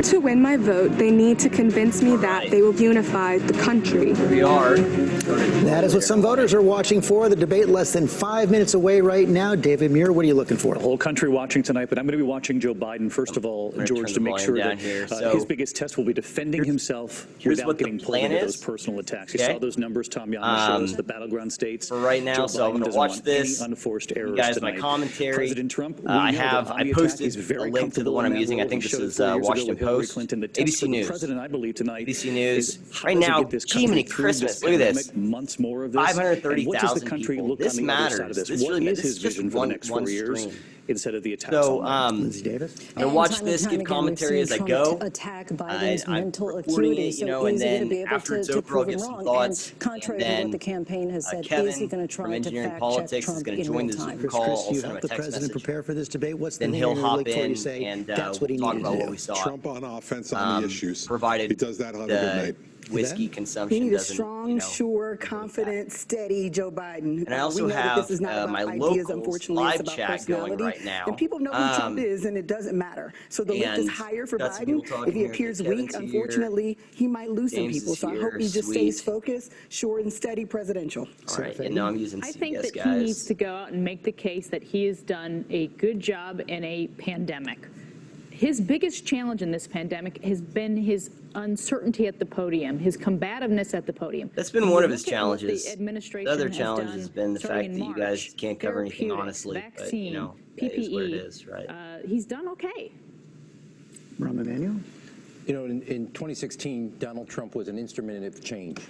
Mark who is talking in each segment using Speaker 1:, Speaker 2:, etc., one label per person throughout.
Speaker 1: to win my vote, they need to convince me that they will unify the country.
Speaker 2: We are.
Speaker 3: That is what some voters are watching for. The debate less than 5 minutes away right now. David Muir, what are you looking for?
Speaker 4: The whole country watching tonight, but I'm going to be watching Joe Biden, first of all, George, to make sure that his biggest test will be defending himself without getting pulled into those personal attacks. You saw those numbers Tom Yana showed us, the battleground states.
Speaker 2: For right now, so I'm going to watch this.
Speaker 4: Unforced errors
Speaker 2: you guys,
Speaker 4: tonight.
Speaker 2: My commentary.
Speaker 4: President Trump,
Speaker 2: I posted a link to the one I'm using. I think this is Washington Post. ABC News.
Speaker 4: President, I believe tonight,
Speaker 2: ABC News. Right now, Jiminy Christmas. Look at this.
Speaker 4: Months more of this.
Speaker 2: 530,000 people. This matters. This really matters. This is just
Speaker 4: for the next 4 years instead of the attacks.
Speaker 3: So, Lindsay Davis.
Speaker 2: I watch this, give commentary as I go. I'm reporting it, and then after it's over, I'll get some thoughts.
Speaker 5: Contrary to what the campaign has said,
Speaker 2: Kevin
Speaker 5: is he going to try
Speaker 2: from Engineering
Speaker 5: to
Speaker 2: Politics is going to join the Zoom call. I'll
Speaker 3: you
Speaker 2: send him
Speaker 3: help
Speaker 2: a
Speaker 3: the
Speaker 2: text
Speaker 3: president
Speaker 2: message.
Speaker 3: prepare for this debate. What's the
Speaker 2: Then he'll hop
Speaker 3: look for you
Speaker 2: in
Speaker 3: say,
Speaker 2: and
Speaker 3: that's what he
Speaker 2: talk
Speaker 3: needed
Speaker 2: about
Speaker 3: to
Speaker 2: what
Speaker 3: do.
Speaker 2: we saw.
Speaker 6: Trump on offense on the issues.
Speaker 2: Provided
Speaker 6: he does that on a good night.
Speaker 2: Whiskey consumption
Speaker 7: We need a
Speaker 2: doesn't,
Speaker 7: strong, sure, confident, steady Joe Biden.
Speaker 2: And I also
Speaker 7: we know that
Speaker 2: have
Speaker 7: this is not about
Speaker 2: my
Speaker 7: ideas,
Speaker 2: locals
Speaker 7: unfortunately,
Speaker 2: live
Speaker 7: it's about
Speaker 2: chat going
Speaker 7: personality.
Speaker 2: right now.
Speaker 7: And people know who Trump is, and it doesn't matter. So the lift is higher for Biden. If he appears weak, unfortunately, he might lose some people. So I hope he just stays focused, sure and steady presidential.
Speaker 2: All right, and now I'm using
Speaker 8: I
Speaker 2: CBS,
Speaker 8: think that
Speaker 2: guys.
Speaker 8: he needs to go out and make the case that he has done a good job in a pandemic. His biggest challenge in this pandemic has been his uncertainty at the podium, his combativeness at the podium.
Speaker 2: That's been one of his challenges.
Speaker 8: The
Speaker 2: other challenge has been the fact that you guys can't cover anything honestly.
Speaker 8: Vaccine,
Speaker 2: but, it is what it
Speaker 8: PPE,
Speaker 2: is, right?
Speaker 8: he's done okay.
Speaker 3: Rahm Emanuel?
Speaker 9: In 2016, Donald Trump was an instrument of change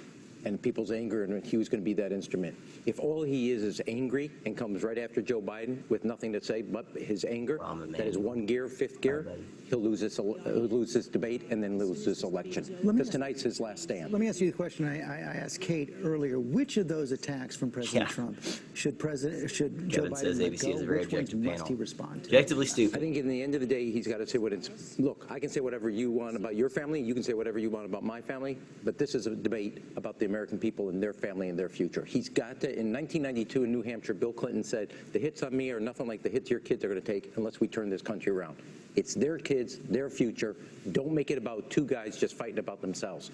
Speaker 9: and people's anger, and he was going to be that instrument. If all he is angry and comes right after Joe Biden with nothing to say but his anger, that is one gear, fifth gear, he'll lose this debate and then lose this election. Because tonight's his last stand.
Speaker 3: Let me ask you the question I asked Kate earlier. Which of those attacks from President Trump should Joe Biden
Speaker 2: says
Speaker 3: let
Speaker 2: ABC
Speaker 3: go?
Speaker 2: is a very
Speaker 3: Which ones
Speaker 2: objective
Speaker 3: must
Speaker 2: panel.
Speaker 3: he respond to?
Speaker 2: Objectively stupid.
Speaker 9: I think in the end of the day, he's got to say what it's. Look, I can say whatever you want about your family. You can say whatever you want about my family. But this is a debate about the American people and their family and their future. He's got to. In 1992 in New Hampshire, Bill Clinton said, the hits on me are nothing like the hits your kids are going to take unless we turn this country around. It's their kids, their future. Don't make it about two guys just fighting about themselves.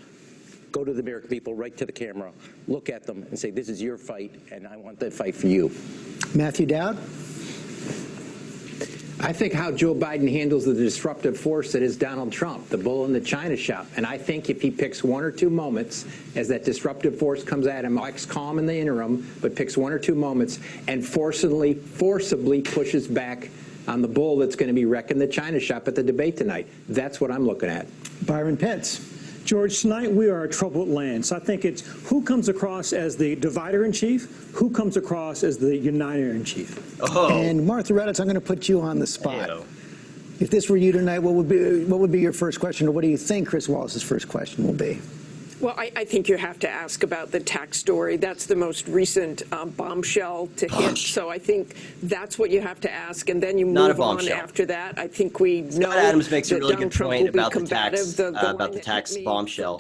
Speaker 9: Go to the American people, right to the camera, look at them and say, this is your fight, and I want that fight for you.
Speaker 3: Matthew Dowd?
Speaker 10: I think how Joe Biden handles the disruptive force that is Donald Trump, the bull in the china shop. And I think if he picks 1 or 2 moments as that disruptive force comes at him, acts calm in the interim, but picks 1 or 2 moments and forcibly pushes back on the bull that's going to be wrecking the china shop at the debate tonight. That's what I'm looking at.
Speaker 3: Byron Pitts.
Speaker 11: George, tonight we are a troubled land. So I think it's who comes across as the divider-in-chief, who comes across as the uniter-in-chief.
Speaker 3: And Martha Raddatz, I'm going to put you on the spot. If this were you tonight, what would be your first question, or what do you think Chris Wallace's first question will be?
Speaker 12: Well, I think you have to ask about the tax story. That's the most recent bombshell to hit. So I think that's what you have to ask, and then you move on after that. I think we know
Speaker 2: Adams makes a really
Speaker 12: Donald
Speaker 2: good
Speaker 12: Trump
Speaker 2: point
Speaker 12: will be
Speaker 2: about the
Speaker 12: combative.
Speaker 2: tax bombshell,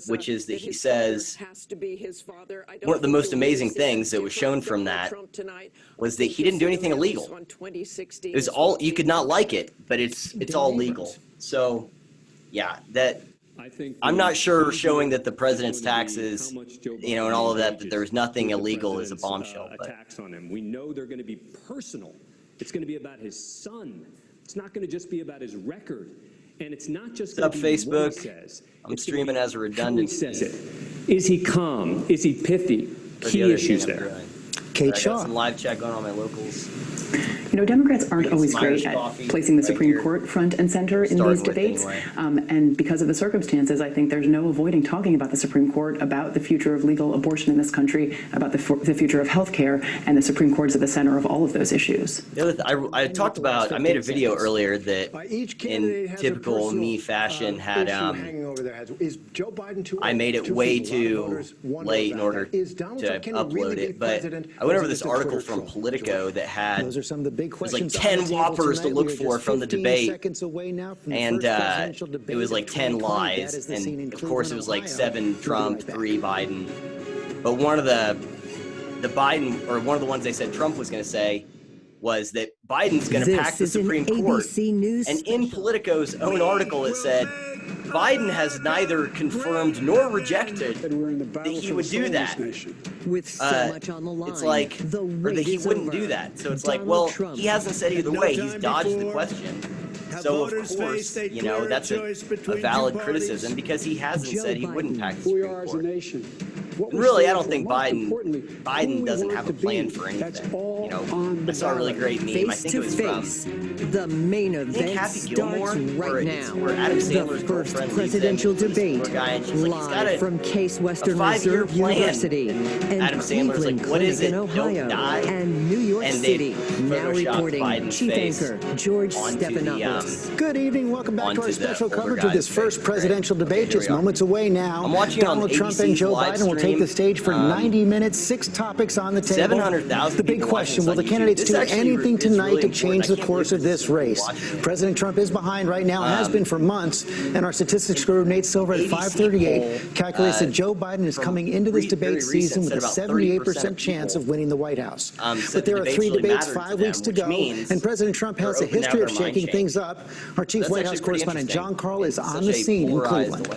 Speaker 2: which is that he says one of the most amazing things that was shown from that was that he didn't do anything illegal. It was all, you could not like it, but it's all legal. So, yeah, I'm not sure showing that the president's taxes, and all of that there was nothing illegal is a bombshell.
Speaker 13: Attacks on him. We know they're going to be personal. It's going to be about his son. It's not going to just be about his record. And it's not just going to be what he says.
Speaker 2: I'm streaming as a redundancy.
Speaker 13: Says it. Is he calm? Is he pithy? Key issues there.
Speaker 3: Kate Shaw.
Speaker 2: Some live chat going on my locals.
Speaker 14: Democrats aren't always great at placing the Supreme Court front and center in these debates. And because of the circumstances, I think there's no avoiding talking about the Supreme Court, about the future of legal abortion in this country, about the future of health care, and the Supreme Court is at the center of all of those issues.
Speaker 2: I talked about, I made a video earlier that in typical me fashion had, I made it way too late in order to upload it, but I went over this article from Politico that had there's like 10 whoppers to look for from the debate, and it was like 10 lies, and of course it was like 7 Trump, 3 Biden. But one of the Biden, or one of the ones they said Trump was going to say was that Biden's going to pack the Supreme Court. And in Politico's own article, it said, Biden has neither confirmed nor rejected that he would do that.
Speaker 15: With so much on the line,
Speaker 2: it's like, or that he wouldn't do that. So it's like, well, he hasn't said either way. He's dodged the question. So, of course, you know, that's a valid criticism because he hasn't said he wouldn't pack the Supreme Court. And really, I don't think Biden doesn't have a plan for anything. You know, I saw a really great meme. I think it was from
Speaker 15: the main event starts right now.
Speaker 2: The
Speaker 15: first presidential debate live from Case Western Reserve University and Cleveland Clinic in Ohio and New York City. Now reporting Chief Anchor George Stephanopoulos.
Speaker 3: Good evening. Welcome back to our special coverage of this first presidential debate. Just moments away now. Donald Trump and Joe Biden will take the stage for 90 minutes, 6 topics on the table.
Speaker 2: 700,000.
Speaker 3: The big question, will the candidates do anything tonight to change the course of this race? President Trump is behind right now, has been for months, and our statistics guru Nate Silver at 538 calculates that Joe Biden is coming into this debate season with a 78% chance of winning the White House. But there are 3 debates, 5 weeks to go, and President Trump has a history of shaking things up. Our chief White House correspondent John Carl is on the scene in Cleveland.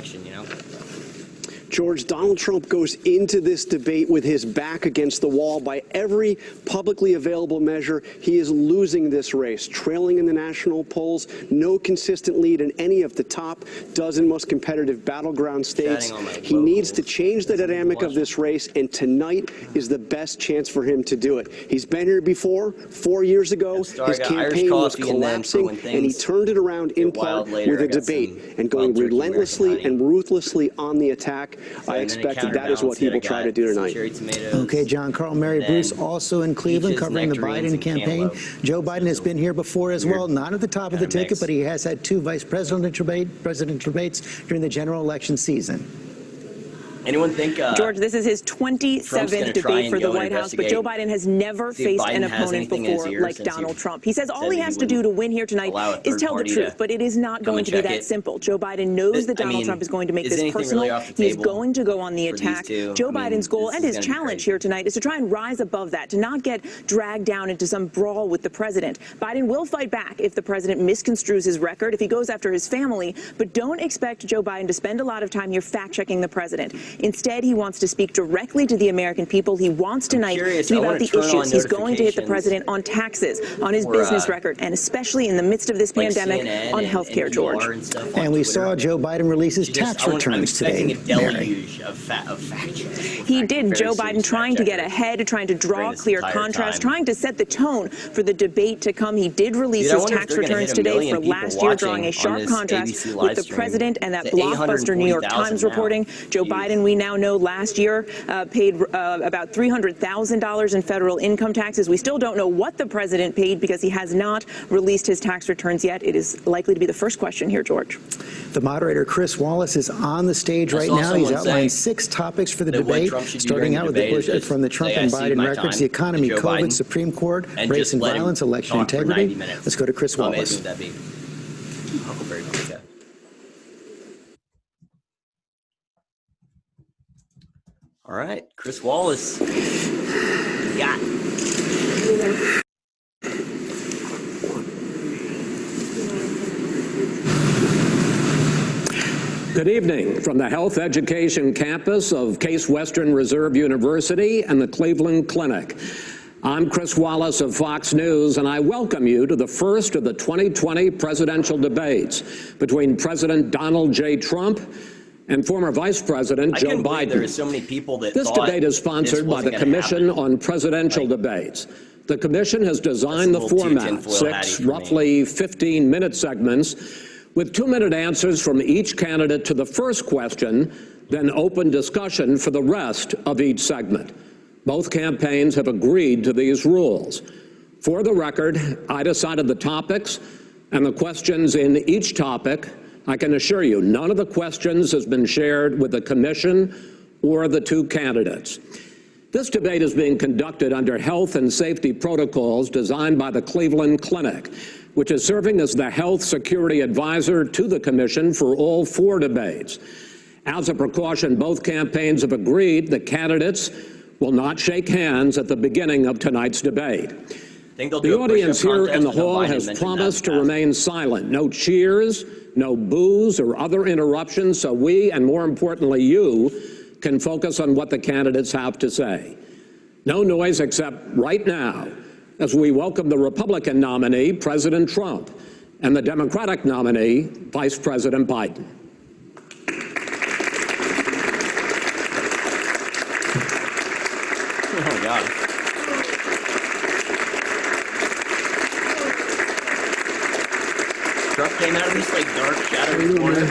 Speaker 16: George, Donald Trump goes into this debate with his back against the wall. By every publicly available measure, he is losing this race, trailing in the national polls, no consistent lead in any of the top dozen most competitive battleground states. He needs to change the dynamic of this race, and tonight is the best chance for him to do it. He's been here before. 4 years ago, his campaign was collapsing, and he turned it around in part with a debate and going relentlessly and ruthlessly on the attack. I expect that is what he will try to do tonight.
Speaker 3: Okay, John Carl. Mary Bruce also in Cleveland covering the Biden campaign. Joe Biden has been here before as well, not at the top of the ticket, but he has had 2 vice presidential debates during the general election season.
Speaker 2: Anyone think
Speaker 17: George, this is his 27th debate for the White House, but Joe Biden has never faced an opponent before like Donald Trump. He says all he has to do to win here tonight is tell the truth, but it is not going to be that simple. Joe Biden knows that Donald Trump is going to make this personal. He is going to go on the attack. Joe Biden's goal and his challenge here tonight is to try and rise above that, to not get dragged down into some brawl with the president. Biden will fight back if the president misconstrues his record, if he goes after his family, but don't expect Joe Biden to spend a lot of time here fact-checking the president. Instead, he wants to speak directly to the American people. He wants tonight to be about the issues. He's going to hit the president on taxes, on his business record, and especially in the midst of this pandemic, on health care, George.
Speaker 3: And we saw Joe Biden release his tax returns today.
Speaker 17: He did. Joe Biden trying to get ahead, trying to draw clear contrast, trying to set the tone for the debate to come. He did release his tax returns today for last year, drawing a sharp contrast with the president and that blockbuster New York Times reporting. Joe Biden, we now know last year paid about $300,000 in federal income taxes. We still don't know what the president paid because he has not released his tax returns yet. It is likely to be the first question here, George.
Speaker 3: The moderator, Chris Wallace, is on the stage right now. He's outlined 6 topics for the debate, starting out with the from the Trump and Biden records, the economy, COVID, Supreme Court, race and violence, election integrity. Let's go to Chris Wallace.
Speaker 2: All right, Chris Wallace. Yeah.
Speaker 18: Good evening from the Health Education Campus of Case Western Reserve University and the Cleveland Clinic. I'm Chris Wallace of Fox News, and I welcome you to the first of the 2020 presidential debates between President Donald J. Trump and former Vice President Joe Biden.
Speaker 2: There are so many people that
Speaker 18: this debate is sponsored by the Commission on Presidential Debates. The Commission has designed the format, 6 roughly 15-minute segments, with 2-minute answers from each candidate to the first question, then open discussion for the rest of each segment. Both campaigns have agreed to these rules. For the record, I decided the topics and the questions in each topic. I can assure you, none of the questions has been shared with the Commission or the 2 candidates. This debate is being conducted under health and safety protocols designed by the Cleveland Clinic, which is serving as the health security advisor to the Commission for all 4 debates. As a precaution, both campaigns have agreed the candidates will not shake hands at the beginning of tonight's debate. The audience here in the hall has promised to remain silent. No cheers, no boos or other interruptions, so we, and more importantly you, can focus on what the candidates have to say. No noise except right now, as we welcome the Republican nominee, President Trump, and the Democratic nominee, Vice President Biden.
Speaker 2: Oh, God. Trump came out of this like dark shadowy corner.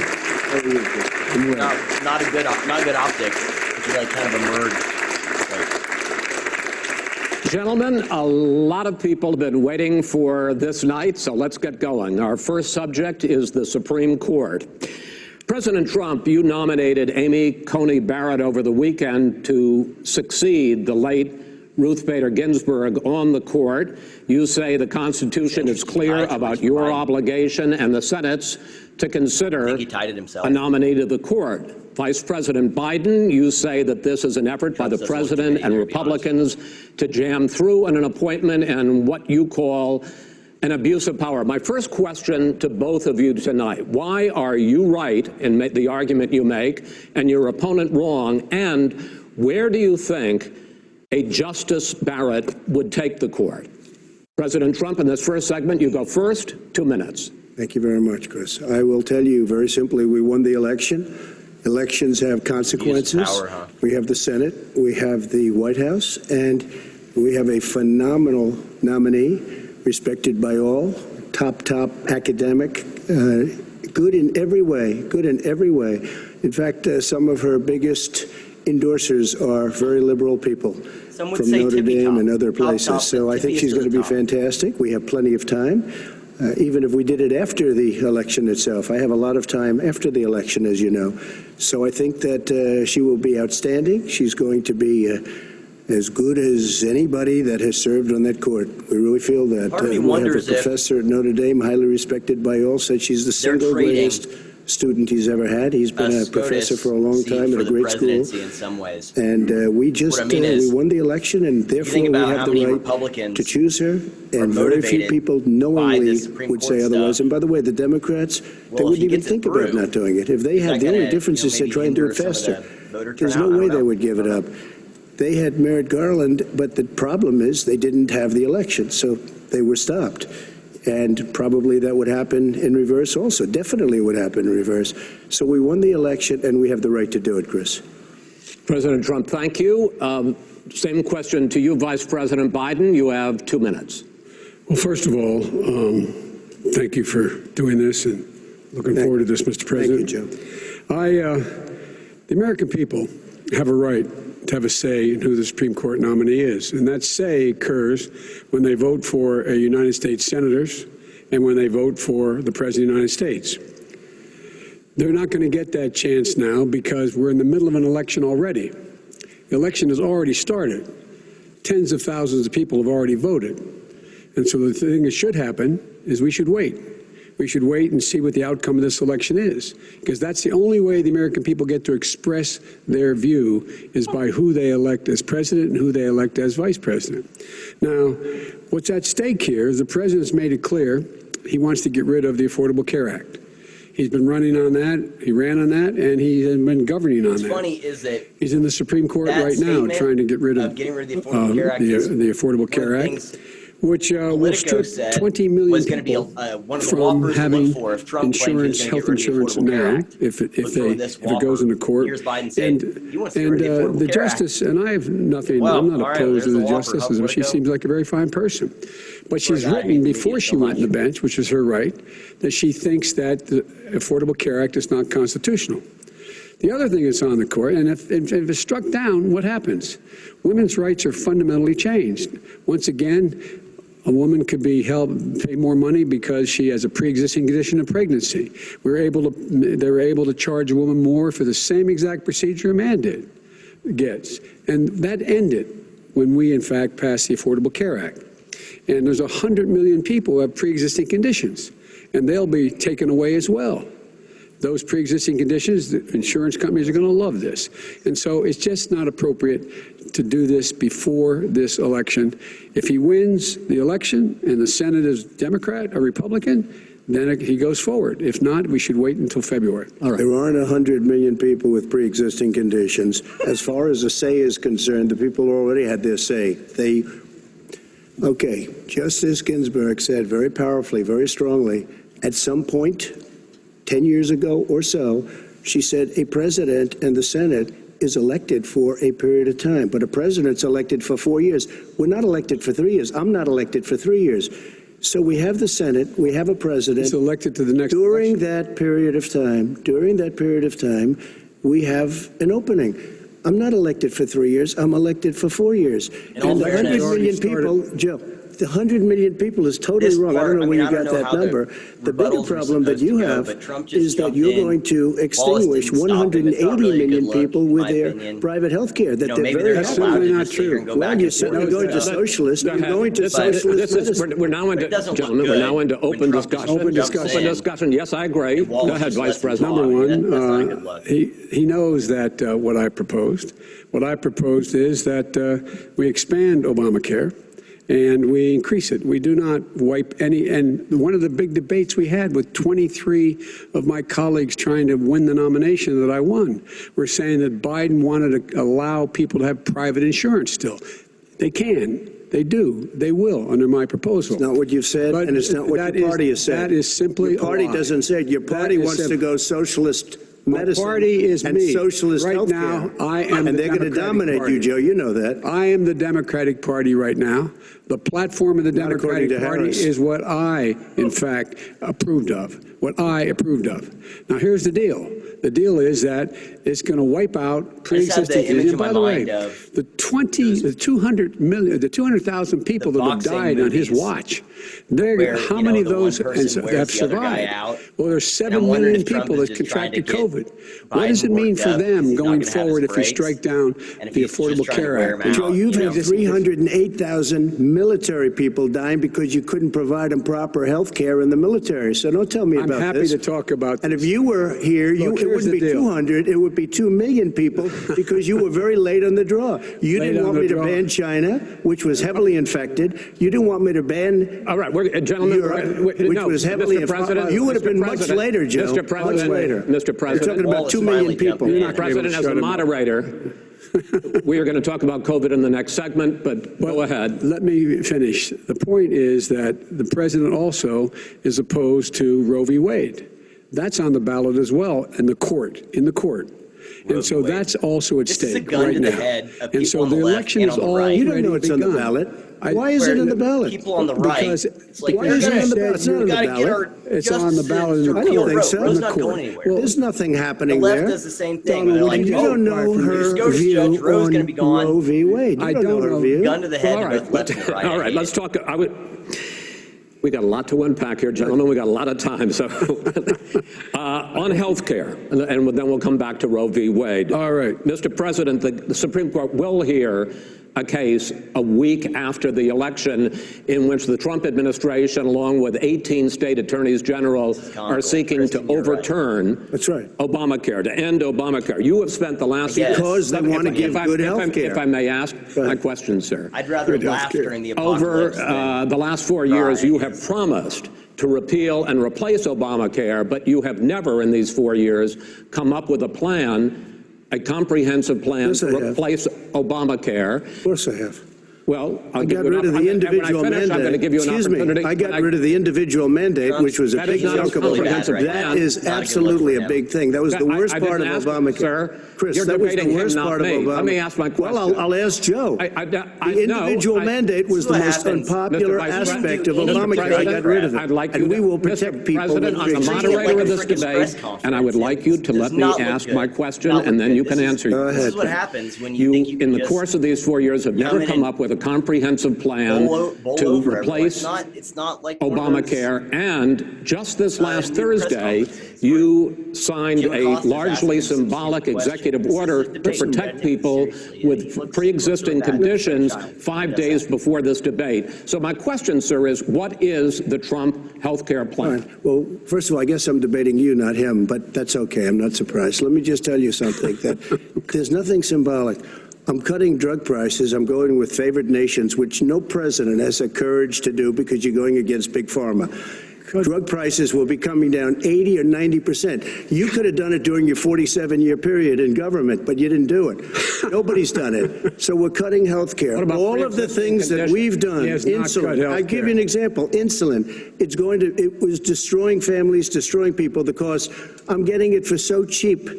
Speaker 2: Not a good optics. He like kind of emerged.
Speaker 18: Gentlemen, a lot of people have been waiting for this night, so let's get going. Our first subject is the Supreme Court. President Trump, you nominated Amy Coney Barrett over the weekend to succeed the late Ruth Bader Ginsburg on the court. You say the Constitution is clear about your obligation and the Senate's to consider a nominee to the court. Vice President Biden, you say that this is an effort by the president and Republicans to jam through an appointment and what you call an abuse of power. My first question to both of you tonight, why are you right in the argument you make and your opponent wrong, and where do you think a Justice Barrett would take the court? President Trump, in this first segment, you go first, 2 minutes.
Speaker 19: Thank you very much, Chris. I will tell you very simply, we won the election. Elections have consequences. Power, huh? We have the Senate, we have the White House, and we have a phenomenal nominee, respected by all, top academic, good in every way, In fact, some of her biggest endorsers are very liberal people from Notre Dame and other places. So I think she's going to be fantastic. We have plenty of time. Even if we did it after the election itself. I have a lot of time after the election, as you know. So I think that she will be outstanding. She's going to be as good as anybody that has served on that court. We really feel that. We have a professor at Notre Dame, highly respected by all, said she's the single greatest student he's ever had. He's been a professor for a long time at a great school.
Speaker 2: In some ways.
Speaker 19: And we just we won the election, and therefore we have the right to choose her. And very few people knowingly would say otherwise. And by the way, the Democrats, they wouldn't even think about not doing it. If they had, the only difference is to try and do it faster. There's no way they would give it up. They had Merrick Garland, but the problem is they didn't have the election, so they were stopped. And probably that would happen in reverse also. Definitely would happen in reverse. So we won the election, and we have the right to do it, Chris.
Speaker 18: President Trump, thank you. Same question to you, Vice President Biden. You have 2 minutes.
Speaker 20: Well, first of all, thank you for doing this, and looking forward to this, Mr. President.
Speaker 19: Thank you, Joe.
Speaker 20: The American people have a right to have a say in who the Supreme Court nominee is. And that say occurs when they vote for a United States senators and when they vote for the President of the United States. They're not going to get that chance now because we're in the middle of an election already. The election has already started. Tens of thousands of people have already voted. And so the thing that should happen is we should wait. We should wait and see what the outcome of this election is, because that's the only way the American people get to express their view is by who they elect as president and who they elect as vice president. Now, what's at stake here is the president's made it clear he wants to get rid of the Affordable Care Act. He's been running on that, he ran on that, and he's been governing on that.
Speaker 2: What's funny is that
Speaker 20: he's in the Supreme Court right now trying to get rid of
Speaker 2: the Affordable Care Act.
Speaker 20: The Affordable Care Act, which will strip 20 million people from having insurance, health insurance now, if it goes into court. And the justice, and I have nothing, I'm not opposed to the justice, she seems like a very fine person. But she's written before she went on the bench, which is her right, that she thinks that the Affordable Care Act is not constitutional. The other thing that's on the court, and if it's struck down, what happens? Women's rights are fundamentally changed. Once again, a woman could be pay more money because she has a pre-existing condition of pregnancy. They were able to charge a woman more for the same exact procedure a man gets. And that ended when we, in fact, passed the Affordable Care Act. And there's 100 million people who have pre-existing conditions, and they'll be taken away as well. those pre-existing conditions, the insurance companies are going to love this. And so it's just not appropriate to do this before this election. If he wins the election and the Senate is Democrat or Republican, then he goes forward. If not, we should wait until February.
Speaker 19: All right. There aren't 100 million people with pre-existing conditions. As far as the say is concerned, the people already had their say. Okay, Justice Ginsburg said very powerfully, very strongly, at some point, 10 years ago or so, she said a president and the Senate is elected for a period of time, but a president's elected for 4 years. We're not elected for 3 years. I'm not elected for 3 years. So we have the Senate, we have a president.
Speaker 20: He's elected to the next
Speaker 19: election. That period of time, during that period of time, we have an opening. I'm not elected for 3 years. I'm elected for 4 years. And the 100 million people, Joe, the 100 million people is totally wrong. I don't know where you got that number. The bigger problem that you have is that you're going to extinguish 180 million people with their private health care. That they're very
Speaker 20: That's simply not true.
Speaker 19: Well, you're certainly going to socialist. You're going to socialist.
Speaker 18: We're now into, gentlemen, we're now into open discussion. Open discussion. Yes, I agree. Go ahead, Vice President.
Speaker 20: Number one, he knows that what I proposed. What I proposed is that we expand Obamacare and we increase it. We do not wipe any. And one of the big debates we had with 23 of my colleagues trying to win the nomination that I won were saying that Biden wanted to allow people to have private insurance still. They can. They do. They will under my proposal.
Speaker 19: It's not what you've said, and it's not what your party has said.
Speaker 20: That is simply
Speaker 19: your party doesn't say it. Your party wants to go socialist medicine.
Speaker 20: My party is
Speaker 19: and
Speaker 20: me.
Speaker 19: Socialist
Speaker 20: right
Speaker 19: healthcare.
Speaker 20: now, I am
Speaker 19: and
Speaker 20: the
Speaker 19: they're going to dominate
Speaker 20: party.
Speaker 19: you, Joe. You know that.
Speaker 20: I am the Democratic Party right now. The platform of the Democratic Party is what I, in fact, approved of. What I approved of. Now, here's the deal. The deal is that it's going to wipe out pre-existing conditions. And by the way, the 200,000 people that have died on his watch, how many of those have survived? Well, there's 7 million people that contracted COVID. What does it mean for them going forward if you strike down the Affordable Care Act?
Speaker 19: Joe, you've had 308,000 military people dying because you couldn't provide them proper health care in the military. So don't tell me about this.
Speaker 20: I'm happy to talk about this.
Speaker 19: And if you were here, it wouldn't be 200, it would be 2 million people because you were very late on the draw. You didn't want me to ban China, which was heavily infected. You didn't want me to ban
Speaker 18: all right, gentlemen,
Speaker 19: Europe, which was heavily infected. You would have been much later, Joe.
Speaker 18: Mr. President,
Speaker 19: much later.
Speaker 18: Mr. President,
Speaker 19: you're talking about 2 million people.
Speaker 18: Mr. President, as a moderator, we are going to talk about COVID in the next segment, but go ahead.
Speaker 20: Let me finish. The point is that the president also is opposed to Roe v. Wade. That's on the ballot as well in the court. And so that's also at stake right now. And so the election is already
Speaker 19: begun. You don't know it's on the ballot. Why is it on the ballot?
Speaker 2: People on the right.
Speaker 20: Because
Speaker 19: why is it on the ballot? It's not on the ballot.
Speaker 20: It's on the ballot in the court.
Speaker 19: I don't think so.
Speaker 2: Roe's not going anywhere.
Speaker 19: Well, there's nothing happening
Speaker 2: there.
Speaker 19: there.
Speaker 2: The left does the same thing. They're like,
Speaker 19: you don't know her view on Roe v. Wade.
Speaker 20: I don't know her view.
Speaker 2: Gun to the head to both left and right.
Speaker 18: All right, let's talk. We got a lot to unpack here, gentlemen. We got a lot of time. So, on health care, and then we'll come back to Roe v. Wade.
Speaker 20: All right.
Speaker 18: Mr. President, the Supreme Court will hear a case a week after the election in which the Trump administration, along with 18 state attorneys general, are seeking to overturn Obamacare, to end Obamacare. You have spent the last
Speaker 19: because they want to give good health care.
Speaker 18: If I may ask my question, sir.
Speaker 2: I'd rather laugh during the apocalypse.
Speaker 18: Over the last 4 years, you have promised to repeal and replace Obamacare, but you have never in these 4 years come up with a plan, a comprehensive plan to replace Obamacare.
Speaker 19: Of course I have.
Speaker 18: Well,
Speaker 19: I got rid of the individual mandate.
Speaker 18: I'm going to give you an opportunity.
Speaker 19: I got rid of the individual mandate, which was a big chunk of Obamacare. That is absolutely a big thing. That was the worst part of Obamacare. Chris, that was the worst part of Obamacare.
Speaker 18: Let me ask my question.
Speaker 19: Well, I'll ask Joe. The individual mandate was the most unpopular aspect of Obamacare. I got rid of it.
Speaker 18: And
Speaker 19: we will protect people.
Speaker 18: President, I'm the moderator of this debate, and I would like you to let me ask my question, and then you can answer.
Speaker 2: This is what happens when you think you can
Speaker 18: in the course of these 4 years, have never come up with a comprehensive plan to replace
Speaker 2: it's not like
Speaker 18: Obamacare. And just this last Thursday, you signed a largely symbolic executive order to protect people with pre-existing conditions 5 days before this debate. So my question, sir, is what is the Trump health care plan?
Speaker 19: Right. Well, first of all, I guess I'm debating you, not him, but that's okay. I'm not surprised. Let me just tell you something, that there's nothing symbolic. I'm cutting drug prices. I'm going with favored nations, which no president has the courage to do because you're going against Big Pharma. Drug prices will be coming down 80 or 90%. You could have done it during your 47-year period in government, but you didn't do it. Nobody's done it. So we're cutting health care. All of the things that we've done, insulin, I'll give you an example, insulin, it was destroying families, destroying people. The cost, I'm getting it for so cheap.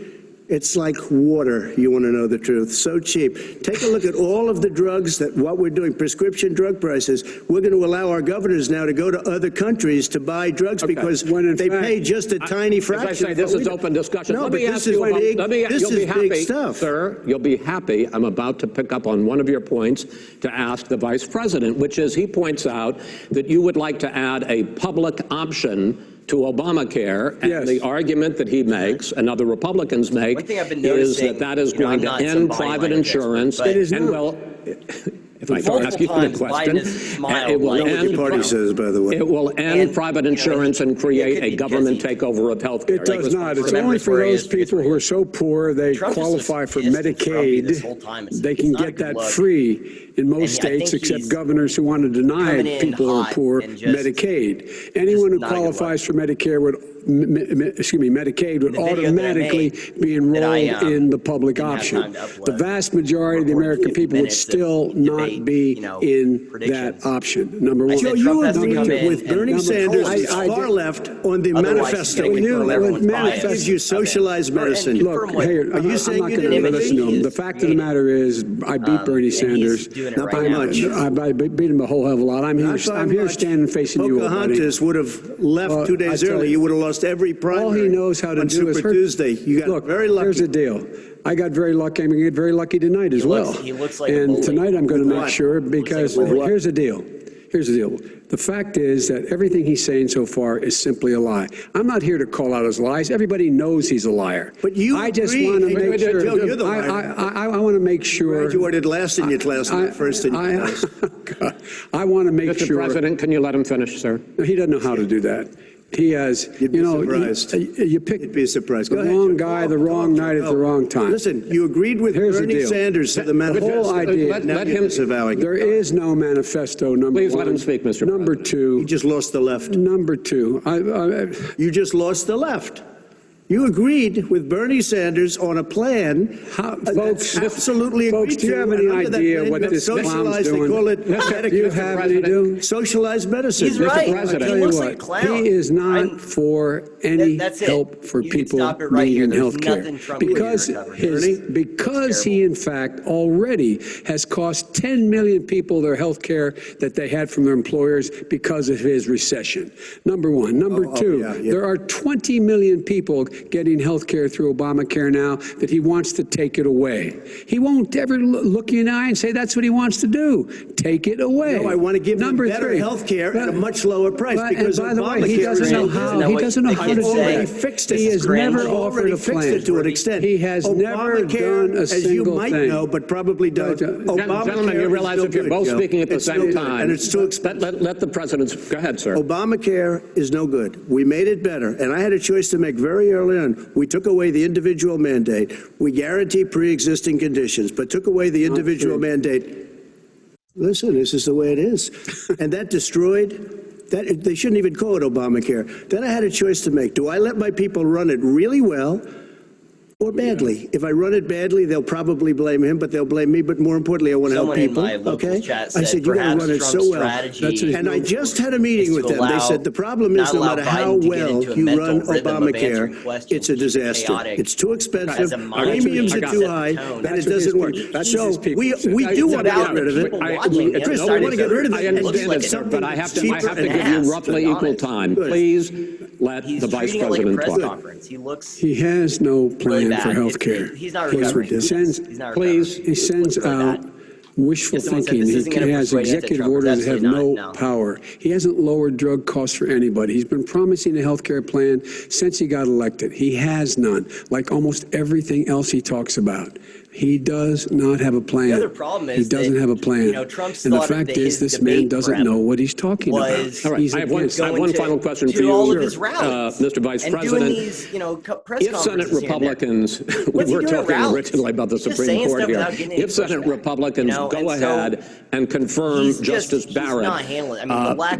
Speaker 19: It's like water, you want to know the truth. So cheap. Take a look at all of the drugs what we're doing, prescription drug prices. We're going to allow our governors now to go to other countries to buy drugs because they pay just a tiny fraction.
Speaker 18: As I say, this is open discussion.
Speaker 19: No,
Speaker 18: let
Speaker 19: but
Speaker 18: me
Speaker 19: this
Speaker 18: ask you
Speaker 19: is
Speaker 18: about,
Speaker 19: big, this is
Speaker 18: happy,
Speaker 19: big stuff.
Speaker 18: Sir, you'll be happy. I'm about to pick up on one of your points to ask the Vice President, which is he points out that you would like to add a public option to Obamacare, and the argument that he makes and other Republicans make is that is going to end private insurance.
Speaker 19: It is
Speaker 18: and well, if I don't ask you the question, it will end.
Speaker 19: Party says, by the way,
Speaker 18: it will end private insurance and create a government takeover of health care.
Speaker 20: It does not. It's only for those people who are so poor they qualify for Medicaid. They can get that free in most states, except governors who want to deny people who are poor Medicaid. Anyone who qualifies for Medicare would, Medicaid would automatically be enrolled in the public option. The vast majority of the American people would still not be in that option. Number one.
Speaker 19: Joe, you agree with Bernie Sanders' far left on the manifesto. Gives you socialized medicine.
Speaker 20: Look, hey, are you saying I'm not going to listen to him. The fact of the matter is, I beat Bernie Sanders.
Speaker 19: Not by much.
Speaker 20: I beat him a whole hell of a lot. I'm here standing facing you.
Speaker 19: Pocahontas would have left 2 days early. You would have lost every primary.
Speaker 20: All he knows how to do is
Speaker 19: Super Tuesday. You got very lucky.
Speaker 20: Here's the deal. I got very lucky. I'm going to get very lucky tonight as well.
Speaker 2: He looks like
Speaker 20: and tonight I'm going to make sure, because here's the deal. Here's the deal. The fact is that everything he's saying so far is simply a lie. I'm not here to call out his lies. Everybody knows he's a liar.
Speaker 19: But you
Speaker 20: I just want to make sure.
Speaker 19: Joe, you're the liar.
Speaker 20: I want to make sure.
Speaker 19: You graduated last in your class, not first in your class.
Speaker 20: I want to make sure.
Speaker 18: Mr. President, can you let him finish, sir?
Speaker 20: No, he doesn't know how to do that. He has,
Speaker 19: You'd be surprised.
Speaker 20: You picked
Speaker 19: You'd be surprised.
Speaker 20: the wrong guy, the wrong night at the wrong time.
Speaker 19: Listen, you agreed with Bernie Sanders to the manifesto.
Speaker 20: The whole idea.
Speaker 18: Let him
Speaker 19: disavowing.
Speaker 20: There is no manifesto, number
Speaker 18: Please
Speaker 20: one.
Speaker 18: let him speak, Mr.
Speaker 20: Number
Speaker 18: President.
Speaker 20: two.
Speaker 19: You just lost the left.
Speaker 20: Number two.
Speaker 19: You just lost the left. You agreed with Bernie Sanders on a plan.
Speaker 20: Folks,
Speaker 19: absolutely agreed
Speaker 20: folks, do you have any idea what this clown's doing?
Speaker 19: They call it
Speaker 20: Do you have any idea?
Speaker 19: Socialized medicine.
Speaker 2: He's right.
Speaker 20: I'll tell you what, he is not for any help for people needing health care. Because he, in fact, already has cost 10 million people their health care that they had from their employers because of his recession. Number one. Number two, there are 20 million people getting health care through Obamacare now that he wants to take it away. He won't ever look you in the eye and say that's what he wants to do. Take it away.
Speaker 19: No, I want to give them better health care at a much lower price because
Speaker 20: by the way, he doesn't know how. He doesn't know how to do it. He has never offered a plan.
Speaker 19: To an extent.
Speaker 20: He has never done a single thing.
Speaker 19: As you might know, but probably don't.
Speaker 18: Gentlemen, you realize if you're both speaking at the same time,
Speaker 19: and it's too expensive.
Speaker 18: Let the president. Go ahead, sir.
Speaker 19: Obamacare is no good. We made it better, and I had a choice to make very early on. We took away the individual mandate. We guarantee pre-existing conditions, but took away the individual mandate. Listen, this is the way it is. And that destroyed, they shouldn't even call it Obamacare. Then I had a choice to make. Do I let my people run it really well or badly? If I run it badly, they'll probably blame him, but they'll blame me. But more importantly, I want to help people. Okay? I said, you got to run it so well. And I just had a meeting with them. They said, the problem is no matter how well you run Obamacare, it's a disaster. It's too expensive, premiums are too high, and it doesn't work. So we do want to get rid of it. Chris, I want to get rid of it.
Speaker 18: I understand it, sir, but I have to give you roughly equal time. Please let the Vice President talk.
Speaker 20: He has no plan for health care.
Speaker 2: He's not
Speaker 20: He sends out wishful thinking. He has executive orders that have no power. He hasn't lowered drug costs for anybody. He's been promising a health care plan since he got elected. He has none, like almost everything else he talks about. He does not have a plan.
Speaker 2: The other problem is
Speaker 20: he doesn't have a plan.
Speaker 2: Trump's
Speaker 20: and the fact is, this man doesn't know what he's talking about.
Speaker 18: All right, I have one final question for you, Mr. Vice President.
Speaker 2: These, press
Speaker 18: if Senate Republicans, we were talking originally about the Supreme Court here. If Senate Republicans go ahead and confirm Justice Barrett,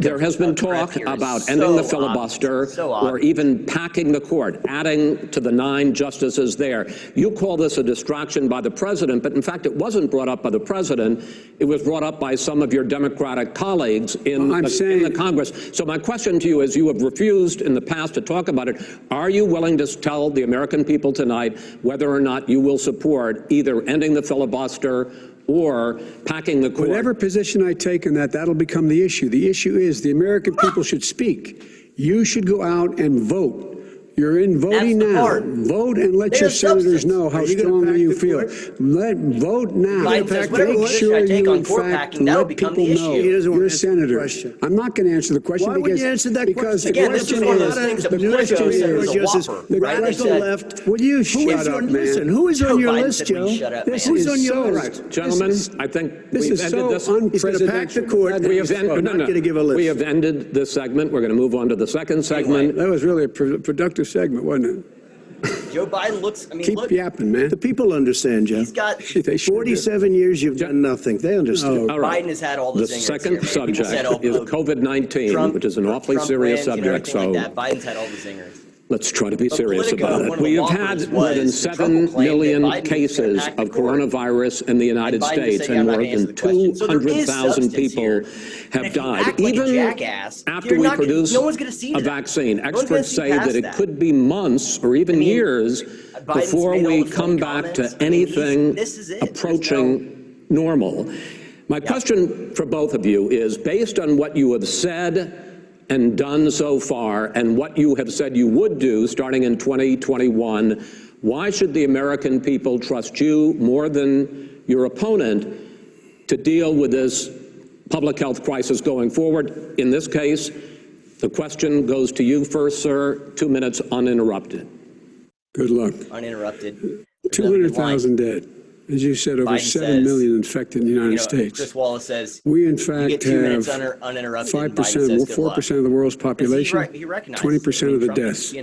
Speaker 18: there has been talk about ending the filibuster or even packing the court, adding to the 9 justices there. You call this a distraction by the president, but in fact it wasn't brought up by the president. It was brought up by some of your Democratic colleagues in the Congress. So my question to you is, you have refused in the past to talk about it. Are you willing to tell the American people tonight whether or not you will support either ending the filibuster or packing the court?
Speaker 20: Whatever position I take on that, that'll become the issue. The issue is the American people should speak. You should go out and vote. You're in voting now. Vote and let your senators know how strongly you feel. Vote now. Make sure you, in fact, let people know you're a senator. I'm not going to answer the question.
Speaker 19: Why would you answer that question?
Speaker 20: The question is, will you shut up, man?
Speaker 19: Who is on your list, Joe?
Speaker 20: Who's on your list?
Speaker 18: Gentlemen, I think
Speaker 20: this is so unprecedented.
Speaker 18: We have ended this segment. We're going to move on to the second segment.
Speaker 20: That was really a productive segment, wasn't it?
Speaker 2: Joe Biden looks,
Speaker 20: keep yapping, man.
Speaker 19: The people understand, Joe.
Speaker 2: He's got
Speaker 19: 47 years, you've done nothing. They understand.
Speaker 18: All right.
Speaker 2: Biden has had all the zingers.
Speaker 18: The second
Speaker 2: here.
Speaker 18: subject is COVID-19, which is an awfully serious subject. So
Speaker 2: Biden's had all the zingers.
Speaker 18: Let's try to be serious about it. We have had more than 7 million cases of coronavirus in the United States, and more than 200,000 people have died. Even after we produce a vaccine, experts say that it could be months or even years before we come back to anything approaching normal. My question for both of you is, based on what you have said and done so far, and what you have said you would do starting in 2021, why should the American people trust you more than your opponent to deal with this public health crisis going forward? In this case, the question goes to you first, sir. 2 minutes uninterrupted.
Speaker 20: Good luck.
Speaker 2: Uninterrupted.
Speaker 20: 200,000 dead. As you said, over 7 million infected in the United States.
Speaker 2: Chris Wallace says
Speaker 20: we, in fact, have 5%, 4% of the world's population, 20% of the deaths.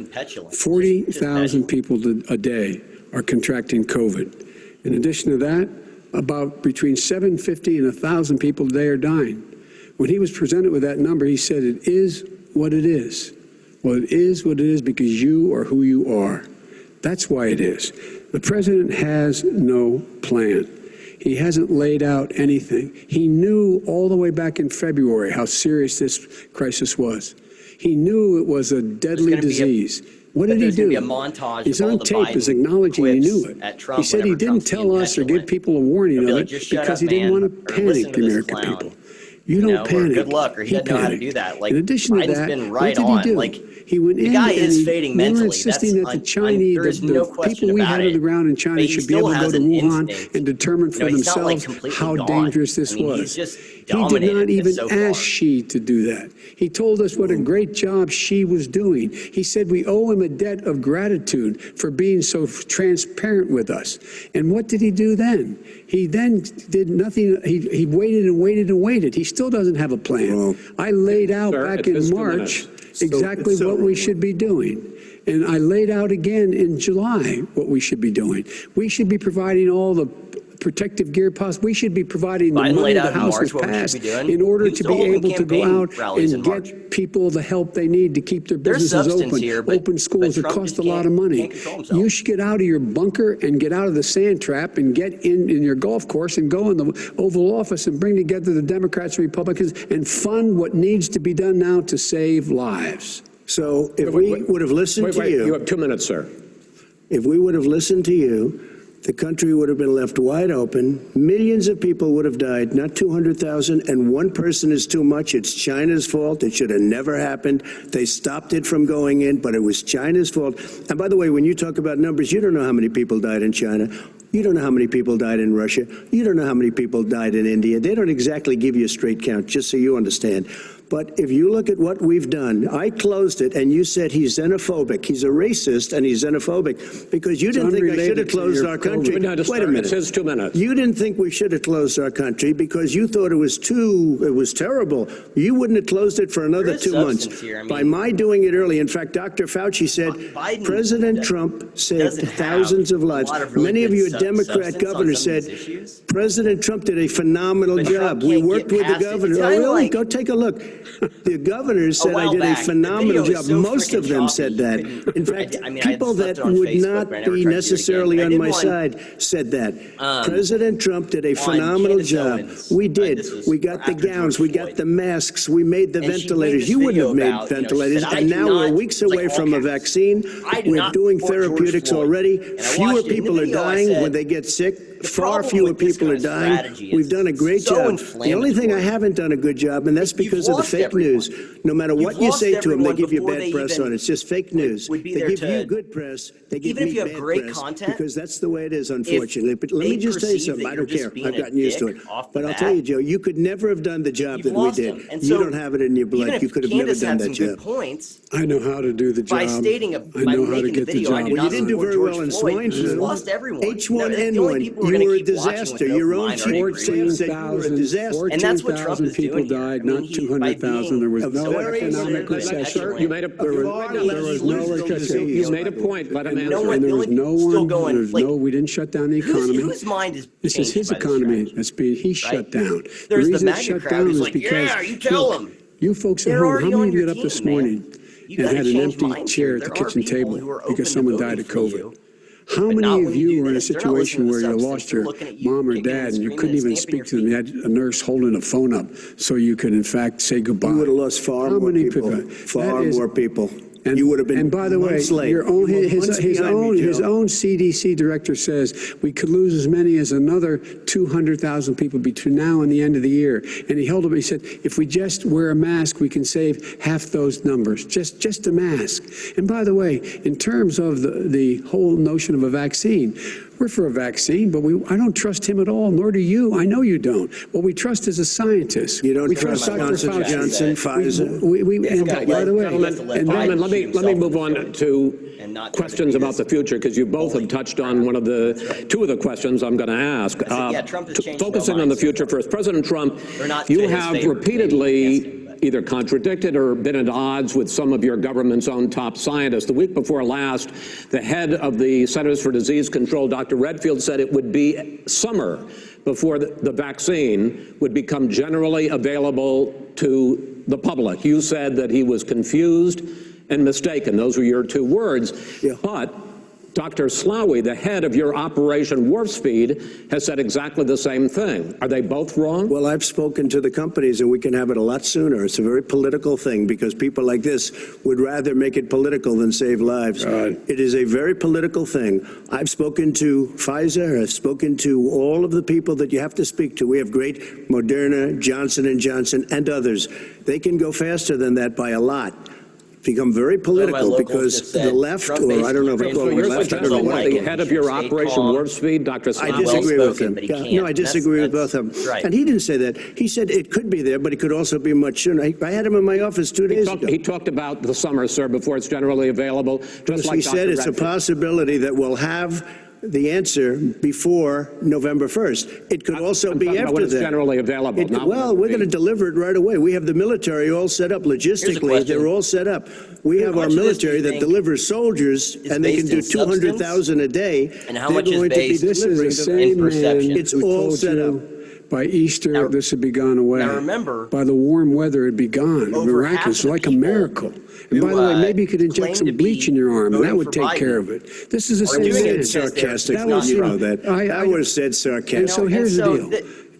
Speaker 20: 40,000 people a day are contracting COVID. In addition to that, about between 750 and 1,000 people a day are dying. When he was presented with that number, he said, it is what it is. Well, it is what it is because you are who you are. That's why it is. The president has no plan. He hasn't laid out anything. He knew all the way back in February how serious this crisis was. He knew it was a deadly disease. What did he do? He's on tape, he's acknowledging he knew it. He said he didn't tell us or give people a warning of it because he didn't want to panic the American people. You don't panic.
Speaker 2: Good luck, or he doesn't know how to do that.
Speaker 20: In addition to that, what did he do? He went in
Speaker 2: and we were
Speaker 20: insisting that the Chinese, the people we had on the ground in China should be able to go to Wuhan and determine for themselves how dangerous this was. He did not even ask Xi to do that. He told us what a great job Xi was doing. He said we owe him a debt of gratitude for being so transparent with us. And what did he do then? He then did nothing. He waited and waited and waited. He still doesn't have a plan. I laid out back in March exactly what we should be doing. And I laid out again in July what we should be doing. We should be providing all the protective gear possible. We should be providing the money the House has passed in order to be able to go out and get people the help they need to keep their businesses open. Open schools that cost a lot of money. You should get out of your bunker and get out of the sand trap and get in your golf course and go in the Oval Office and bring together the Democrats and Republicans and fund what needs to be done now to save lives.
Speaker 19: So if we would have listened to you.
Speaker 18: You have 2 minutes, sir.
Speaker 19: If we would have listened to you, the country would have been left wide open. Millions of people would have died, not 200,000, and one person is too much. It's China's fault. It should have never happened. They stopped it from going in, but it was China's fault. And by the way, when you talk about numbers, you don't know how many people died in China. You don't know how many people died in Russia. You don't know how many people died in India. They don't exactly give you a straight count, just so you understand. But if you look at what we've done, I closed it, and you said he's xenophobic. He's a racist, and he's xenophobic because you didn't think I should have closed our country. Wait a minute.
Speaker 18: It says 2 minutes.
Speaker 19: You didn't think we should have closed our country because you thought it was terrible. You wouldn't have closed it for another 2 months.
Speaker 2: Here. I mean,
Speaker 19: by my doing it early, in fact, Dr. Fauci said President Trump saved thousands of lives. Many of you Democrat governors said President Trump did a phenomenal job. We worked with the governor. Oh, really? Go take a look. The governors said I did a phenomenal job. Most of them said that. In fact, people that would not be necessarily on my side said that. President Trump did a phenomenal job. We did. We got the gowns. We got the masks. We made the ventilators. You wouldn't have made ventilators. And now we're weeks away from a vaccine. We're doing therapeutics already. Fewer people are dying when they get sick. Far fewer people are dying. We've done a great job. The only thing I haven't done a good job, and that's because of the fake news. No matter what you say to them, they give you bad press on it. It's just fake news. They give you good press. They give me bad press because that's the way it is, unfortunately. But let me just tell you something. I don't care. I've gotten used to it. But I'll tell you, Joe, you could never have done the job that we did. You don't have it in your blood. You could have never done that job.
Speaker 20: I know how to do the job. I know how to get the job.
Speaker 19: Well, you didn't do very well in swine flu. H1N1. You were a disaster. Your own chief said you were a disaster.
Speaker 2: And that's what Trump
Speaker 20: 14,000
Speaker 2: is
Speaker 20: people
Speaker 2: doing
Speaker 20: died,
Speaker 2: here.
Speaker 20: not 200,000. There was no economic recession.
Speaker 18: You made a
Speaker 20: There was no recession.
Speaker 18: You made a point. Let him answer.
Speaker 20: And there was no one. We didn't shut down the economy.
Speaker 2: Whose mind is
Speaker 20: This is his economy that's being shut down.
Speaker 2: There's
Speaker 20: the
Speaker 2: the
Speaker 20: reason it's
Speaker 2: MAGA
Speaker 20: shut
Speaker 2: crowd
Speaker 20: down
Speaker 2: who's
Speaker 20: is
Speaker 2: like,
Speaker 20: because
Speaker 2: yeah, you tell them.
Speaker 20: you folks at
Speaker 2: They're
Speaker 20: home,
Speaker 2: already
Speaker 20: how
Speaker 2: on
Speaker 20: many of you
Speaker 2: your
Speaker 20: got up this
Speaker 2: team, man.
Speaker 20: morning
Speaker 2: You
Speaker 20: and
Speaker 2: gotta
Speaker 20: had an
Speaker 2: change
Speaker 20: empty
Speaker 2: minds
Speaker 20: chair
Speaker 2: here.
Speaker 20: at the
Speaker 2: There are
Speaker 20: kitchen
Speaker 2: people
Speaker 20: table
Speaker 2: who are open
Speaker 20: because
Speaker 2: to
Speaker 20: someone
Speaker 2: voting
Speaker 20: died of
Speaker 2: for
Speaker 20: COVID?
Speaker 2: you.
Speaker 20: How
Speaker 2: But not
Speaker 20: many
Speaker 2: when
Speaker 20: of
Speaker 2: you
Speaker 20: you
Speaker 2: do
Speaker 20: were in a
Speaker 2: this. They're not listening
Speaker 20: situation
Speaker 2: to
Speaker 20: where you
Speaker 2: substance.
Speaker 20: lost
Speaker 2: They're
Speaker 20: your
Speaker 2: looking at you,
Speaker 20: mom or
Speaker 2: kicking and
Speaker 20: dad and you
Speaker 2: screaming
Speaker 20: couldn't
Speaker 2: and
Speaker 20: even
Speaker 2: stamping
Speaker 20: speak to them? You had a nurse holding a phone up so you could, in fact, say goodbye.
Speaker 19: You would have lost far
Speaker 20: How
Speaker 19: more
Speaker 20: many
Speaker 19: people. Far more people.
Speaker 20: And
Speaker 19: you would have been.
Speaker 20: And by the way,
Speaker 19: your
Speaker 20: own, his own CDC director says we could lose as many as another 200,000 people between now and the end of the year. And he held up. He said, if we just wear a mask, we can save half those numbers. Just a mask. And by the way, in terms of the whole notion of a vaccine. We're for a vaccine, but I don't trust him at all, nor do you. I know you don't. What we trust is a scientist.
Speaker 19: You don't
Speaker 20: we
Speaker 19: trust
Speaker 20: Dr.
Speaker 19: Johnson,
Speaker 20: Pfizer. By the way,
Speaker 18: gentlemen, let me move on to questions about the future, because you both have touched on one of two of the questions I'm going to ask. Focusing on the future first, President Trump, you have repeatedly either contradicted or been at odds with some of your government's own top scientists. The week before last, the head of the Centers for Disease Control, Dr. Redfield, said it would be summer before the vaccine would become generally available to the public. You said that he was confused and mistaken. Those were your two words. Yeah. But Dr. Slaoui, the head of your Operation Warp Speed, has said exactly the same thing. Are they both wrong?
Speaker 19: Well, I've spoken to the companies, and we can have it a lot sooner. It's a very political thing because people like this would rather make it political than save lives. It is a very political thing. I've spoken to Pfizer. I've spoken to all of the people that you have to speak to. We have great Moderna, Johnson & Johnson, and others. They can go faster than that by a lot. Become very political because the left, or I don't know if I call it left, I don't know what
Speaker 18: the head of your Operation Warp Speed, Dr. Slaoui.
Speaker 19: I disagree with him. No, I disagree with both of them.
Speaker 2: Right.
Speaker 19: And he didn't say that. He said it could be there, but it could also be much sooner. I had him in my office 2 days ago.
Speaker 18: He talked about the summer, sir, before it's generally available. Just like
Speaker 19: he said it's a possibility that we'll have the answer before November 1st. It could also be after
Speaker 18: when it's
Speaker 19: that.
Speaker 18: Generally available.
Speaker 19: Well, we're going to deliver it right away. We have the military all set up logistically. They're all set up. We have our military that delivers soldiers, and they can do 200,000 a day.
Speaker 2: And how much is based
Speaker 20: This is the same man.
Speaker 19: It's all set up.
Speaker 20: By Easter, this would be gone away.
Speaker 2: Now remember,
Speaker 20: by the warm weather, it'd be gone. Miraculous, like a miracle. And by the way, maybe you could inject some bleach in your arm, and that would take care of it. This is the same thing.
Speaker 19: Sarcastic. You know that. I would have said sarcastic.
Speaker 20: And so here's the deal.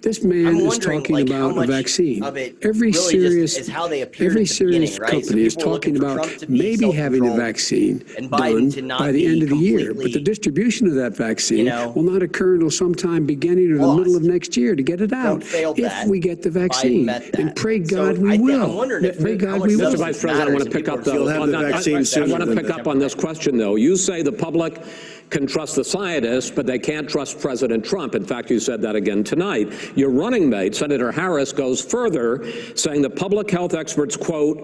Speaker 20: This man is talking about a vaccine. Every serious company is talking about maybe having a vaccine done by the end of the year. But the distribution of that vaccine will not occur until sometime beginning or the middle of next year to get it out. If we get the vaccine. And pray God we will. Pray God we will.
Speaker 18: Mr. Vice President, I want to pick up on this question, though. You say the public can trust the scientists, but they can't trust President Trump. In fact, you said that again tonight. Your running mate, Senator Harris, goes further, saying that public health experts, quote,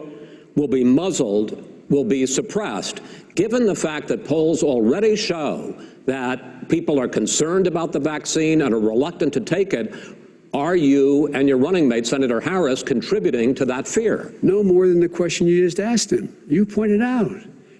Speaker 18: will be muzzled, will be suppressed. Given the fact that polls already show that people are concerned about the vaccine and are reluctant to take it, are you and your running mate, Senator Harris, contributing to that fear?
Speaker 20: No more than the question you just asked him. You pointed out.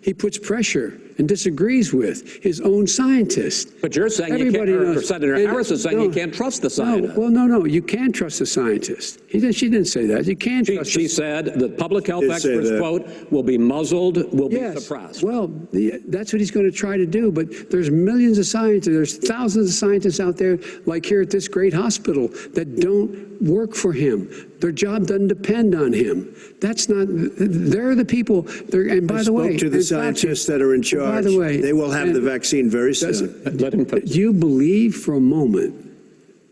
Speaker 20: He puts pressure and disagrees with his own scientists.
Speaker 18: But you're saying
Speaker 20: Everybody
Speaker 18: you can't,
Speaker 20: knows.
Speaker 18: Senator Harris is saying you can't trust the scientists.
Speaker 20: No, you can trust the scientists. She didn't say that. You can trust
Speaker 18: She said that public health experts, quote, will be muzzled, will be suppressed.
Speaker 20: Well, that's what he's going to try to do, but there's millions of scientists, there's thousands of scientists out there, like here at this great hospital, that don't work for him. Their job doesn't depend on him. That's not, they're the people, and by the way.
Speaker 19: I spoke to the scientists that are in charge.
Speaker 20: By the way.
Speaker 19: They will have the vaccine very soon.
Speaker 20: Do you believe for a moment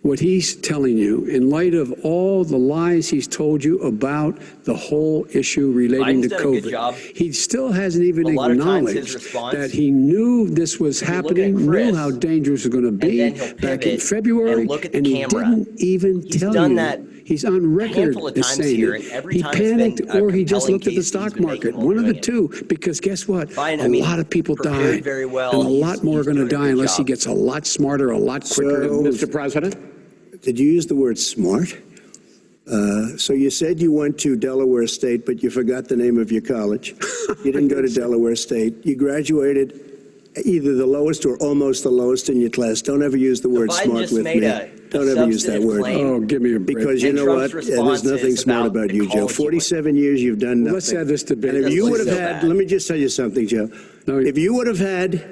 Speaker 20: what he's telling you in light of all the lies he's told you about the whole issue relating to COVID? He still hasn't even acknowledged that he knew this was happening, knew how dangerous it was going to be back in February, and he didn't even tell you. He's on record as saying it. He panicked or he just looked at the stock market. One of the two, because guess what? A lot of people died, and a lot more are going to die unless he gets a lot smarter, a lot quicker.
Speaker 18: Mr. President?
Speaker 19: Did you use the word smart? So you said you went to Delaware State, but you forgot the name of your college. You didn't go to Delaware State. You graduated either the lowest or almost the lowest in your class. Don't ever use the word smart with me. Don't ever use that word.
Speaker 20: Oh, give me a break.
Speaker 19: Because you know what? There's nothing smart about you, Joe. 47 years you've done nothing.
Speaker 20: Let's have this debate.
Speaker 19: And if you would have had, let me just tell you something, Joe. If you would have had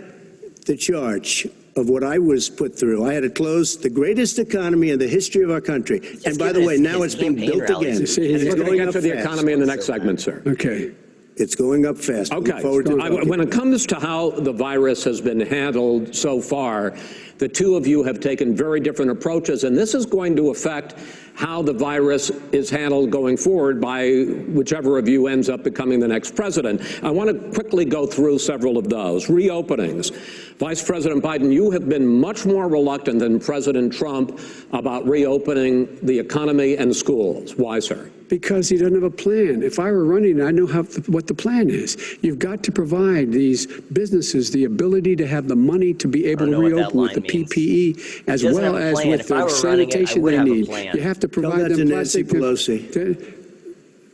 Speaker 19: the charge of what I was put through, I had to close the greatest economy in the history of our country. And by the way, now it's being built again.
Speaker 18: We're going to get to the economy in the next segment, sir.
Speaker 20: Okay.
Speaker 19: It's going up fast.
Speaker 18: Okay. When it comes to how the virus has been handled so far, the two of you have taken very different approaches, and this is going to affect how the virus is handled going forward by whichever of you ends up becoming the next president. I want to quickly go through several of those. Reopenings. Vice President Biden, you have been much more reluctant than President Trump about reopening the economy and schools. Why, sir?
Speaker 20: Because he doesn't have a plan. If I were running, I know what the plan is. You've got to provide these businesses the ability to have the money to be able to reopen with the PPE as well as with the sanitation they need. You have to provide them plastic.
Speaker 19: Tell that to Nancy Pelosi.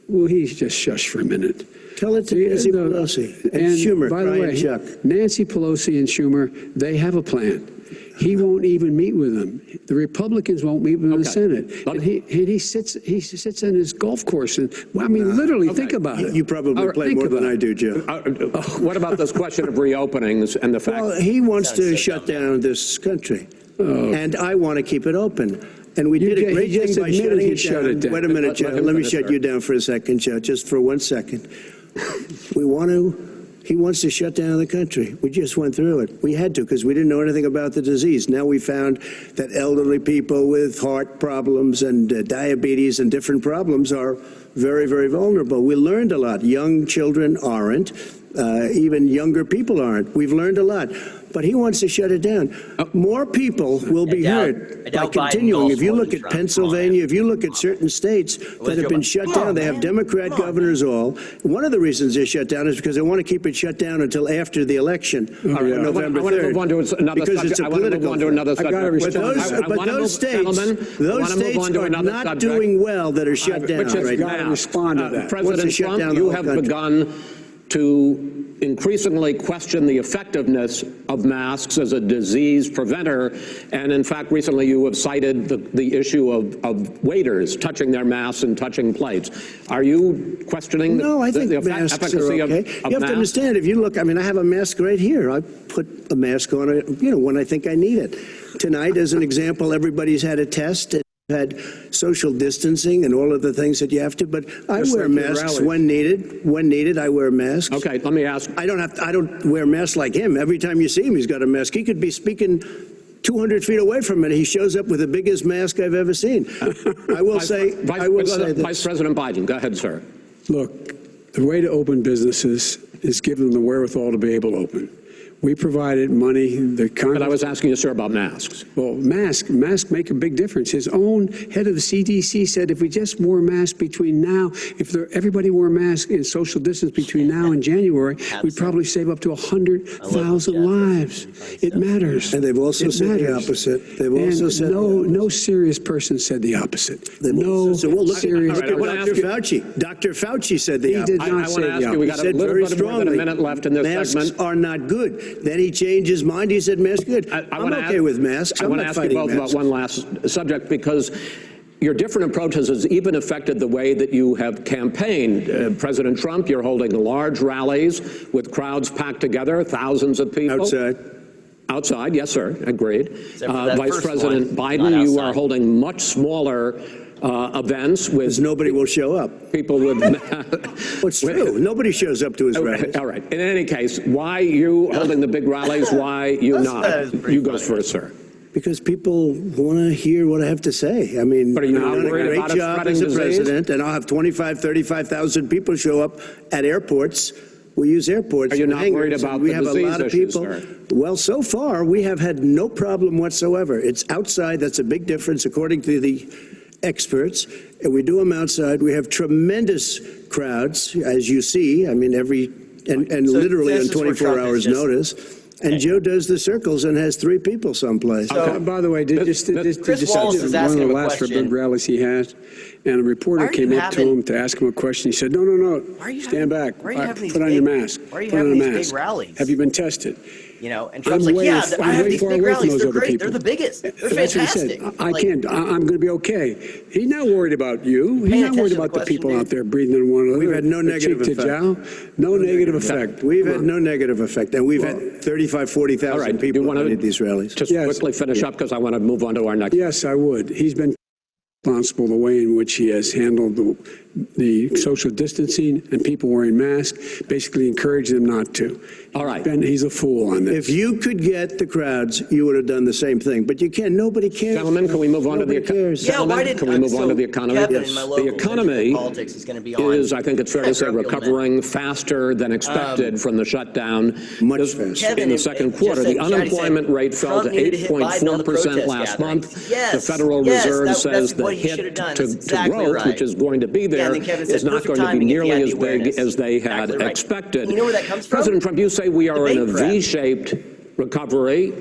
Speaker 20: Well, he's just shush for a minute.
Speaker 19: Tell it to Nancy Pelosi and Schumer.
Speaker 20: By the way, Nancy Pelosi and Schumer, they have a plan. He won't even meet with them. The Republicans won't meet with him in the Senate. And he sits on his golf course. And well, I mean, literally, think about it.
Speaker 19: You probably play more than I do, Joe.
Speaker 18: What about this question of reopenings and the fact?
Speaker 19: Well, he wants to shut down this country, and I want to keep it open. And we did a great thing by shutting it down. Wait a minute, Joe. Let me shut you down for a second, Joe, just for 1 second. He wants to shut down the country. We just went through it. We had to because we didn't know anything about the disease. Now we found that elderly people with heart problems and diabetes and different problems are very, very vulnerable. We learned a lot. Young children aren't. Even younger people aren't. We've learned a lot. But he wants to shut it down. More people will be hurt by continuing. If you look at Pennsylvania, if you look at certain states that have been shut down, they have Democrat governors all. One of the reasons they're shut down is because they want to keep it shut down until after the election on November 3rd.
Speaker 18: I want to move on to another subject.
Speaker 19: But those states are not doing well that are shut down right now.
Speaker 20: Respond to that.
Speaker 18: President Trump, you have begun to increasingly question the effectiveness of masks as a disease preventer. And in fact, recently you have cited the issue of waiters touching their masks and touching plates. Are you questioning
Speaker 19: the
Speaker 18: efficacy of
Speaker 19: masks? You have to understand, if you look, I mean, I have a mask right here. I put a mask on, when I think I need it. Tonight, as an example, everybody's had a test. Had social distancing and all of the things that you have to, but I wear masks when needed. When needed, I wear masks.
Speaker 18: Okay, let me ask.
Speaker 19: I don't wear masks like him. Every time you see him, he's got a mask. He could be speaking 200 feet away from it. He shows up with the biggest mask I've ever seen. I will say this.
Speaker 18: Vice President Biden, go ahead, sir.
Speaker 20: Look, the way to open businesses is give them the wherewithal to be able to open. We provided money.
Speaker 18: But I was asking you, sir, about masks.
Speaker 20: Well, masks make a big difference. His own head of the CDC said if we just wore masks between now, if everybody wore masks and social distance between now and January, we'd probably save up to 100,000 lives. It matters.
Speaker 19: And they've also said the opposite. They've also said
Speaker 20: no serious person said the opposite.
Speaker 19: No
Speaker 20: serious.
Speaker 19: Dr. Fauci. Dr. Fauci said the opposite.
Speaker 20: He did not say the opposite.
Speaker 18: We got a little bit more than a minute left in this segment.
Speaker 19: Masks are not good. Then he changed his mind. He said masks good. I'm okay with masks.
Speaker 18: I want to ask you both about one last subject, because your different approaches has even affected the way that you have campaigned. President Trump, you're holding large rallies with crowds packed together, thousands of people. Outside, yes, sir, agreed. Vice President Biden, you are holding much smaller events with
Speaker 19: nobody will show up.
Speaker 18: People with
Speaker 19: what's true. Nobody shows up to his rallies.
Speaker 18: All right. In any case, why you holding the big rallies? Why you not? You go first, sir.
Speaker 19: Because people want to hear what I have to say. I mean,
Speaker 18: but are you not
Speaker 19: done a
Speaker 18: worried
Speaker 19: great
Speaker 18: about
Speaker 19: job as a president, and I'll have 35,000 people show up at airports. We use airports.
Speaker 18: Are you not worried about
Speaker 19: we
Speaker 18: the
Speaker 19: have a lot of
Speaker 18: issues,
Speaker 19: people.
Speaker 18: Sir?
Speaker 19: Well, so far we have had no problem whatsoever. It's outside. That's a big difference, according to the experts, and we do them outside. We have tremendous crowds, as you see. I mean, literally on 24 hours notice. And Joe does the circles and has 3 people someplace.
Speaker 20: By the way, one of the last big rallies he had, and a reporter came up to him to ask him a question. He said, "No, stand back. Put on your mask. Put on a mask. Have you been tested?"
Speaker 2: You know, and Trump's like, yeah, I have these big rallies. They're great. They're the biggest. They're fantastic.
Speaker 20: I can't. I'm going to be okay. He's not worried about you. He's not worried about the people out there breathing in one another.
Speaker 19: We've had no negative effect.
Speaker 20: No negative effect.
Speaker 19: We've had no negative effect, and we've had 40,000 people at these rallies.
Speaker 18: Just quickly finish up, because I want to move on to our next.
Speaker 20: Yes, I would. He's been responsible the way in which he has handled the social distancing and people wearing masks, basically encouraging them not to.
Speaker 18: All right.
Speaker 20: He's a fool on this.
Speaker 19: If you could get the crowds, you would have done the same thing. But you can't. Nobody cares.
Speaker 18: Gentlemen, can we move on to the economy?
Speaker 2: Yeah, why didn't
Speaker 18: Can we move on to the economy?
Speaker 2: Yes.
Speaker 18: The economy is, I think it's fair to say, recovering faster than expected from the shutdown.
Speaker 19: Much faster.
Speaker 18: In the second quarter, the unemployment rate fell to 8.4% last month. The Federal Reserve says the hit to growth, which is going to be there, is not going to be nearly as big as they had expected.
Speaker 2: You know where that comes from?
Speaker 18: President Trump, you say we are in a V-shaped recovery.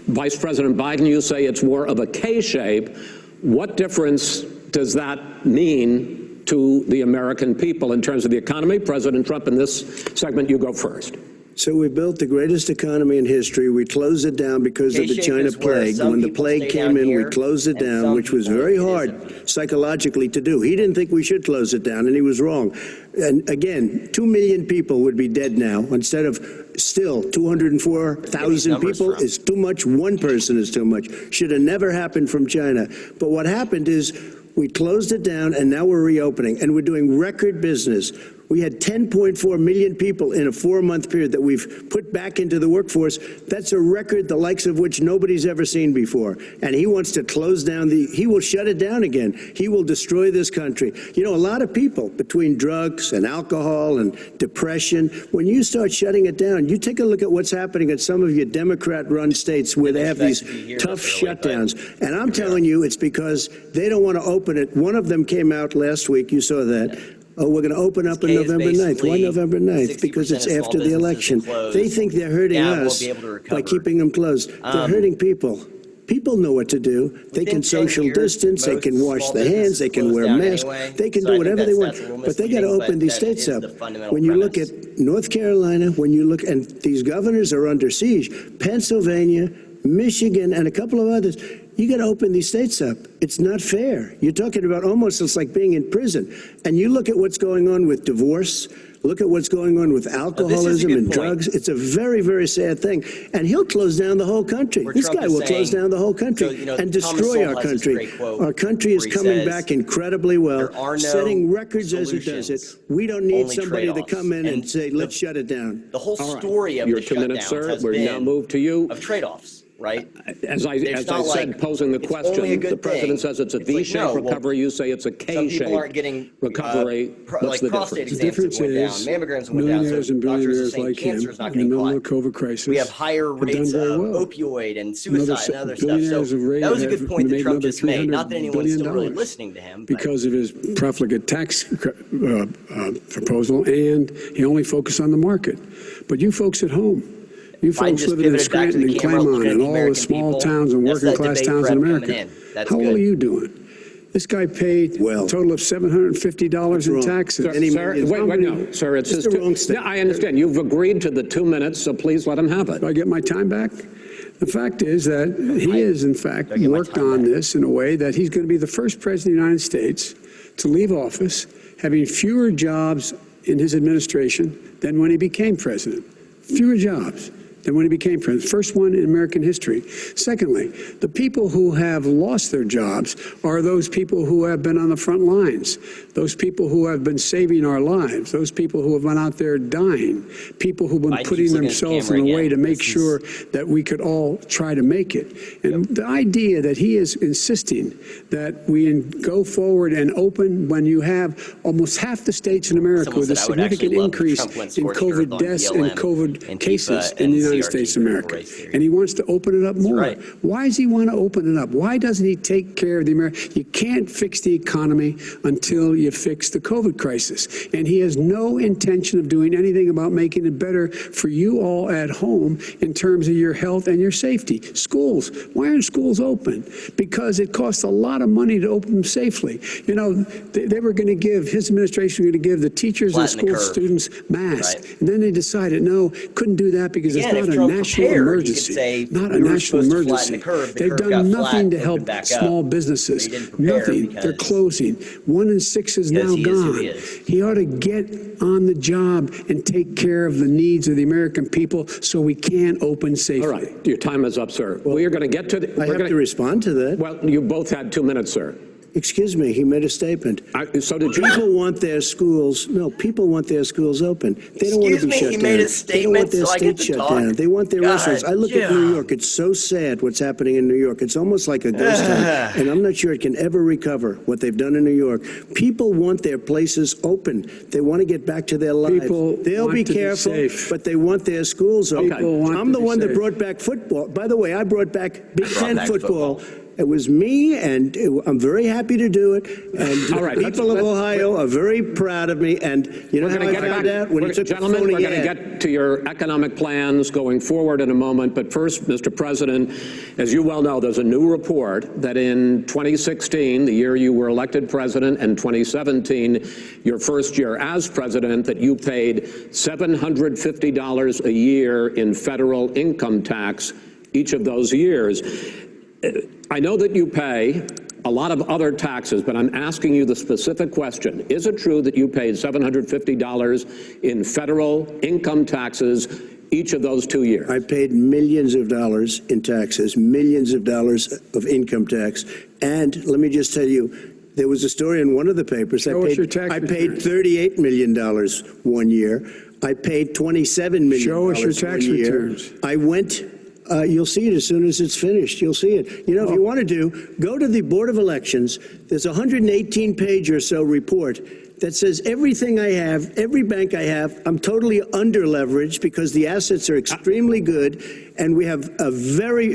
Speaker 18: Vice President Biden, you say it's more of a K-shape. What difference does that mean to the American people in terms of the economy? President Trump, in this segment, you go first.
Speaker 19: So we built the greatest economy in history. We closed it down because of the China plague. When the plague came in, we closed it down, which was very hard psychologically to do. He didn't think we should close it down, and he was wrong. And again, 2 million people would be dead now instead of still 204,000 people is too much. One person is too much. Should have never happened from China. But what happened is we closed it down, and now we're reopening, and we're doing record business. We had 10.4 million people in a 4-month period that we've put back into the workforce. That's a record the likes of which nobody's ever seen before. And he wants to close down he will shut it down again. He will destroy this country. You know, a lot of people, between drugs and alcohol and depression, when you start shutting it down, you take a look at what's happening at some of your Democrat-run states where they have these tough shutdowns. And I'm telling you, it's because they don't want to open it. One of them came out last week. You saw that. Oh, we're going to open up on November 9th. Why November 9th? Because it's after the election. They think they're hurting us by keeping them closed. They're hurting people. People know what to do. They can social distance. They can wash their hands. They can wear masks. They can do whatever they want. But they got to open these states up. When you look at North Carolina, when you look, and these governors are under siege, Pennsylvania, Michigan, and a couple of others, you got to open these states up. It's not fair. You're talking about almost it's like being in prison. And you look at what's going on with divorce, look at what's going on with alcoholism and drugs. It's a very, very sad thing. And he'll close down the whole country. This guy will close down the whole country and destroy our country. Our country is coming back incredibly well, setting records as he does it. We don't need somebody to come in and say, let's shut it down.
Speaker 2: The whole story of
Speaker 18: your 2 minutes, sir. We're now moved to you.
Speaker 2: Of trade-offs. right?
Speaker 18: As I said, posing the question, the president says it's a V-shaped recovery. You say it's a K-shaped
Speaker 2: some people aren't getting
Speaker 18: recovery. What's the
Speaker 2: prostate
Speaker 18: difference?
Speaker 2: exams went down, mammograms went down, so doctors are saying cancer's not getting caught.
Speaker 20: COVID crisis.
Speaker 2: We have higher rates of opioid and suicide and other stuff. So that was a good point that Trump just made. Not that anyone's still really listening to him.
Speaker 20: Because of his profligate tax proposal, and he only focused on the market. But you folks at home, you folks living in Scranton and Claremont and all the small towns and working class towns in America, how well are you doing? This guy paid a total of $750 in taxes.
Speaker 18: Sir, wait, no, sir, it's just wrong statement. I understand. You've agreed to the 2 minutes, so please let him have it.
Speaker 20: Do I get my time back? The fact is that he has, in fact, worked on this in a way that he's going to be the first president of the United States to leave office having fewer jobs in his administration than when he became president. Fewer jobs than when he became president. First one in American history. Secondly, the people who have lost their jobs are those people who have been on the front lines, those people who have been saving our lives, those people who have been out there dying, people who've been putting themselves in a way to make sure that we could all try to make it. And the idea that he is insisting that we go forward and open when you have almost half the states in America with a significant increase in COVID deaths and COVID cases in the United States of America, and he wants to open it up more. Why does he want to open it up? Why doesn't he take care of the American? You can't fix the economy until you fix the COVID crisis, and he has no intention of doing anything about making it better for you all at home in terms of your health and your safety. Schools, why aren't schools open? Because it costs a lot of money to open them safely. You know, they were going to give, his administration was going to give the teachers and school students masks, and then they decided, no, couldn't do that because it's not a national emergency. Not a national emergency. They've done nothing to help small businesses. Nothing. They're closing. 1 in 6 is now gone. He ought to get on the job and take care of the needs of the American people so we can open safely.
Speaker 18: All right. Your time is up, sir. Well, we are going to get to the...
Speaker 19: I have to respond to that.
Speaker 18: Well, you both had 2 minutes, sir.
Speaker 19: Excuse me, he made a statement.
Speaker 18: So did you?
Speaker 19: People want their schools, people want their schools open. They don't want to be shut down.
Speaker 2: He made a statement,
Speaker 19: they don't want their state shut down. They want their restaurants. I look at New York. It's so sad what's happening in New York. It's almost like a ghost town, and I'm not sure it can ever recover what they've done in New York. People want their places open. They want to get back to their lives. They'll be careful, but they want their schools open. I'm the one that brought back football. By the way, I brought back Big Ten football. It was me, and I'm very happy to do it. And people of Ohio are very proud of me. And you know how I found out? When he took
Speaker 18: Gentlemen, we're going to get to your economic plans going forward in a moment. But first, Mr. President, as you well know, there's a new report that in 2016, the year you were elected president, and 2017, your first year as president, that you paid $750 a year in federal income tax each of those years. I know that you pay a lot of other taxes, but I'm asking you the specific question. Is it true that you paid $750 in federal income taxes each of those 2 years?
Speaker 19: I paid millions of dollars in taxes, millions of dollars of income tax. And let me just tell you, there was a story in one of the papers. I paid $38 million 1 year. I paid $27 million.
Speaker 20: Show us your tax returns.
Speaker 19: I went... you'll see it as soon as it's finished. You'll see it. You know, if you want to go to the Board of Elections. There's a 118-page or so report that says everything I have, every bank I have, I'm totally under-leveraged because the assets are extremely good, and we have a very,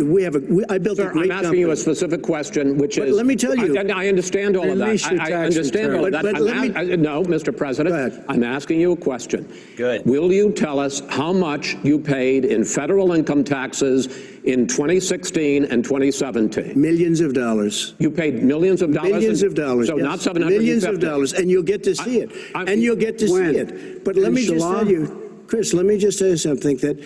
Speaker 19: I built a great company.
Speaker 18: I'm asking you a specific question, which is...
Speaker 19: Let me tell you.
Speaker 18: I understand all of that. I understand all of that. No, Mr. President, I'm asking you a question.
Speaker 2: Good.
Speaker 18: Will you tell us how much you paid in federal income taxes in 2016 and 2017?
Speaker 19: Millions of dollars.
Speaker 18: You paid millions of dollars?
Speaker 19: Millions of dollars,
Speaker 18: So
Speaker 19: yes.
Speaker 18: not 750?
Speaker 19: Millions of dollars, and you'll get to see it. And you'll get to see it. But let me just tell you, Chris, let me just tell you something, that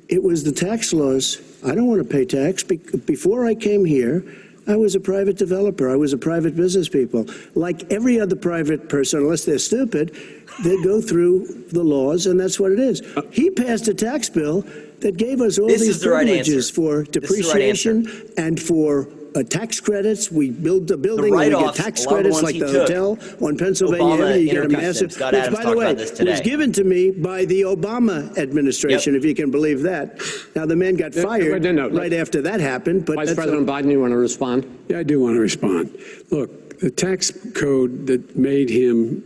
Speaker 19: it was the tax laws. I don't want to pay tax. Before I came here, I was a private developer. I was a private business people. Like every other private person, unless they're stupid, they go through the laws, and that's what it is. He passed a tax bill that gave us all these privileges for depreciation and for tax credits. We build a building and we get tax credits like the hotel on Pennsylvania Avenue. You get a massive, which, by the way, was given to me by the Obama administration, if you can believe that. Now, the man got fired right after that happened. But
Speaker 18: Vice President Biden, you want to respond?
Speaker 20: Yeah, I do want to respond. Look, the tax code that made him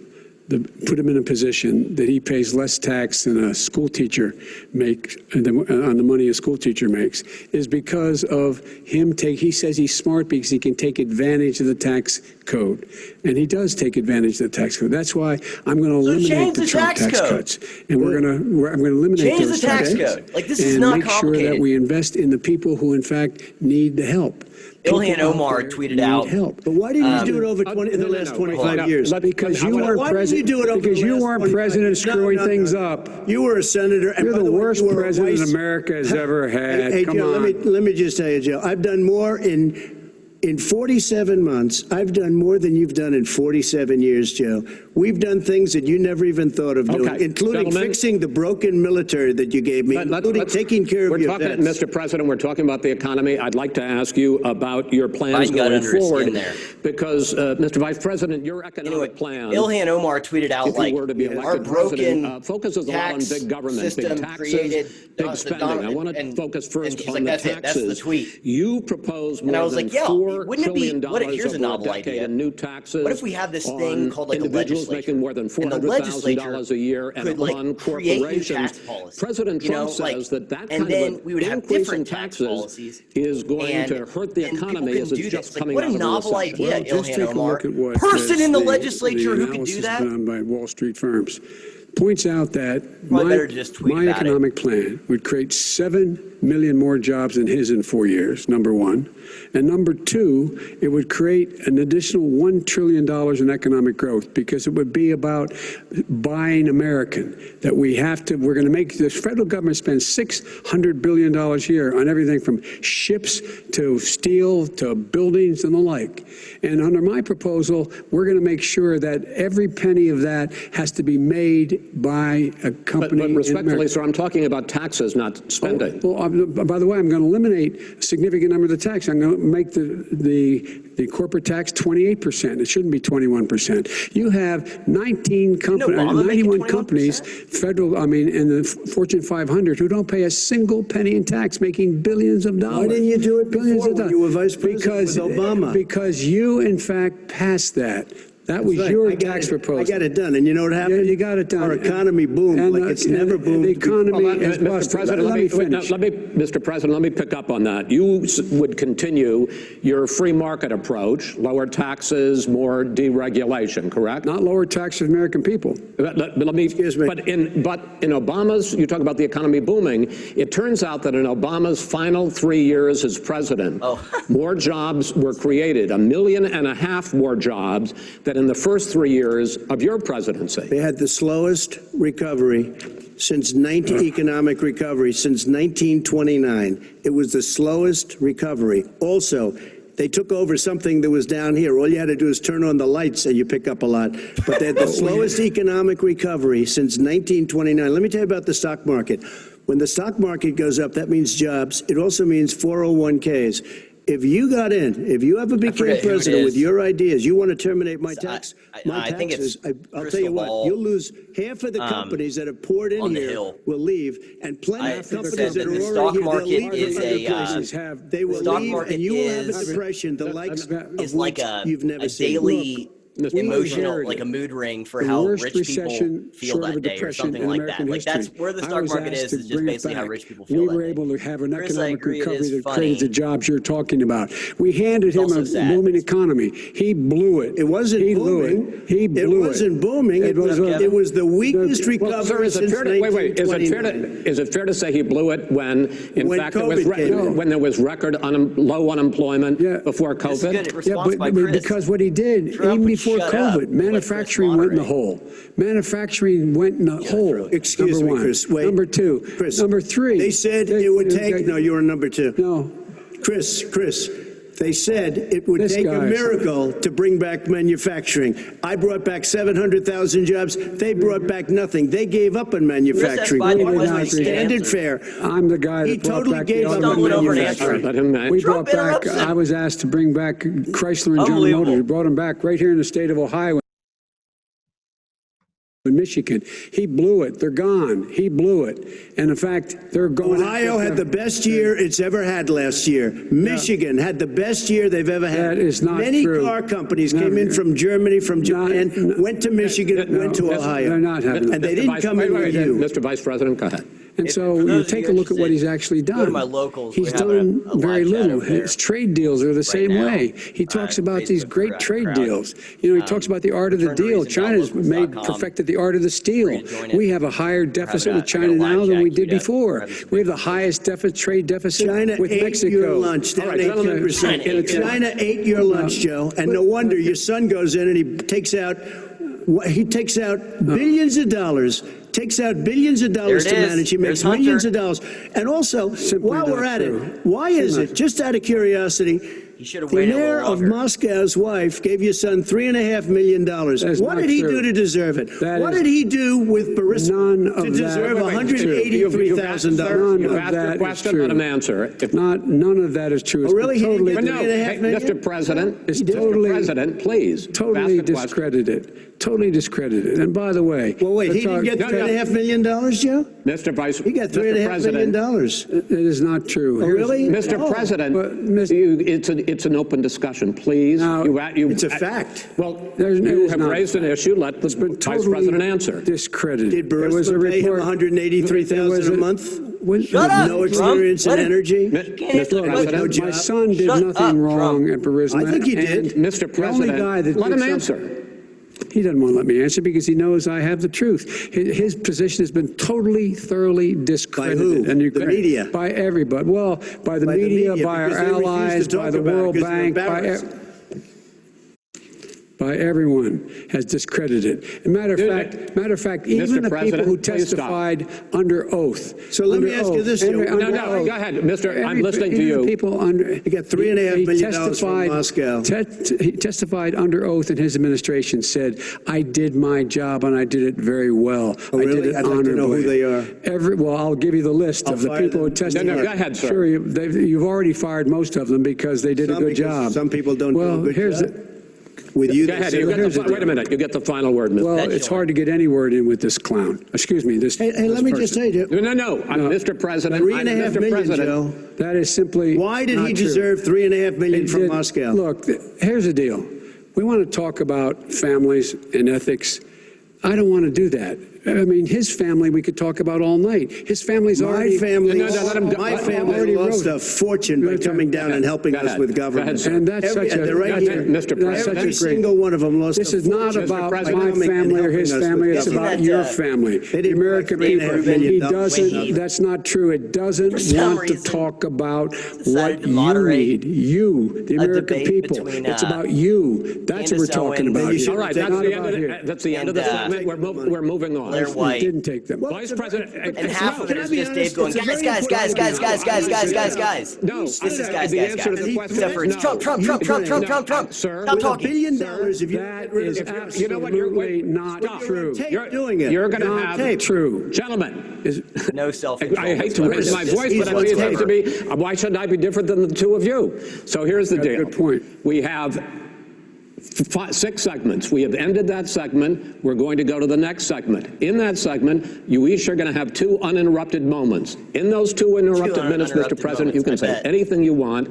Speaker 20: put him in a position that he pays less tax than a school teacher makes on the money a school teacher makes is because of him he says he's smart because he can take advantage of the tax code. And he does take advantage of the tax code. That's why I'm going to eliminate the Trump tax cuts. And I'm going to eliminate those tax
Speaker 2: code. Like, this is not
Speaker 20: make sure that we invest in the people who in fact need the help.
Speaker 2: Ilhan Omar tweeted out.
Speaker 19: But why didn't you do it over in the last 25 years?
Speaker 20: Because you weren't president. Because you weren't president screwing things up.
Speaker 19: You were a senator. And
Speaker 20: you're the worst president America has ever had.
Speaker 19: Hey,
Speaker 20: Come
Speaker 19: Joe,
Speaker 20: on.
Speaker 19: let me just tell you, Joe. I've done more in 47 months. I've done more than you've done in 47 years, Joe. We've done things that you never even thought of doing, including fixing the broken military that you gave me, including taking care of your vets.
Speaker 18: Mr. President, we're talking about the economy. I'd like to ask you about your plans going forward. Because, Mr. Vice President, your economic plan.
Speaker 2: Ilhan Omar tweeted out, like, our broken
Speaker 18: focuses a lot on big government, big taxes, big spending. I want to focus first on the taxes.
Speaker 2: That's the tweet.
Speaker 18: You propose more than $4 trillion over a decade in new taxes.
Speaker 2: What if we have this thing called, like, a legislature?
Speaker 18: Making more than $400,000 a year and on corporations. President Trump says that kind of an increase in taxes is going to hurt the economy as it's just coming out of a recession.
Speaker 2: What a novel idea, Ilhan Omar.
Speaker 20: Person
Speaker 2: in the legislature who can do that?
Speaker 20: Done by Wall Street firms points out that my economic plan would create 7 million more jobs than his in 4 years, number one. And number two, it would create an additional $1 trillion in economic growth because it would be about buying American, that we're going to make this federal government spend $600 billion a year on everything from ships to steel to buildings and the like. And under my proposal, we're going to make sure that every penny of that has to be made by a company.
Speaker 18: But respectfully, sir, I'm talking about taxes, not spending.
Speaker 20: By the way, I'm going to eliminate a significant number of the tax. I'm going to make the corporate tax 28%. It shouldn't be 21%. You have 91 companies, in the Fortune 500 who don't pay a single penny in tax, making billions of dollars.
Speaker 19: Why didn't you do it
Speaker 20: billions
Speaker 19: before when you were vice president with Obama?
Speaker 20: Because you, in fact, passed that. That was your tax proposal. I
Speaker 19: got it done, and you know what happened?
Speaker 20: Yeah, you got it done.
Speaker 19: Our economy boomed like it's never boomed.
Speaker 20: The economy is
Speaker 18: Mr. President, Mr. President, let me pick up on that. You would continue your free market approach, lower taxes, more deregulation, correct?
Speaker 20: Not lower taxes for American people.
Speaker 18: Excuse me. But in Obama's, you talk about the economy booming. It turns out that in Obama's final 3 years as president, more jobs were created, 1.5 million more jobs than in the first 3 years of your presidency.
Speaker 19: They had the slowest recovery since economic recovery since 1929. It was the slowest recovery. Also, they took over something that was down here. All you had to do is turn on the lights and you pick up a lot. But they had the slowest economic recovery since 1929. Let me tell you about the stock market. When the stock market goes up, that means jobs. It also means 401ks. If you got in, if you ever became president with your ideas, you want to terminate my taxes, I'll tell you what, you'll lose half of the companies that have poured in here will leave, and plenty of companies that are already here, they will leave, and you will have a depression the likes of which you've never seen.
Speaker 2: Emotional, like a mood ring for how rich people feel that day or something like that. Like, that's where the stock market is just basically how rich people feel
Speaker 20: We were able to have an economic recovery that created the jobs you're talking about. We handed him a booming economy. He blew it.
Speaker 19: It wasn't booming.
Speaker 20: He blew it.
Speaker 19: It wasn't booming. It was the weakest recovery since 1929.
Speaker 18: Is it fair to say he blew it when, in fact, when there was record low unemployment before COVID?
Speaker 20: Yeah, but because what he did, even before COVID, manufacturing went in the hole. Manufacturing went in the hole.
Speaker 19: Excuse me, Chris. Wait.
Speaker 20: Number two.
Speaker 19: Chris.
Speaker 20: Number three.
Speaker 19: They said it would take. No, you're on number two.
Speaker 20: No.
Speaker 19: Chris. They said it would take a miracle to bring back manufacturing. I brought back 700,000 jobs. They brought back nothing. They gave up on manufacturing. Standard fare.
Speaker 20: I'm the guy that
Speaker 19: totally gave up on manufacturing.
Speaker 20: We brought back, I was asked to bring back Chrysler and General Motors. We brought them back right here in the state of Ohio. In Michigan. He blew it. They're gone. He blew it. And in fact, they're going.
Speaker 19: Ohio had the best year it's ever had last year. Michigan had the best year they've ever had.
Speaker 20: That is not
Speaker 19: Many
Speaker 20: true.
Speaker 19: car companies came in from Germany, from Japan, went to Michigan, went to Ohio.
Speaker 20: They're not having
Speaker 19: and they didn't come in with you.
Speaker 18: Mr. Vice President, go ahead.
Speaker 20: And so you take a look at what he's actually done.
Speaker 2: Go to my locals.
Speaker 20: He's done very little. His trade deals are the same way. He talks about these great trade deals. You know, he talks about the art of the deal. China's perfected the art of the steal. We have a higher deficit with China now than we did before. We have the highest trade deficit with Mexico.
Speaker 19: Your lunch. China ate your lunch, Joe. And no wonder your son goes in and he takes out billions of dollars. Takes out billions of dollars to manage. He makes millions of dollars. And also, while we're at it, why is it, just out of curiosity, the mayor of Moscow's wife gave your son $3.5 million. What did he do to deserve it? What did he do with Burisma to deserve $183,000?
Speaker 18: You've asked your question, let him answer.
Speaker 20: None of that is true.
Speaker 19: Oh, really? He didn't get $3.5 million?
Speaker 18: Mr. President, Mr. President, please.
Speaker 20: Totally discredited. Totally discredited. And by the way,
Speaker 19: well, wait, he didn't get $3.5 million, Joe?
Speaker 18: Mr. Vice,
Speaker 19: he got $3.5 million.
Speaker 20: It is not true.
Speaker 19: Oh, really?
Speaker 18: Mr. President, it's an open discussion, please.
Speaker 19: Now, it's a fact.
Speaker 18: Well, you have raised an issue. Let the Vice President answer.
Speaker 20: Discredited.
Speaker 19: Did Burisma pay him $183,000 a month?
Speaker 2: Shut up,
Speaker 19: no experience in energy.
Speaker 18: Mr. President,
Speaker 20: my son did nothing wrong at Burisma.
Speaker 19: I think he did.
Speaker 18: Mr. President, let him answer.
Speaker 20: He doesn't want to let me answer because he knows I have the truth. His position has been totally, thoroughly discredited.
Speaker 19: By who? The media?
Speaker 20: By everybody. Well, by the media, by our allies, by the World Bank, by everyone has discredited. As a matter of fact, even the people who testified under oath.
Speaker 19: So let me ask you this.
Speaker 18: No, go ahead, Mr. I'm listening to you.
Speaker 19: He got $3.5 million from Moscow.
Speaker 20: He testified under oath in his administration, said, I did my job and I did it very well.
Speaker 19: Oh, really?
Speaker 20: I did it
Speaker 19: I'd
Speaker 20: honorably.
Speaker 19: like to know who they are.
Speaker 20: Well, I'll give you the list of the people who testified.
Speaker 18: No, go ahead, sir.
Speaker 20: Sure, you've already fired most of them because they did a good job.
Speaker 19: Some people don't do a good job. With you,
Speaker 18: go ahead. Wait a minute. You get the final word, Mr.
Speaker 20: Well, it's hard to get any word in with this clown. Excuse me.
Speaker 19: Hey, let me just say,
Speaker 18: No. Mr. President.
Speaker 19: $3.5 million, Joe.
Speaker 20: That is simply
Speaker 19: Why did he deserve $3.5 million from Moscow?
Speaker 20: Look, here's the deal. We want to talk about families and ethics. I don't want to do that. I mean, his family we could talk about all night. His family's already...
Speaker 19: My family lost a fortune by coming down and helping us with government.
Speaker 20: And that's such a...
Speaker 18: Mr. President.
Speaker 19: Every single one of them lost a fortune.
Speaker 20: This is not about my family or his family. It's about your family. The American people. He doesn't... That's not true. It doesn't want to talk about what you need. You, the American people. It's about you. That's what we're talking about.
Speaker 18: All right. That's the end of the segment. We're moving on.
Speaker 2: Blair White.
Speaker 20: Didn't take them.
Speaker 18: Vice President,
Speaker 2: and half of it is just Dave going, guys.
Speaker 18: No,
Speaker 2: this is guys.
Speaker 18: The answer to the question is
Speaker 2: Trump.
Speaker 18: Sir,
Speaker 2: stop talking.
Speaker 19: $1 billion if you
Speaker 20: that is absolutely not true.
Speaker 18: You're going to have
Speaker 20: true.
Speaker 18: Gentlemen,
Speaker 2: no self-control.
Speaker 18: I hate to raise my voice, but it seems to me, why shouldn't I be different than the two of you? So here's the deal.
Speaker 20: Good point.
Speaker 18: We have 6 segments. We have ended that segment. We're going to go to the next segment. In that segment, you each are going to have 2 uninterrupted moments. In those 2 uninterrupted minutes, Mr. President, you can say anything you want.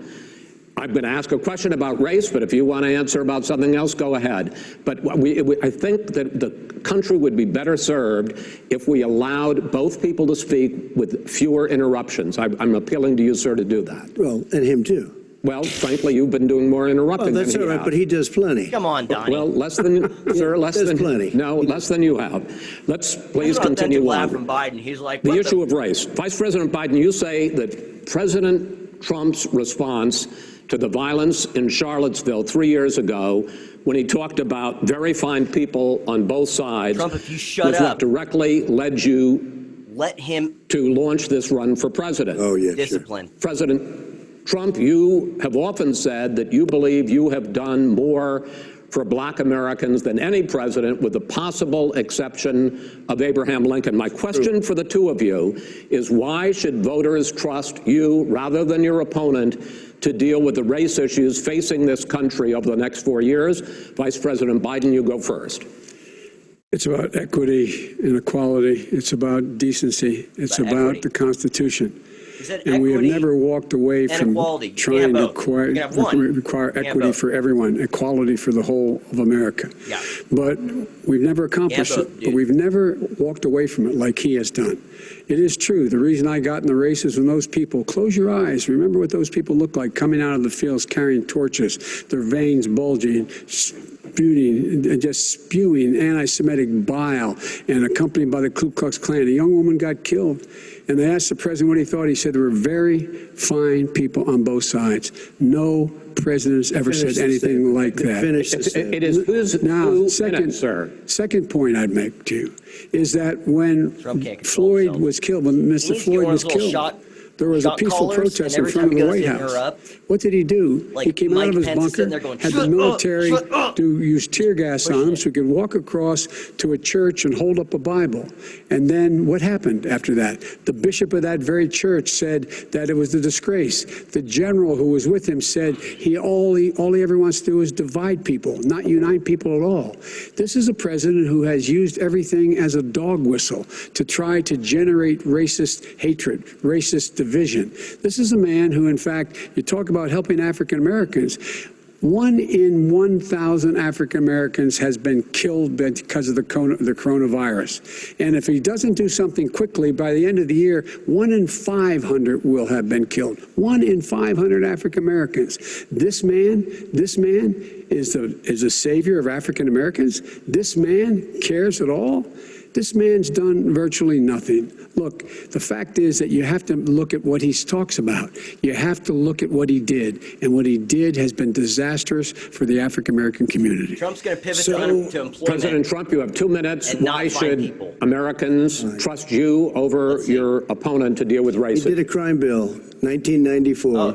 Speaker 18: I'm going to ask a question about race, but if you want to answer about something else, go ahead. But I think that the country would be better served if we allowed both people to speak with fewer interruptions. I'm appealing to you, sir, to do that.
Speaker 19: Well, and him too.
Speaker 18: Well, frankly, you've been doing more interrupting
Speaker 19: that's
Speaker 18: than
Speaker 19: all right, but he does plenty.
Speaker 2: Come on, Donnie.
Speaker 18: Well, less than, sir, less than
Speaker 19: plenty.
Speaker 18: No, less than you have. Let's please continue on.
Speaker 2: From Biden. He's like,
Speaker 18: the issue of race. Vice President Biden, you say that President Trump's response to the violence in Charlottesville 3 years ago, when he talked about very fine people on both sides,
Speaker 2: Trump, if you shut
Speaker 18: was
Speaker 2: up,
Speaker 18: what directly led you
Speaker 2: let him
Speaker 18: to launch this run for president.
Speaker 19: Oh, yeah,
Speaker 2: discipline.
Speaker 18: Sure. President Trump, you have often said that you believe you have done more for black Americans than any president, with the possible exception of Abraham Lincoln. My question for the two of you is, why should voters trust you rather than your opponent to deal with the race issues facing this country over the next 4 years? Vice President Biden, you go first.
Speaker 20: It's about equity and equality. It's about decency. It's about the Constitution. And we have never walked away from trying to require equity for everyone, equality for the whole of America.
Speaker 2: Yeah.
Speaker 20: But we've never accomplished it. But we've never walked away from it like he has done. It is true. The reason I got in the race is when those people, close your eyes, remember what those people look like coming out of the fields carrying torches, their veins bulging, just spewing anti-Semitic bile, and accompanied by the Ku Klux Klan. A young woman got killed. And they asked the president what he thought. He said there were very fine people on both sides. No president has ever said anything like that.
Speaker 18: It is
Speaker 20: now, second point I'd make to you is that when Floyd was killed, when Mr. Floyd was killed, there was a peaceful protest in front of the White House. What did he do? He came out of his bunker, had the military use tear gas on him so he could walk across to a church and hold up a Bible. And then what happened after that? The bishop of that very church said that it was a disgrace. The general who was with him said all he ever wants to do is divide people, not unite people at all. This is a president who has used everything as a dog whistle to try to generate racist hatred, racist division. This is a man who, in fact, you talk about helping African Americans. 1 in 1,000 African Americans has been killed because of the coronavirus. And if he doesn't do something quickly, by the end of the year, 1 in 500 will have been killed. 1 in 500 African Americans. This man is a savior of African Americans. This man cares at all. This man's done virtually nothing. Look, the fact is that you have to look at what he talks about. You have to look at what he did. And what he did has been disastrous for the African-American community.
Speaker 2: Trump's going to pivot to employment.
Speaker 18: President Trump, you have 2 minutes. Why should Americans trust you over your opponent to deal with racism?
Speaker 19: He did a crime bill, 1994,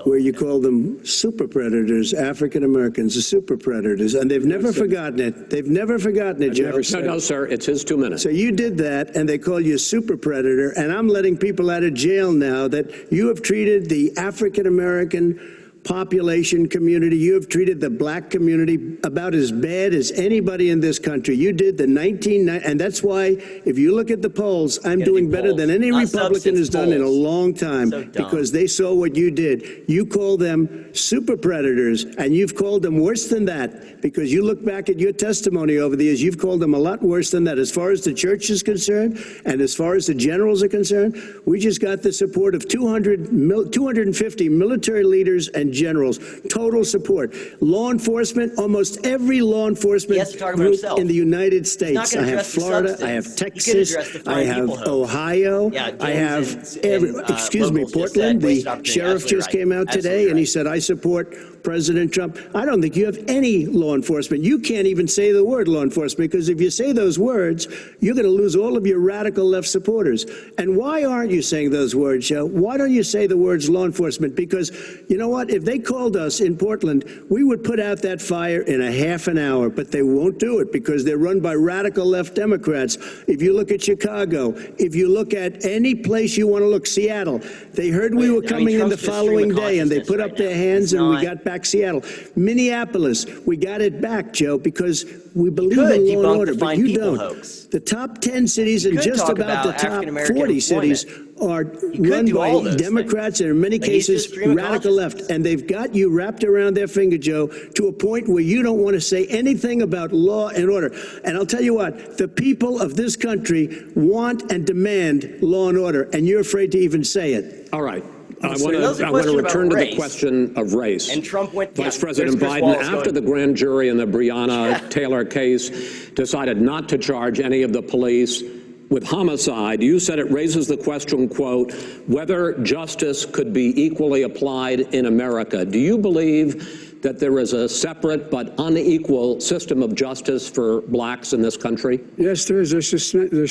Speaker 19: where you call them super predators, African Americans, the super predators, and they've never forgotten it. They've never forgotten it, Joe.
Speaker 18: No, sir, it's his 2 minutes.
Speaker 19: So you did that, and they call you a super predator, and I'm letting people out of jail now that you have treated the African American population community, you have treated the black community about as bad as anybody in this country. You did the 1990, and that's why, if you look at the polls, I'm doing better than any Republican has done in a long time, because they saw what you did. You call them super predators, and you've called them worse than that, because you look back at your testimony over the years, you've called them a lot worse than that. As far as the church is concerned, and as far as the generals are concerned, we just got the support of 250 military leaders and generals, total support. Law enforcement, almost every law enforcement group in the United States. I have Florida, I have Texas, I have Ohio, I have, Portland. The sheriff just came out today and he said, I support President Trump. I don't think you have any law enforcement. You can't even say the word law enforcement, because if you say those words, you're going to lose all of your radical left supporters. And why aren't you saying those words, Joe? Why don't you say the words law enforcement? Because you know what? If they called us in Portland, we would put out that fire in a half an hour, but they won't do it because they're run by radical left Democrats. If you look at Chicago, if you look at any place you want to look, Seattle, they heard we were coming in the following day and they put up their hands and we got back Seattle. Minneapolis, we got it back, Joe, because we believe in law and order, but you don't. The top 10 cities and just about the top 40 cities are run by Democrats and in many cases radical left. And they've got you wrapped around their finger, Joe, to a point where you don't want to say anything about law and order. And I'll tell you what, the people of this country want and demand law and order, and you're afraid to even say it.
Speaker 18: All right. I want to return to the question of race.
Speaker 2: And Trump went,
Speaker 18: Vice President Biden, after the grand jury in the Breonna Taylor case decided not to charge any of the police with homicide, you said it raises the question, quote, whether justice could be equally applied in America. Do you believe that there is a separate but unequal system of justice for blacks in this country?
Speaker 20: Yes, there is. There's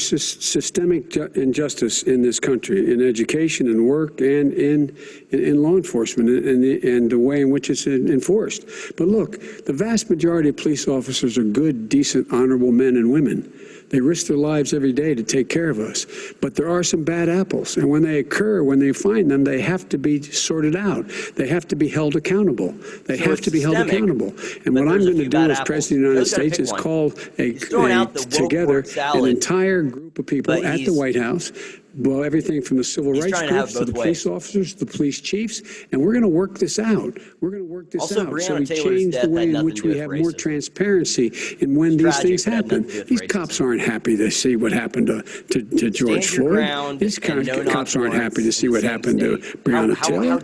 Speaker 20: systemic injustice in this country, in education and work and in law enforcement and the way in which it's enforced. But look, the vast majority of police officers are good, decent, honorable men and women. They risk their lives every day to take care of us. But there are some bad apples. And when they occur, when they find them, they have to be sorted out. They have to be held accountable. They have to be held accountable. And what I'm going to do as President of the United States is call together an entire group of people at the White House, well, everything from the civil rights groups to the police officers, the police chiefs, and we're going to work this out. We're going to work this out so we change the way in which we have more transparency in when these things happen. These cops aren't happy to see what happened to George Floyd. These cops aren't happy to see what happened to Breonna Taylor.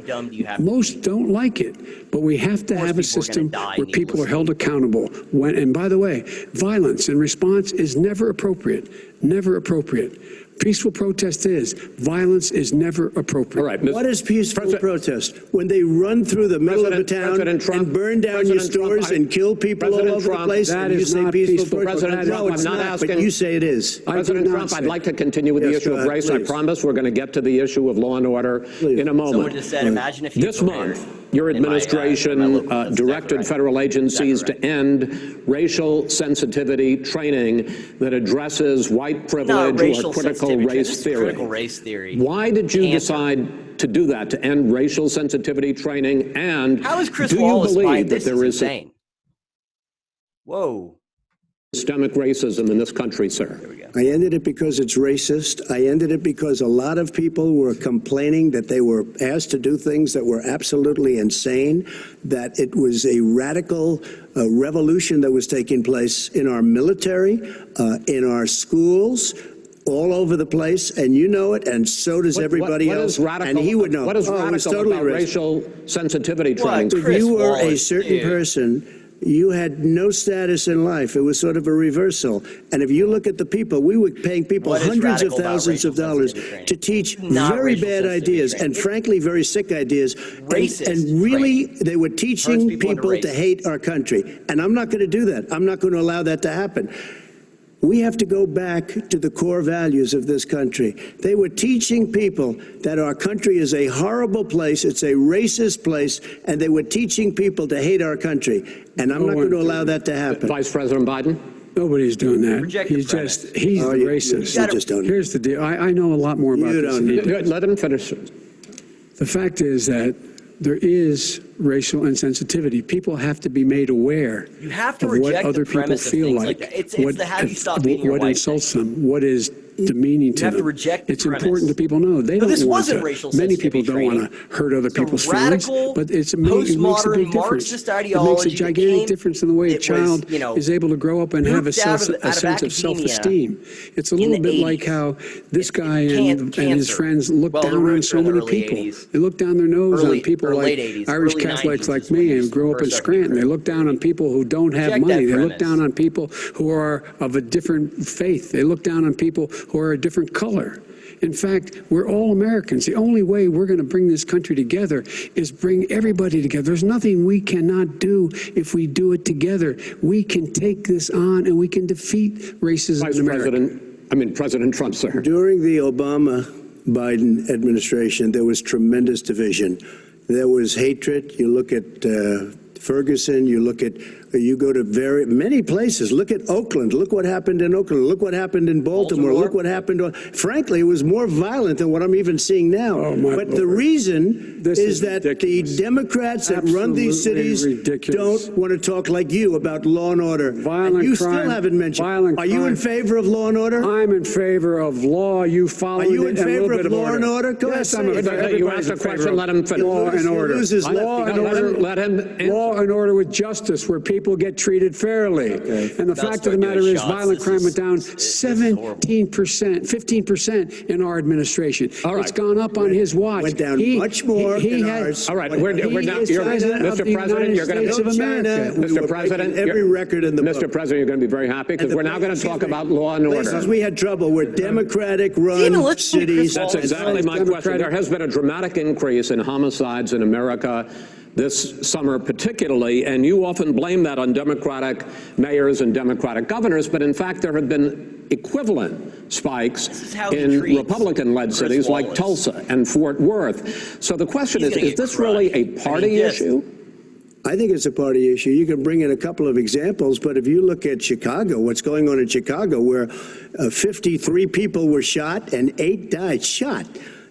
Speaker 20: Most don't like it, but we have to have a system where people are held accountable. And by the way, violence in response is never appropriate. Never appropriate. Peaceful protest is. Violence is never appropriate.
Speaker 18: All right,
Speaker 19: what is peaceful protest? When they run through the middle of a town and burn down your stores and kill people all over the place,
Speaker 20: that is not peaceful
Speaker 18: protest.
Speaker 19: No, it's not, but you say it is.
Speaker 18: President Trump, I'd like to continue with the issue of race. I promise we're going to get to the issue of law and order in a moment.
Speaker 2: Someone just said, imagine if you
Speaker 18: this month, your administration directed federal agencies to end racial sensitivity training that addresses white privilege or critical race theory. Why did you decide to do that, to end racial sensitivity training? And
Speaker 2: how is Chris
Speaker 18: do you
Speaker 2: Wallace
Speaker 18: believe that there is
Speaker 2: insane? Whoa.
Speaker 18: Systemic racism in this country, sir?
Speaker 19: I ended it because it's racist. I ended it because a lot of people were complaining that they were asked to do things that were absolutely insane, that it was a radical revolution that was taking place in our military, in our schools, all over the place, and you know it, and so does everybody else. And he would know.
Speaker 18: What is radical totally about racial sensitivity training?
Speaker 19: If you were a certain person, you had no status in life. It was sort of a reversal. And if you look at the people, we were paying people hundreds of thousands of dollars to teach very bad ideas and frankly very sick ideas. And really, they were teaching people to hate our country. And I'm not going to do that. I'm not going to allow that to happen. We have to go back to the core values of this country. They were teaching people that our country is a horrible place, it's a racist place, and they were teaching people to hate our country. And I'm not going to allow that to happen.
Speaker 18: Vice President Biden?
Speaker 20: Nobody's doing that. He's the racist. Here's the deal. I know a lot more about this.
Speaker 18: Let him finish.
Speaker 20: The fact is that there is racial insensitivity. People have to be made aware of what other people feel like, what insults them, what is demeaning to them. It's important that people know. They don't want to. Many people don't want to hurt other people's feelings, but it makes a big difference. It makes a gigantic difference in the way a child is able to grow up and have a sense of self-esteem. It's a little bit like how this guy and his friends look down on so many people. They look down their nose on people like Irish Catholics like me and grow up in Scranton. They look down on people who don't have money. They look down on people who are of a different faith. They look down on people who are a different color. In fact, we're all Americans. The only way we're going to bring this country together is bring everybody together. There's nothing we cannot do if we do it together. We can take this on and we can defeat racism in America.
Speaker 18: President Trump, sir.
Speaker 19: During the Obama-Biden administration, there was tremendous division. There was hatred. You look at Ferguson, you go to many places. Look at Oakland. Look what happened in Oakland. Look what happened in Baltimore. Look what happened. Frankly, it was more violent than what I'm even seeing now. But the reason is that the Democrats that run these cities don't want to talk like you about law and order.
Speaker 20: Violent
Speaker 19: you
Speaker 20: crime,
Speaker 19: still haven't mentioned. Are you in favor of law and order?
Speaker 20: I'm in favor of law. You follow.
Speaker 19: Are you in favor of law and order? Go
Speaker 20: yes,
Speaker 19: ahead.
Speaker 18: You asked a question. Let him finish.
Speaker 20: Law and order.
Speaker 18: Let him.
Speaker 20: Law and order with justice, where people get treated fairly. And the fact of the matter is violent crime went down 17%, 15% in our administration. It's gone up on his watch.
Speaker 19: Went down much more in ours.
Speaker 20: All right, we're now, Mr. President, you're going to
Speaker 19: Mr. President, every record in the book.
Speaker 18: Mr. President, you're going to be very happy because we're now going to talk about law and order.
Speaker 19: Places we had trouble were Democratic-run cities.
Speaker 18: That's exactly my question. There has been a dramatic increase in homicides in America this summer particularly, and you often blame that on Democratic mayors and Democratic governors, but in fact there have been equivalent spikes in Republican-led cities like Tulsa and Fort Worth. So the question is this really a party issue?
Speaker 19: I think it's a party issue. You can bring in a couple of examples, but if you look at Chicago, what's going on in Chicago, where 53 people were shot and 8 died shot.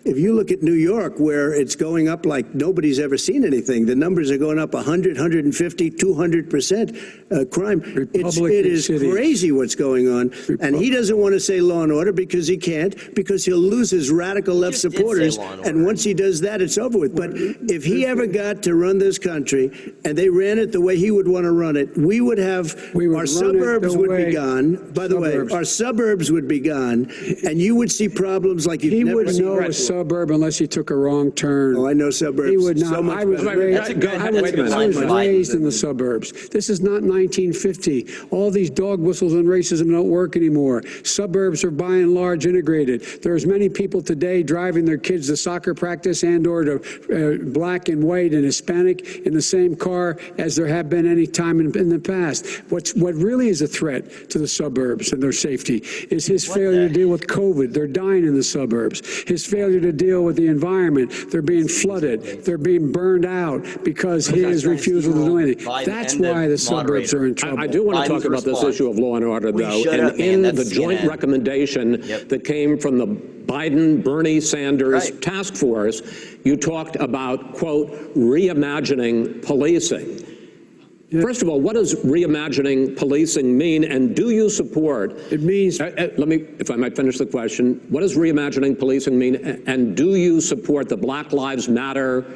Speaker 19: If you look at New York, where it's going up like nobody's ever seen anything, the numbers are going up 100, 150, 200% crime. It is crazy what's going on. And he doesn't want to say law and order because he can't, because he'll lose his radical left supporters. And once he does that, it's over with. But if he ever got to run this country and they ran it the way he would want to run it, we would have, our suburbs would be gone. By the way, our suburbs would be gone. And you would see problems like you've never seen.
Speaker 20: He wouldn't know a suburb unless he took a wrong turn.
Speaker 19: Oh, I know suburbs.
Speaker 20: He would not.
Speaker 19: So much
Speaker 20: I was raised in the suburbs. This is not 1950. All these dog whistles and racism don't work anymore. Suburbs are by and large integrated. There's many people today driving their kids to soccer practice and or to black and white and Hispanic in the same car as there have been any time in the past. What really is a threat to the suburbs and their safety is his failure to deal with COVID. They're dying in the suburbs. His failure to deal with the environment. They're being flooded. They're being burned out because his refusal to do anything. That's why the suburbs are in trouble.
Speaker 18: I do want to talk about this issue of law and order, though. And in the joint recommendation that came from the Biden-Bernie Sanders task force, you talked about, quote, reimagining policing. First of all, what does reimagining policing mean, and do you support?
Speaker 20: It means.
Speaker 18: Let me, if I might finish the question. What does reimagining policing mean, and do you support the Black Lives Matter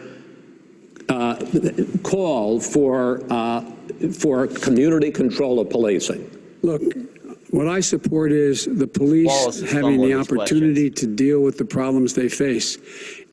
Speaker 18: call for community control of policing?
Speaker 20: Look, what I support is the police having the opportunity to deal with the problems they face.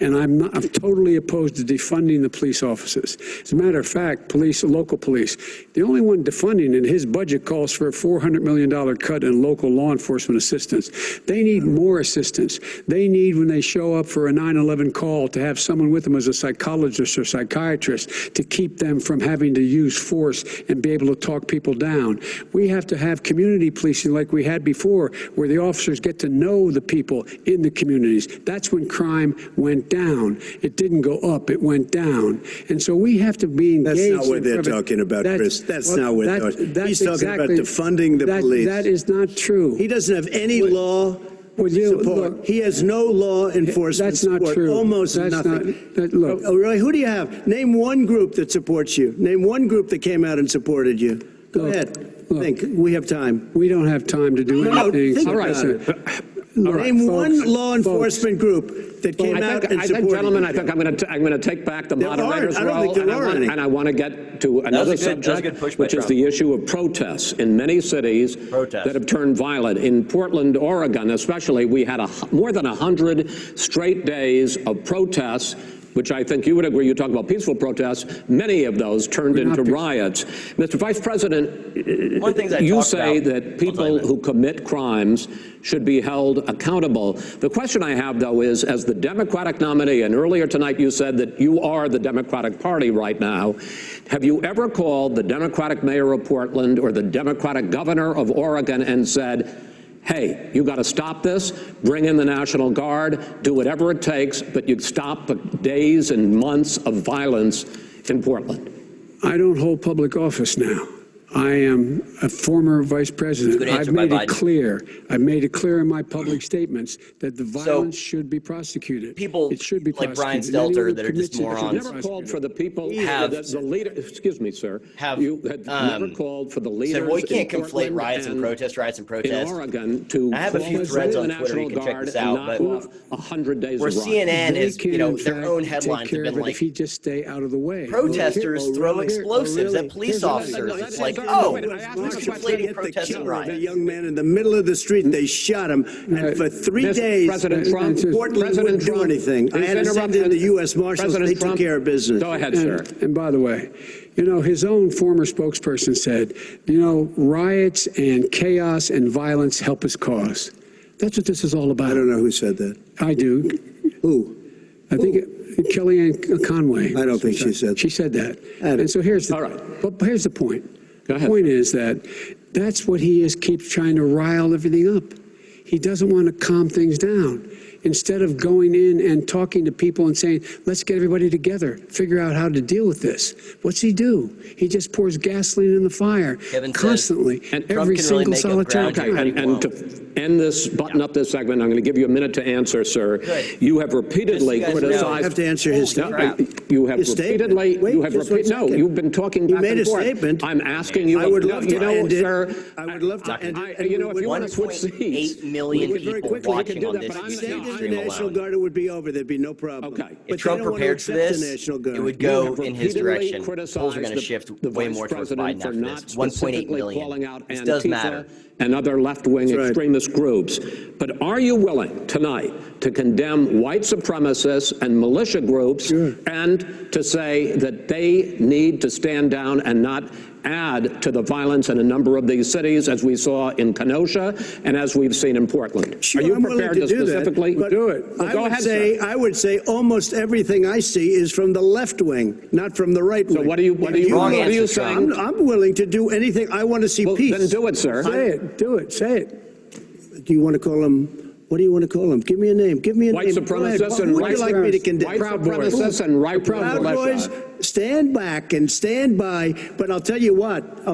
Speaker 20: And I'm totally opposed to defunding the police officers. As a matter of fact, local police, the only one defunding it, his budget calls for a $400 million cut in local law enforcement assistance. They need more assistance. They need, when they show up for a 9/11 call, to have someone with them as a psychologist or psychiatrist to keep them from having to use force and be able to talk people down. We have to have community policing like we had before, where the officers get to know the people in the communities. That's when crime went down. It didn't go up, it went down. And so we have to be engaged.
Speaker 19: That's not what they're talking about, Chris. That's not what they're talking about. He's talking about defunding the police.
Speaker 20: That is not true.
Speaker 19: He doesn't have any law support. He has no law enforcement support. That's not true. Almost nothing.
Speaker 20: Look.
Speaker 19: Oh, really? Who do you have? Name one group that supports you. Name one group that came out and supported you. Go ahead. Think. We have time.
Speaker 20: We don't have time to do anything.
Speaker 19: All right. Name one law enforcement group that came out and supported.
Speaker 18: Gentlemen, I think I'm going to take back the moderator's role, and I want to get to another subject, which is the issue of protests in many cities that have turned violent. In Portland, Oregon, especially, we had more than 100 straight days of protests, which I think you would agree. You talk about peaceful protests. Many of those turned into riots. Mr. Vice President, you say that people who commit crimes should be held accountable. The question I have, though, is, as the Democratic nominee, and earlier tonight you said that you are the Democratic Party right now, have you ever called the Democratic mayor of Portland or the Democratic governor of Oregon and said, hey, you got to stop this, bring in the National Guard, do whatever it takes, but you'd stop the days and months of violence in Portland?
Speaker 20: I don't hold public office now. I am a former vice president. I've made it clear. I've made it clear in my public statements that the violence should be prosecuted.
Speaker 2: People
Speaker 20: it should be
Speaker 2: like Brian Stelter that are just morons.
Speaker 18: You never called for the people the leader. Excuse me, sir. You had never called for the leaders.
Speaker 2: So, well, you can't conflate riots and protests.
Speaker 18: In Oregon, to
Speaker 2: I have a few threads on Twitter. You can check this out. But
Speaker 18: 100 days
Speaker 2: where CNN is, their own headlines have been like,
Speaker 20: if he just stay out of the way.
Speaker 2: Protesters throw explosives at police officers. It's like, conflating protests and riots.
Speaker 19: A young man in the middle of the street, they shot him, and for 3 days, Portland wouldn't do anything. I had to send in the U.S. Marshals. They took care of business.
Speaker 18: Go ahead, sir.
Speaker 20: And by the way, you know, his own former spokesperson said, you know, riots and chaos and violence help his cause. That's what this is all about.
Speaker 19: I don't know who said that.
Speaker 20: I do.
Speaker 19: Who?
Speaker 20: I think Kellyanne Conway.
Speaker 19: I don't think she said that.
Speaker 20: She said that. And so here's the, all right. But here's the point. Go ahead. The point is that that's what he is, keeps trying to rile everything up. He doesn't want to calm things down. Instead of going in and talking to people and saying, let's get everybody together, figure out how to deal with this. What's he do? He just pours gasoline in the fire constantly,
Speaker 2: and
Speaker 20: every single solitary time.
Speaker 18: And to end this, button up this segment, I'm going to give you a minute to answer, sir.
Speaker 2: Good.
Speaker 18: You have repeatedly criticized.
Speaker 19: I have to answer his statement.
Speaker 18: You have repeatedly. No, you've been talking back
Speaker 19: and forth.
Speaker 18: You made a statement. I'm asking you.
Speaker 19: I would love to end it.
Speaker 18: Sir.
Speaker 19: I would love to end it.
Speaker 18: You know, if you want to switch seats,
Speaker 2: 8 million people watching on this
Speaker 19: the National Guard, it would be over. There'd be no problem.
Speaker 18: Okay.
Speaker 2: If Trump prepared for this, it would go in his direction. Polls are going to shift way more towards Biden after this. 1.8 million. This does matter.
Speaker 18: And other left-wing extremist groups. But are you willing tonight to condemn white supremacists and militia groups and to say that they need to stand down and not add to the violence in a number of these cities, as we saw in Kenosha and as we've seen in Portland?
Speaker 19: Sure,
Speaker 18: are you
Speaker 19: I'm
Speaker 18: prepared
Speaker 19: willing to do
Speaker 18: specifically
Speaker 19: that,
Speaker 18: do it? Well, go ahead, sir.
Speaker 19: I would say almost everything I see is from the left wing, not from the right wing.
Speaker 18: So what are you saying?
Speaker 19: I'm willing to do anything. I want to see peace.
Speaker 18: Then do it, sir.
Speaker 19: Say it. Do it. Say it. Do you want to call him? What do you want to call them? Give me a name. Give me a name.
Speaker 18: White supremacists and
Speaker 19: white
Speaker 18: supremacists and right
Speaker 19: Proud Boys. Stand back and stand by. But I'll tell you what.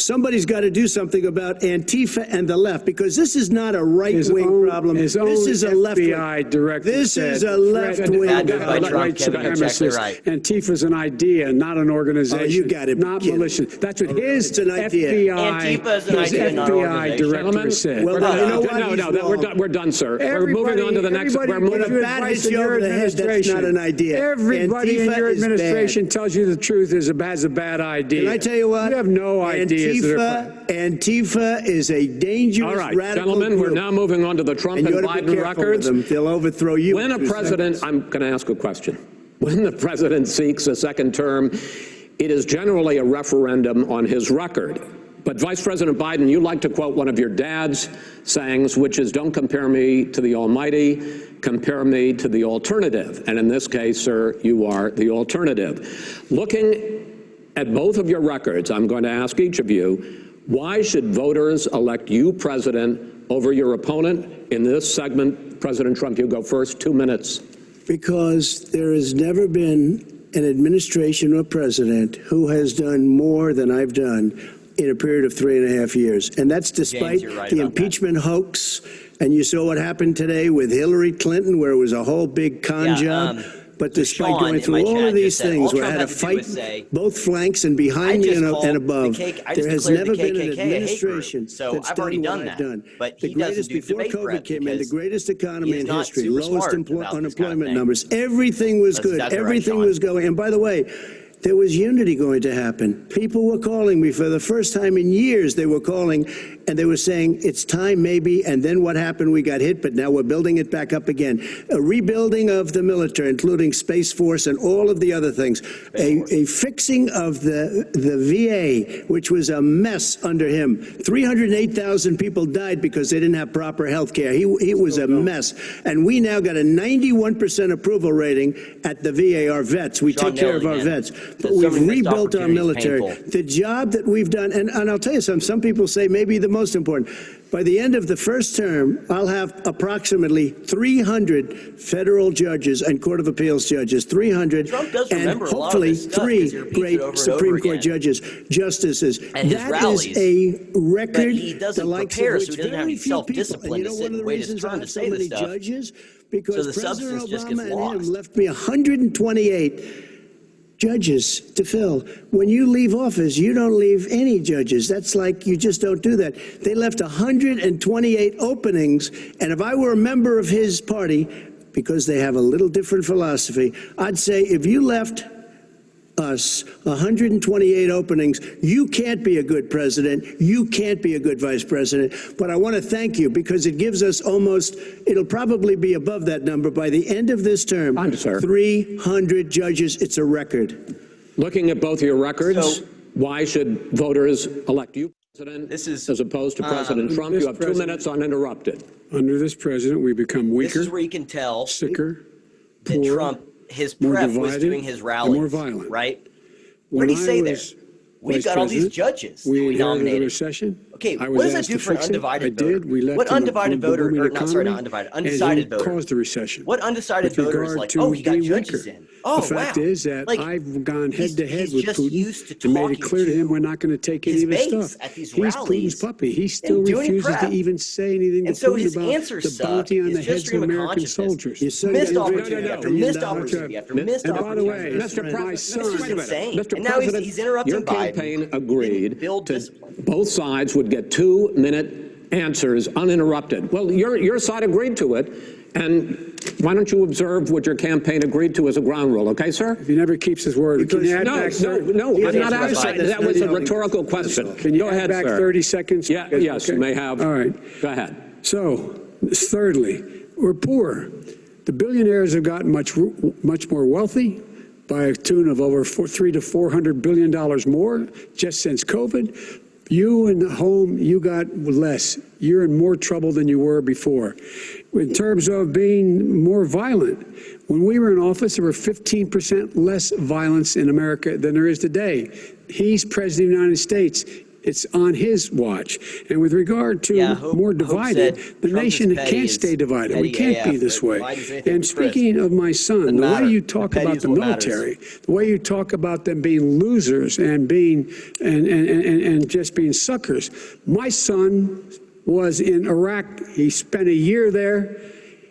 Speaker 19: Somebody's got to do something about Antifa and the left, because this is not a right-wing problem. This is a left-wing. This is a left-wing
Speaker 20: white supremacist. Antifa's an idea, not an organization.
Speaker 19: Oh, you got it.
Speaker 20: Not militia. That's what his FBI director said.
Speaker 19: Well, you know what?
Speaker 18: We're done, sir. We're moving on to the next. We're moving
Speaker 19: on. Bat hits you over the head. That's not an idea.
Speaker 20: Everybody in your administration tells you the truth has a bad idea.
Speaker 19: Can I tell you what?
Speaker 20: You have no idea.
Speaker 19: Antifa is a dangerous, radical
Speaker 18: gentlemen,
Speaker 19: group.
Speaker 18: we're now moving on to the Trump and Biden records.
Speaker 19: They'll overthrow you.
Speaker 18: When a president, I'm going to ask a question. When the president seeks a second term, it is generally a referendum on his record. But Vice President Biden, you like to quote one of your dad's sayings, which is, don't compare me to the almighty, compare me to the alternative. And in this case, sir, you are the alternative. Looking at both of your records, I'm going to ask each of you, why should voters elect you president over your opponent? In this segment, President Trump, you go first, 2 minutes.
Speaker 19: Because there has never been an administration or president who has done more than I've done in a period of 3.5 years. And that's despite the impeachment hoax. And you saw what happened today with Hillary Clinton, where it was a whole big con job. But despite going through all of these things, where I had to fight both flanks and behind me and above, there has never been an administration that's done what I've done. The greatest, before COVID came in, the greatest economy in history, lowest unemployment numbers. Everything was good. Everything was going. And by the way, there was unity going to happen. People were calling me for the first time in years. They were calling and they were saying, it's time maybe. And then what happened? We got hit, but now we're building it back up again. A rebuilding of the military, including Space Force and all of the other things. A fixing of the VA, which was a mess under him. 308,000 people died because they didn't have proper health care. He was a mess. And we now got a 91% approval rating at the VA, our vets. We take care of our vets. But we've rebuilt our military. The job that we've done, and I'll tell you something, some people say maybe the most important. By the end of the first term, I'll have approximately 300 federal judges and Court of Appeals judges, 300, and hopefully 3 great Supreme Court judges, justices.
Speaker 2: And
Speaker 19: that is a record.
Speaker 2: But he doesn't prepare, so he doesn't have any self-discipline to sit and wait his turn to say this stuff.
Speaker 19: Judges, because
Speaker 2: so the substance just gets lost.
Speaker 19: And him left me 128 judges to fill. When you leave office, you don't leave any judges. That's like, you just don't do that. They left 128 openings, and if I were a member of his party, because they have a little different philosophy, I'd say if you left us 128 openings, you can't be a good president, you can't be a good vice president. But I want to thank you, because it gives us almost, it'll probably be above that number by the end of this term. 300 judges. It's a record.
Speaker 18: Looking at both your records, why should voters elect you president as opposed to President Trump? You have 2 minutes uninterrupted.
Speaker 20: Under this president, we become weaker.
Speaker 2: This is where you can tell.
Speaker 20: Sicker,
Speaker 2: that Trump, his prep was doing his rallies, right? Where did he say there? We've got all these judges we nominated.
Speaker 20: Recession.
Speaker 2: Okay, what does that do for an undivided voter? What undivided voter, or not, sorry, not undivided, undecided voter?
Speaker 20: Caused the recession.
Speaker 2: What undecided voter is like, oh, he got judges in. Oh,
Speaker 20: the fact is that I've gone head to head with Putin
Speaker 2: and
Speaker 20: made it clear to him we're not going to take any of his stuff. He's Putin's puppy. He still refuses to even say anything to Putin about the bounty on the heads of American soldiers.
Speaker 2: Missed opportunity after missed opportunity after missed
Speaker 20: opportunity. And by the way,
Speaker 2: my son,
Speaker 20: Mr.
Speaker 2: now he's interrupting
Speaker 18: your
Speaker 2: Biden.
Speaker 18: Campaign agreed to both sides would get 2-minute answers uninterrupted. Well, your side agreed to it, and why don't you observe what your campaign agreed to as a ground rule, okay, sir?
Speaker 20: He never keeps his word. Can you add
Speaker 18: no,
Speaker 20: back
Speaker 18: I'm not asking. That was a rhetorical question.
Speaker 20: Can you
Speaker 18: go
Speaker 20: add
Speaker 18: ahead,
Speaker 20: back
Speaker 18: sir.
Speaker 20: 30 seconds?
Speaker 18: Yeah, yes,
Speaker 20: okay.
Speaker 18: You may have.
Speaker 20: All right.
Speaker 18: Go ahead.
Speaker 20: So, thirdly, we're poor. The billionaires have gotten much more wealthy by a tune of over $300 to $400 billion more just since COVID. You in the home, you got less. You're in more trouble than you were before. In terms of being more violent, when we were in office, there were 15% less violence in America than there is today. He's president of the United States. It's on his watch. And with regard to more divided, the nation can't stay divided. We can't be this way. And speaking of my son, the way you talk about the military, the way you talk about them being losers and being and just being suckers. My son was in Iraq. He spent a year there.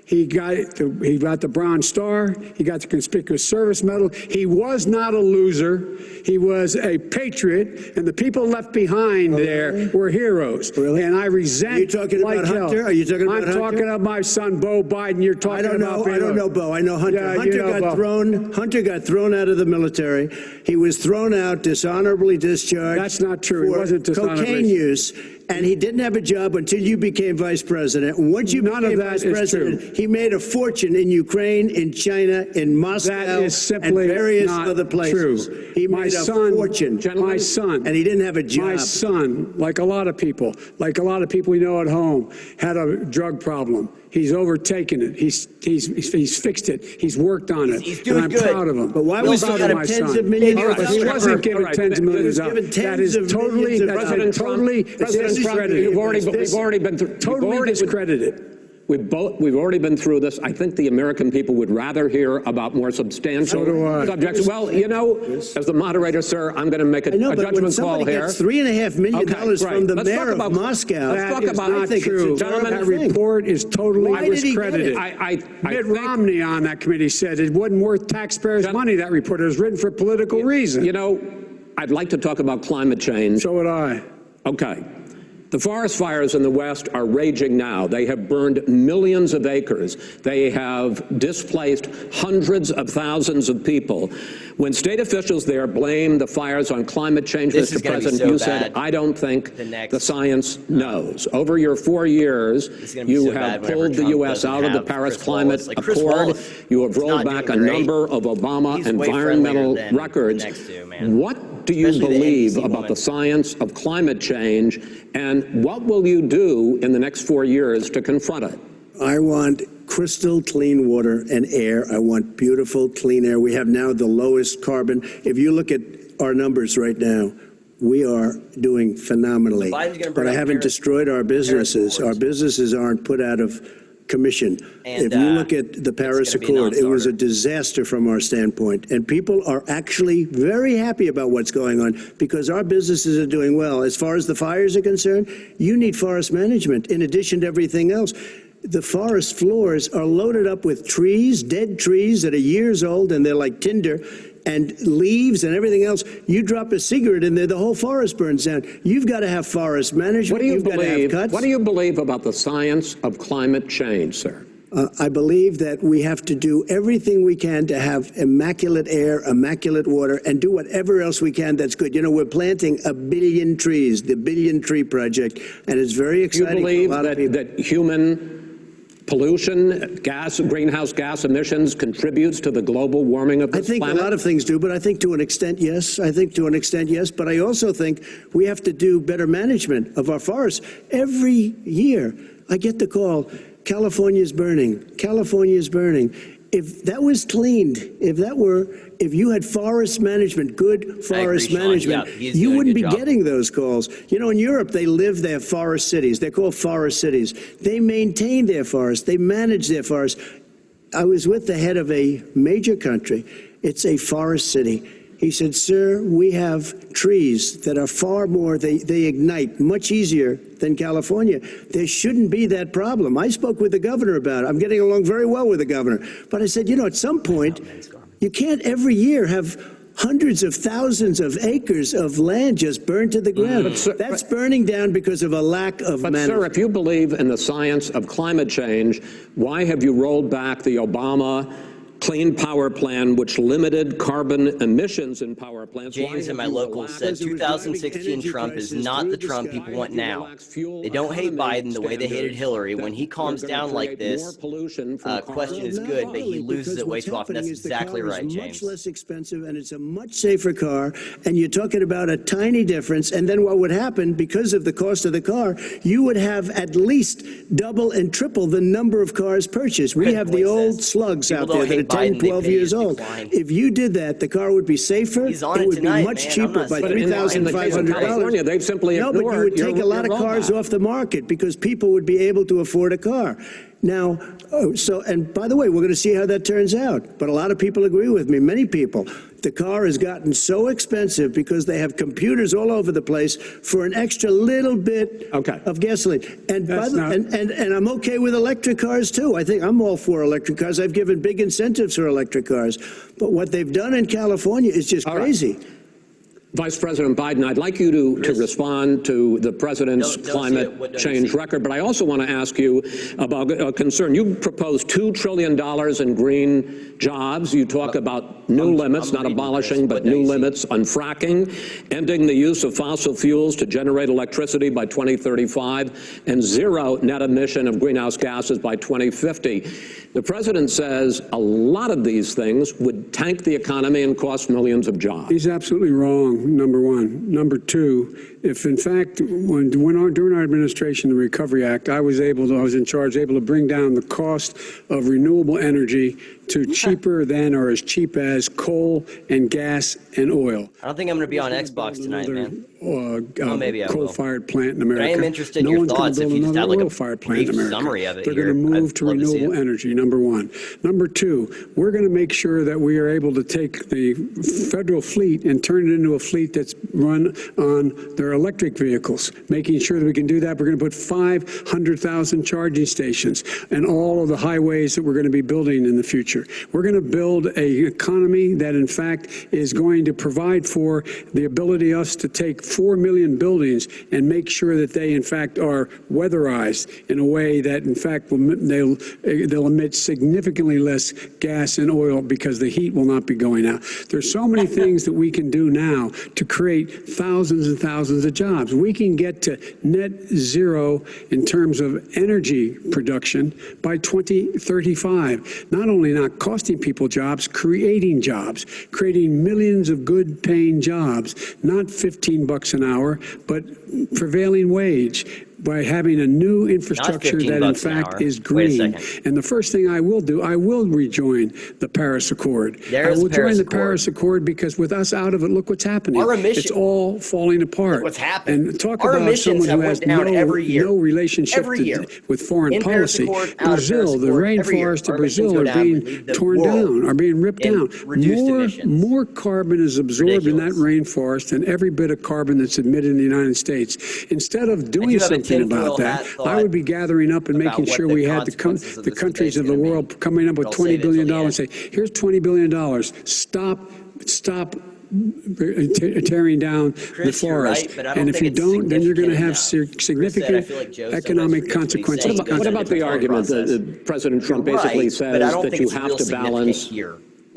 Speaker 20: He got the Bronze Star. He got the Conspicuous Service Medal. He was not a loser. He was a patriot, and the people left behind there were heroes.
Speaker 19: Really?
Speaker 20: And I resent.
Speaker 19: Are you talking about Hunter? Are you talking about Hunter?
Speaker 20: I'm talking about my son, Beau Biden. You're talking about.
Speaker 19: I don't know Beau. I know Hunter.
Speaker 20: Yeah,
Speaker 19: Hunter got thrown out of the military. He was thrown out, dishonorably discharged.
Speaker 20: That's not true. He wasn't dishonorably.
Speaker 19: Cocaine use. And he didn't have a job until you became vice president. And once you became vice president, he made a fortune in Ukraine, in China, in Moscow, and various other places.
Speaker 20: True.
Speaker 19: He made a fortune.
Speaker 20: My son.
Speaker 19: And he didn't have a job.
Speaker 20: My son, like a lot of people we know at home, had a drug problem. He's overtaken it. He's fixed it. He's worked on it.
Speaker 2: He's doing
Speaker 20: and I'm proud of him.
Speaker 19: But why was he got tens of millions of dollars?
Speaker 20: He wasn't given tens of millions of dollars. That is totally discredited.
Speaker 18: We've already been through.
Speaker 20: Totally discredited.
Speaker 18: We've already been through this. I think the American people would rather hear about more substantial subjects. Well, you know, as the moderator, sir, I'm going to make a judgment call here.
Speaker 19: Gets $3.5 million from the mayor of Moscow.
Speaker 20: That is not true. That report is totally discredited. Mitt Romney on that committee said it wasn't worth taxpayers' money, that report. It was written for political reasons.
Speaker 18: You know, I'd like to talk about climate change.
Speaker 20: So would I.
Speaker 18: Okay. The forest fires in the West are raging now. They have burned millions of acres. They have displaced hundreds of thousands of people. When state officials there blame the fires on climate change, Mr. President, you said, I don't think the science knows. Over your 4 years, you have pulled the U.S. out of the Paris Climate Accord. You have rolled back a number of Obama environmental records. What do you believe about the science of climate change, and what will you do in the next 4 years to confront it?
Speaker 19: I want crystal clean water and air. I want beautiful, clean air. We have now the lowest carbon. If you look at our numbers right now, we are doing phenomenally. But I haven't destroyed our businesses. Our businesses aren't put out of commission. If you look at the Paris Accord, it was a disaster from our standpoint. And people are actually very happy about what's going on because our businesses are doing well. As far as the fires are concerned, you need forest management in addition to everything else. The forest floors are loaded up with trees, dead trees that are years old, and they're like tinder, and leaves and everything else. You drop a cigarette in there, the whole forest burns down. You've got to have forest management.
Speaker 18: What do you believe about the science of climate change, sir?
Speaker 19: I believe that we have to do everything we can to have immaculate air, immaculate water, and do whatever else we can that's good. You know, we're planting 1 billion trees, the Billion Tree Project, and it's very exciting for a lot of people.
Speaker 18: That human pollution, greenhouse gas emissions contributes to the global warming of this planet?
Speaker 19: I think a lot of things do, but I think to an extent, yes. I think to an extent, yes. But I also think we have to do better management of our forests. Every year, I get the call, California's burning. California's burning. if that was cleaned, if you had forest management, good forest management, you wouldn't be getting those calls. You know, in Europe, they have forest cities. They're called forest cities. They maintain their forests. They manage their forests. I was with the head of a major country. It's a forest city. He said, sir, we have trees that are far more, they ignite much easier than California. There shouldn't be that problem. I spoke with the governor about it. I'm getting along very well with the governor. But I said, you know, at some point, you can't every year have hundreds of thousands of acres of land just burned to the ground. That's burning down because of a lack of management.
Speaker 18: Sir, if you believe in the science of climate change, why have you rolled back the Obama Clean Power Plan, which limited carbon emissions in power plants?
Speaker 2: James in my local said 2016 Trump is not the Trump people want now. They don't hate Biden the way they hated Hillary. When he calms down like this, question is good, but he loses it way too often. That's exactly right, James.
Speaker 19: It's much less expensive, and it's a much safer car, and you're talking about a tiny difference, and then what would happen, because of the cost of the car, you would have at least double and triple the number of cars purchased. We have the old slugs out there that are 10, 12 years old. If you did that, the car would be safer. It would be much cheaper by $3,500.
Speaker 18: They've simply
Speaker 19: no, but you would take a lot of cars off the market because people would be able to afford a car. Now, and by the way, we're going to see how that turns out. But a lot of people agree with me, many people. The car has gotten so expensive because they have computers all over the place for an extra little bit of gasoline. And I'm okay with electric cars, too. I think I'm all for electric cars. I've given big incentives for electric cars. But what they've done in California is just crazy.
Speaker 18: Vice President Biden, I'd like you to respond to the president's climate change record, but I also want to ask you about a concern. You proposed $2 trillion in green jobs. You talk about new limits, not abolishing, but new limits on fracking, ending the use of fossil fuels to generate electricity by 2035, and zero net emission of greenhouse gases by 2050. The president says a lot of these things would tank the economy and cost millions of jobs.
Speaker 20: He's absolutely wrong, number one. Number two, if in fact, during our administration, the Recovery Act, I was in charge, able to bring down the cost of renewable energy to cheaper than or as cheap as coal and gas and oil.
Speaker 2: I don't think I'm going to be on Xbox tonight, man. Well, maybe I will.
Speaker 20: Coal-fired plant in America.
Speaker 2: But I am interested in your thoughts if you just had like a brief summary of it.
Speaker 20: They're going to move to renewable energy, number one. Number two, we're going to make sure that we are able to take the federal fleet and turn it into a fleet that's run on their electric vehicles. Making sure that we can do that, we're going to put 500,000 charging stations and all of the highways that we're going to be building in the future. We're going to build an economy that, in fact, is going to provide for the ability of us to take 4 million buildings and make sure that they, in fact, are weatherized in a way that, in fact, they'll emit significantly less gas and oil because the heat will not be going out. There's so many things that we can do now to create thousands and thousands of jobs. We can get to net zero in terms of energy production by 2035. Not only not costing people jobs, creating millions of good paying jobs, not 15 bucks an hour, but prevailing wage, by having a new infrastructure that, in fact, is green. And the first thing I will do, I will rejoin the Paris Accord. I will join the Paris Accord because with us out of it, look what's happening. It's all falling apart.
Speaker 2: Look what's happened.
Speaker 20: And talk about someone who has no relationship with foreign policy. Brazil, the rainforests of Brazil are being torn down, are being ripped down. More carbon is absorbed in that rainforest than every bit of carbon that's emitted in the United States. Instead of doing something about that, I would be gathering up and making sure we had the countries of the world coming up with $20 billion and say, here's $20 billion. Stop tearing down the forest. And if you don't, then you're going to have significant economic consequences.
Speaker 18: What about the argument that President Trump basically says that you have to balance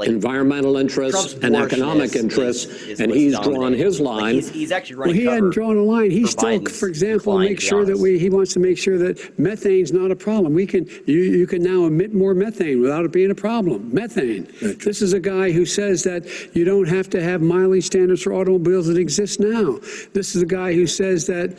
Speaker 18: environmental interests and economic interests, and he's drawn his line.
Speaker 2: He's actually running
Speaker 20: he hadn't drawn a line. He still, for example, makes sure that he wants to make sure that methane's not a problem. You can now emit more methane without it being a problem. Methane. This is a guy who says that you don't have to have mileage standards for automobiles that exist now. This is a guy who says that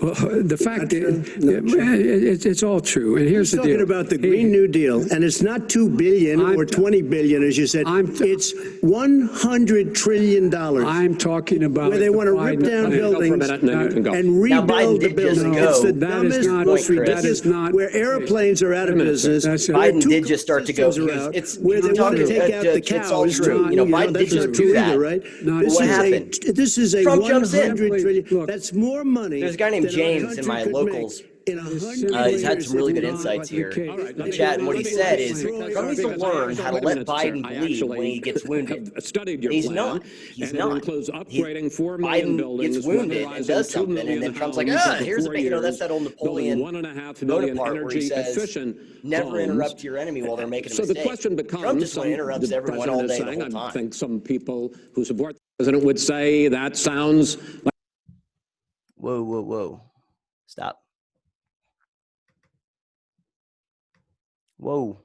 Speaker 20: Well, the fact is, it's all true. And here's the deal.
Speaker 19: He's talking about the Green New Deal, and it's not $2 billion or $20 billion, as you said. It's $100 trillion.
Speaker 20: I'm talking about
Speaker 19: where they want to rip down buildings and rebuild the buildings. It's the dumbest, most ridiculous. Where airplanes are out of business.
Speaker 2: Biden did just start to go.
Speaker 19: Where they want to take out the cows.
Speaker 2: It's all true. Biden did just do that.
Speaker 19: Right?
Speaker 2: What happened?
Speaker 19: This is a $100 trillion. That's more money.
Speaker 2: There's a guy named James in my locals. He's had some really good insights here in the chat, and what he said is Trump needs to learn how to let Biden bleed when he gets wounded. He's not. He's not. Biden gets wounded and does something, and then Trump's like, here's a big, that's that old Napoleon Bonaparte where he says, never interrupt your enemy while they're making a mistake.
Speaker 18: So the question becomes,
Speaker 2: Trump just interrupts everyone all day the whole time.
Speaker 18: I think some people who support the president would say that sounds like...
Speaker 2: Whoa. Stop. Whoa.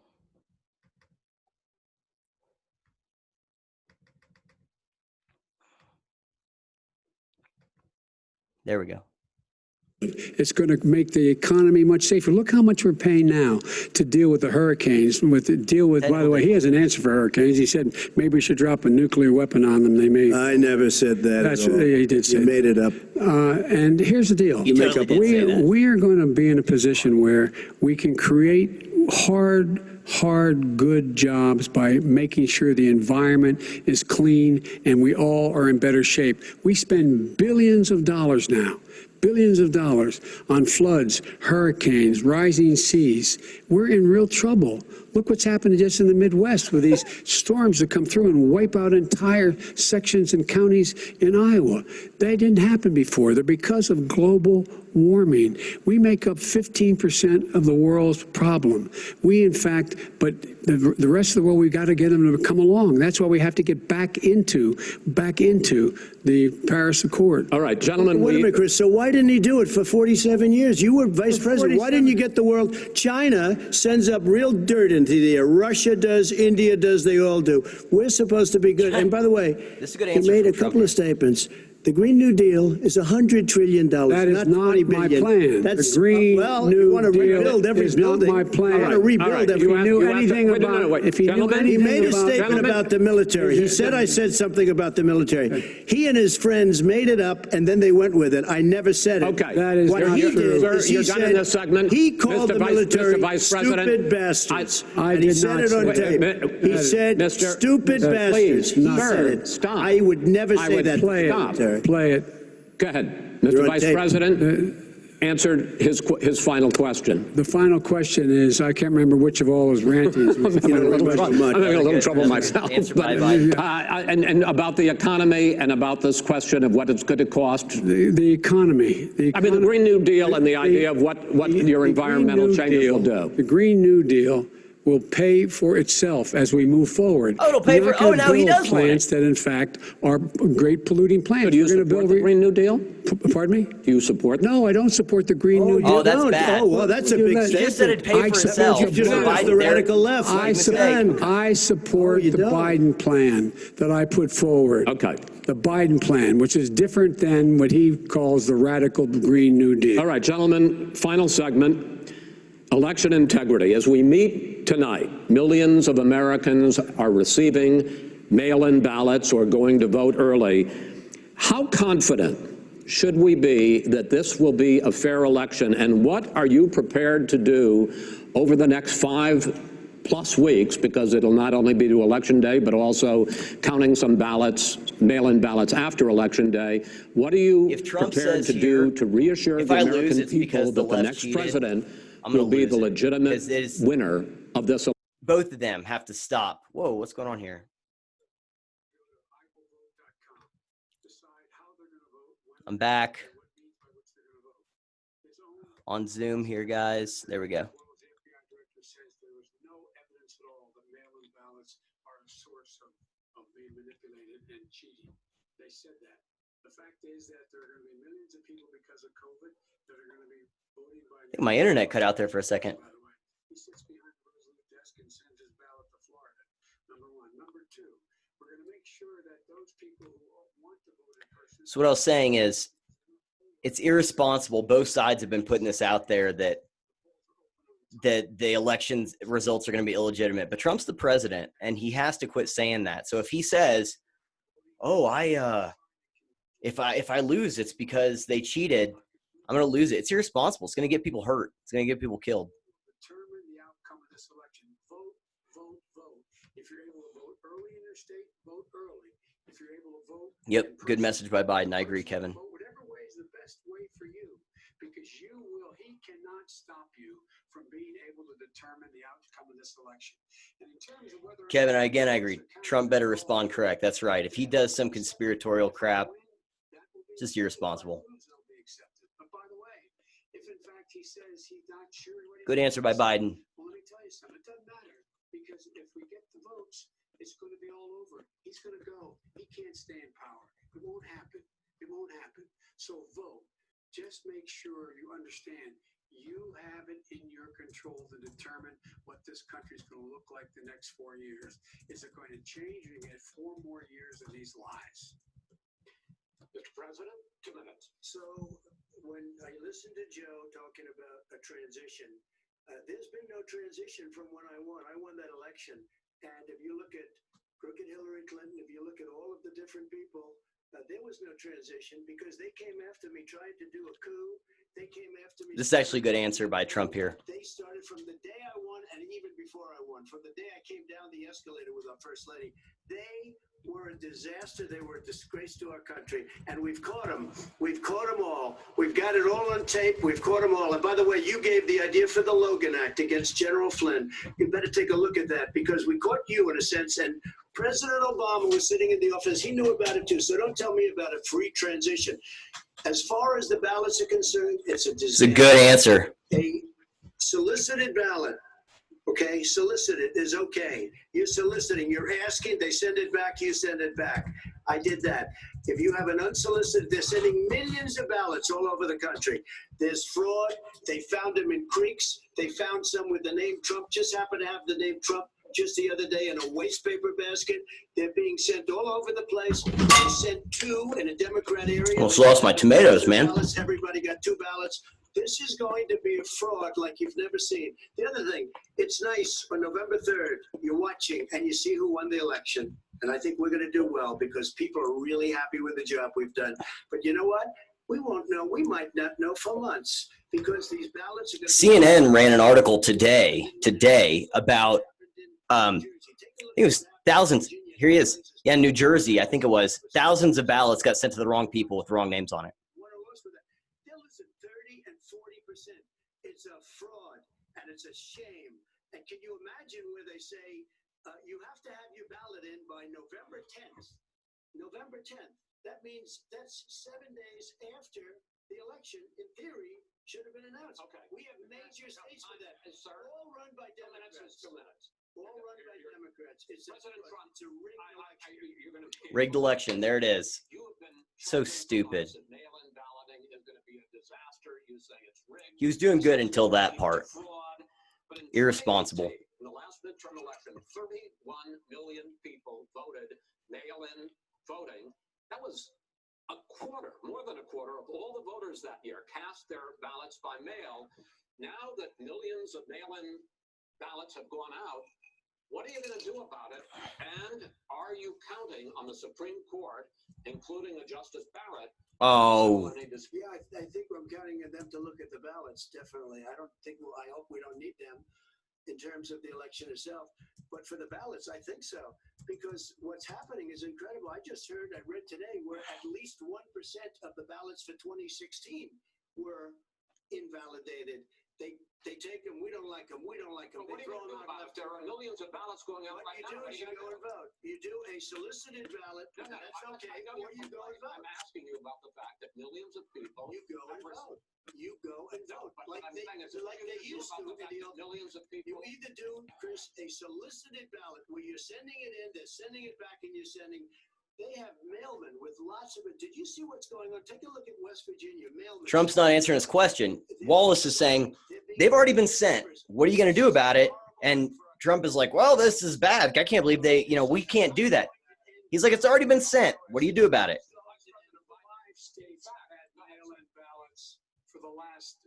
Speaker 2: There we go.
Speaker 20: It's going to make the economy much safer. Look how much we're paying now to deal with the hurricanes. By the way, he has an answer for hurricanes. He said maybe we should drop a nuclear weapon on them. They may.
Speaker 19: I never said that.
Speaker 20: That's what he did say.
Speaker 19: You made it up.
Speaker 20: And here's the deal. We are going to be in a position where we can create hard, good jobs by making sure the environment is clean and we all are in better shape. We spend billions of dollars now. Billions of dollars on floods, hurricanes, rising seas. We're in real trouble. Look what's happening just in the Midwest with these storms that come through and wipe out entire sections and counties in Iowa. They didn't happen before. They're because of global warming. We make up 15% of the world's problem. We, in fact, but the rest of the world, we've got to get them to come along. That's why we have to get back into the Paris Accord.
Speaker 18: All right, gentlemen.
Speaker 19: Wait a minute, Chris. So why didn't he do it for 47 years? You were vice president. Why didn't you get the world? China sends up real dirt into the air. Russia does. India does. They all do. We're supposed to be good. And by the way, he made a couple of statements. The Green New Deal is $100 trillion.
Speaker 20: That is not my plan.
Speaker 19: That's
Speaker 20: the Green New
Speaker 19: you want to rebuild
Speaker 20: Deal
Speaker 19: every
Speaker 20: is
Speaker 19: building.
Speaker 20: not my plan.
Speaker 19: I want to rebuild every He made a statement about the military. He said I said something about the military. He and his friends made it up, and then they went with it. I never said it.
Speaker 18: Okay.
Speaker 20: That is
Speaker 19: what he did is he said he called the military stupid bastards.
Speaker 20: I
Speaker 19: and he said it on tape. He said stupid bastards. He said it.
Speaker 18: Stop.
Speaker 19: I would never say that.
Speaker 20: Play it.
Speaker 18: Go ahead. Mr. Vice President answered his final question.
Speaker 20: The final question is, I can't remember which of all his rantings.
Speaker 18: I'm having a little trouble myself. And about the economy and about this question of what it's going to cost.
Speaker 20: The economy.
Speaker 18: I mean, the Green New Deal and the idea of what your environmental changes will do.
Speaker 20: The Green New Deal will pay for itself as we move forward.
Speaker 2: Oh, it'll pay for. Oh, now he does
Speaker 20: plants that, in fact, are great polluting plants.
Speaker 18: So do you support the Green New Deal?
Speaker 20: Pardon me?
Speaker 18: Do you support?
Speaker 20: No, I don't support the Green New Deal.
Speaker 2: Oh, that's bad.
Speaker 19: Oh, well, that's a big statement.
Speaker 2: You just said it'd pay for itself.
Speaker 19: You just said the radical left.
Speaker 20: I support the Biden plan that I put forward.
Speaker 18: Okay.
Speaker 20: The Biden plan, which is different than what he calls the radical Green New Deal.
Speaker 18: All right, gentlemen, final segment. Election integrity. As we meet tonight, millions of Americans are receiving mail-in ballots or going to vote early. How confident should we be that this will be a fair election? And what are you prepared to do over the next 5+ weeks? Because it'll not only be to Election Day, but also counting some ballots, mail-in ballots after Election Day. What are you prepared to do to reassure the American people that the next president will be the legitimate winner of this election?
Speaker 2: Both of them have to stop. Whoa, what's going on here? I'm back on Zoom here, guys. There we go. They said that. The fact is that there are going to be millions of people because of COVID that are going to be voting by. I think my internet cut out there for a second. He sits behind Rosalind desk and sends his ballot to Florida. Number one. Number two, we're going to make sure that those people who want to vote in person. So what I was saying is, it's irresponsible. Both sides have been putting this out there that the elections results are going to be illegitimate. But Trump's the president, and he has to quit saying that. So if he says, "Oh, if I lose, it's because they cheated," I'm going to lose it. It's irresponsible. It's going to get people hurt. It's going to get people killed.
Speaker 19: Determine the outcome of this election. Vote, vote, vote. If you're able to vote early in your state, vote early. If you're able to vote.
Speaker 2: Yep. Good message by Biden. I agree, Kevin.
Speaker 19: Vote whatever way is the best way for you, because he cannot stop you from being able to determine the outcome of this election. And in terms of whether
Speaker 2: Kevin, again, I agree. Trump better respond correct. That's right. If he does some conspiratorial crap, it's just irresponsible.
Speaker 19: He says he's not sure what
Speaker 2: Good answer by Biden.
Speaker 19: Well, let me tell you something. It doesn't matter, because if we get the votes, it's going to be all over. He's going to go. He can't stay in power. It won't happen. It won't happen. So vote. Just make sure you understand you have it in your control to determine what this country is going to look like the next 4 years. Is it going to change? You get 4 more years of these lies. Mr. President, 2 minutes. So when I listened to Joe talking about a transition, there's been no transition from when I won. I won that election. And if you look at crooked Hillary Clinton, if you look at all of the different people, there was no transition, because they came after me, tried to do a coup. They came after me.
Speaker 2: This is actually a good answer by Trump here.
Speaker 19: They started from the day I won, and even before I won, from the day I came down the escalator with our First Lady. They were a disaster. They were a disgrace to our country, and we've caught them. We've caught them all. We've got it all on tape. We've caught them all. And by the way, you gave the idea for the Logan Act against General Flynn. You better take a look at that, because we caught you in a sense, and President Obama was sitting in the office. He knew about it too. So don't tell me about a free transition. As far as the ballots are concerned, it's a disaster.
Speaker 2: It's a good answer.
Speaker 19: A solicited ballot. Okay, solicited is okay. You're soliciting, you're asking, they send it back, you send it back. I did that. If you have an unsolicited, they're sending millions of ballots all over the country. There's fraud. They found them in creeks. They found some with the name Trump, just happened to have the name Trump just the other day in a waste paper basket. They're being sent all over the place. They sent 2 in a Democrat area.
Speaker 2: Almost lost my tomatoes, man.
Speaker 19: Everybody got 2 ballots. This is going to be a fraud like you've never seen. The other thing, it's nice on November 3rd, you're watching and you see who won the election. And I think we're going to do well, because people are really happy with the job we've done. But you know what? We won't know. We might not know for months, because these ballots are going to
Speaker 2: CNN ran an article today about, I think it was thousands. Here he is. Yeah, New Jersey, I think it was. Thousands of ballots got sent to the wrong people with the wrong names on it.
Speaker 19: It's a fraud, and it's a shame. And can you imagine where they say you have to have your ballot in by November 10th? November 10th. That means that's 7 days after the election. In theory, should have been announced. Okay. We have major states for that. All run by Democrats. 2 minutes. All run by Democrats. It's a rigged election.
Speaker 2: Rigged election. There it is. So stupid. He was doing good until that part. Irresponsible.
Speaker 18: In the last midterm election, 31 million people voted mail-in voting. That was a quarter, more than a quarter of all the voters that year cast their ballots by mail. Now that millions of mail-in ballots have gone out, what are you going to do about it? And are you counting on the Supreme Court, including a Justice Barrett?
Speaker 2: Oh.
Speaker 19: Yeah, I think I'm counting on them to look at the ballots, definitely. I hope we don't need them in terms of the election itself. But for the ballots, I think so. Because what's happening is incredible. I read today, where at least 1% of the ballots for 2016 were invalidated. They take them. We don't like them. We don't like them.
Speaker 18: What are you going to do about it? There are millions of ballots going out right now.
Speaker 19: What you do is you go and vote. You do a solicited ballot. That's okay. Or you go and vote.
Speaker 18: I'm asking you about the fact that millions of people.
Speaker 19: You go and vote. You go and vote. Like they used to.
Speaker 18: Millions of people.
Speaker 19: You either do, Chris, a solicited ballot where you're sending it in, they're sending it back, and you're sending. They have mailmen with lots of it. Did you see what's going on? Take a look at West Virginia. Mailmen.
Speaker 2: Trump's not answering his question. Wallace is saying, they've already been sent. What are you going to do about it? And Trump is like, well, this is bad. I can't believe we can't do that. He's like, it's already been sent. What do you do about it?
Speaker 21: last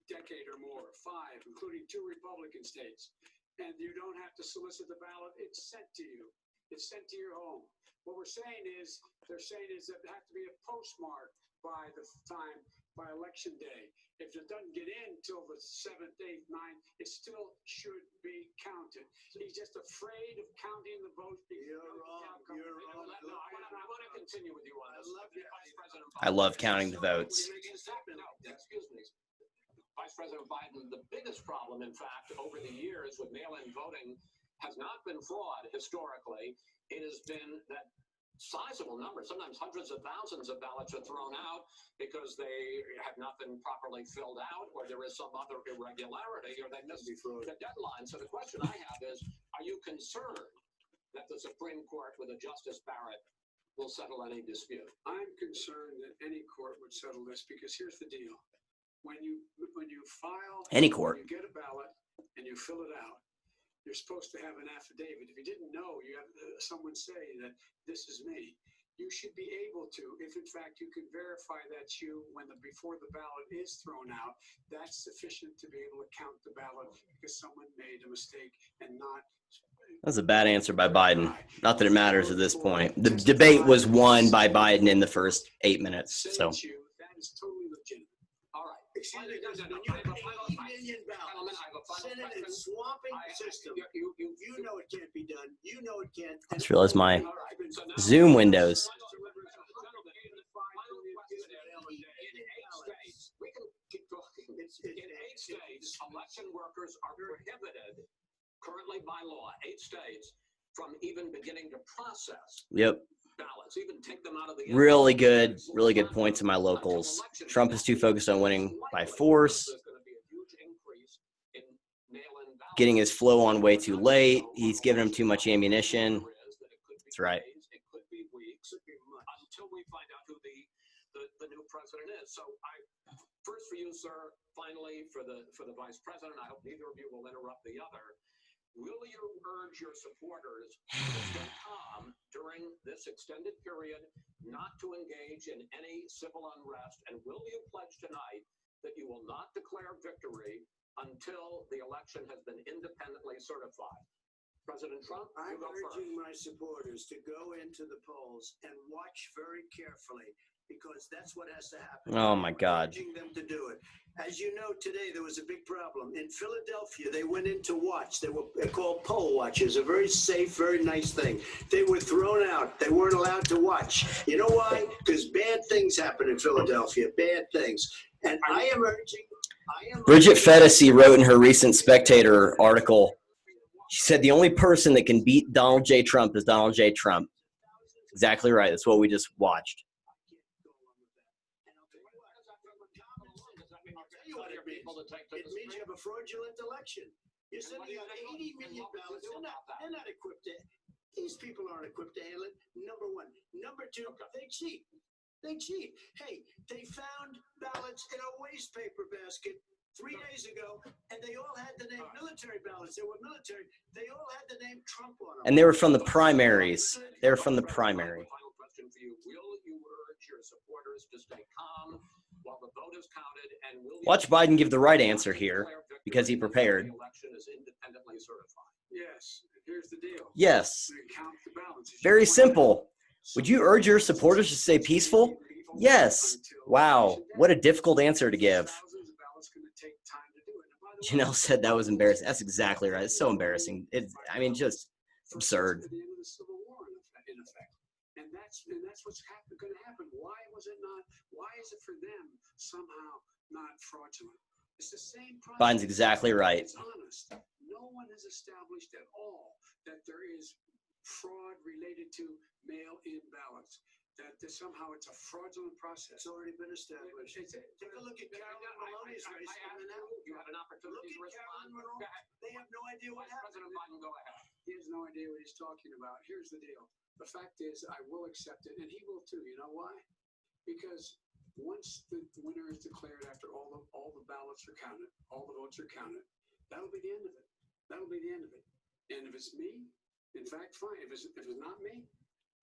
Speaker 21: decade or more, 5, including 2 Republican states. And you don't have to solicit the ballot. It's sent to you. It's sent to your home. What we're saying is, they're saying is that there has to be a postmark by the time, by election day. If it doesn't get in till the 7th, 8th, 9th, it still should be counted. He's just afraid of counting the votes. You're wrong. You're wrong. No, I want to continue with you on this. Vice President Biden.
Speaker 2: I love counting the votes.
Speaker 22: Excuse me. Vice President Biden, the biggest problem, in fact, over the years with mail-in voting has not been fraud historically. It has been that sizable numbers, sometimes hundreds of thousands of ballots are thrown out because they have not been properly filled out, or there is some other irregularity, or they missed the deadline. So the question I have is, are you concerned that the Supreme Court with a Justice Barrett will settle any dispute?
Speaker 21: I'm concerned that any court would settle this because here's the deal. When you file,
Speaker 2: any court,
Speaker 21: you get a ballot and you fill it out, you're supposed to have an affidavit. If you didn't know, you have someone say that this is me. You should be able to, if in fact you can verify that's you before the ballot is thrown out, that's sufficient to be able to count the ballot because someone made a mistake and not.
Speaker 2: That's a bad answer by Biden. Not that it matters at this point. The debate was won by Biden in the first 8 minutes. So.
Speaker 21: That is totally legitimate.
Speaker 22: All right.
Speaker 21: Excuse me, when you pay 80 million ballots, Senate and swamping the system, you know it can't be done. You know it can't.
Speaker 2: I just realized my Zoom windows.
Speaker 22: In 8 states, election workers are prohibited currently by law, 8 states, from even beginning to process.
Speaker 2: Yep.
Speaker 22: Ballots, even take them out of the
Speaker 2: Really good points in my locals. Trump is too focused on winning by force, getting his flow on way too late. He's given him too much ammunition. That's right.
Speaker 22: It could be weeks until we find out who the new president is. So first for you, sir, finally for the vice president, I hope neither of you will interrupt the other. Will you urge your supporters to stay calm during this extended period, not to engage in any civil unrest? And will you pledge tonight that you will not declare victory until the election has been independently certified? President Trump, you go first.
Speaker 23: I'm urging my supporters to go into the polls and watch very carefully, because that's what has to happen.
Speaker 2: Oh, my God.
Speaker 23: I'm urging them to do it. As you know, today there was a big problem. In Philadelphia, they went in to watch. They're called poll watchers, a very safe, very nice thing. They were thrown out. They weren't allowed to watch. You know why? Because bad things happen in Philadelphia, bad things. And I am urging...
Speaker 2: Bridget Fedesi wrote in her recent Spectator article, she said the only person that can beat Donald J. Trump is Donald J. Trump. Exactly right. That's what we just watched.
Speaker 23: It means you have a fraudulent election. You're sending out 80 million ballots. They're not equipped to. These people aren't equipped to handle it. Number one. Number two, they cheat. They cheat. Hey, they found ballots in a waste paper basket 3 days ago, and they all had the name military ballots. They were military. They all had the name Trump on them.
Speaker 2: And they were from the primaries. They were from the primary.
Speaker 22: Final question for you. Will you urge your supporters to stay calm while the vote is counted, and will you
Speaker 2: Watch Biden give the right answer here because he prepared.
Speaker 22: The election is independently certified?
Speaker 21: Yes. Here's the deal.
Speaker 2: Yes.
Speaker 21: Count the ballots.
Speaker 2: Very simple. Would you urge your supporters to stay peaceful? Yes. Wow. What a difficult answer to give. Janelle said that was embarrassing. That's exactly right. It's so embarrassing. I mean, just absurd.
Speaker 21: And that's what's going to happen. Why was it not? Why is it for them somehow not fraudulent? It's the same process.
Speaker 2: Biden's exactly right.
Speaker 21: It's honest. No one has established at all that there is fraud related to mail-in ballots. That somehow it's a fraudulent process.
Speaker 23: It's already been established. Take a look at Carolyn Maloney's race.
Speaker 22: You have an opportunity to respond.
Speaker 23: They have no idea what happened.
Speaker 22: President Biden, go ahead.
Speaker 21: He has no idea what he's talking about. Here's the deal. The fact is, I will accept it, and he will too. You know why? Because once the winner is declared, after all the ballots are counted, all the votes are counted, that'll be the end of it. That'll be the end of it. And if it's me, in fact, fine. If it's not me,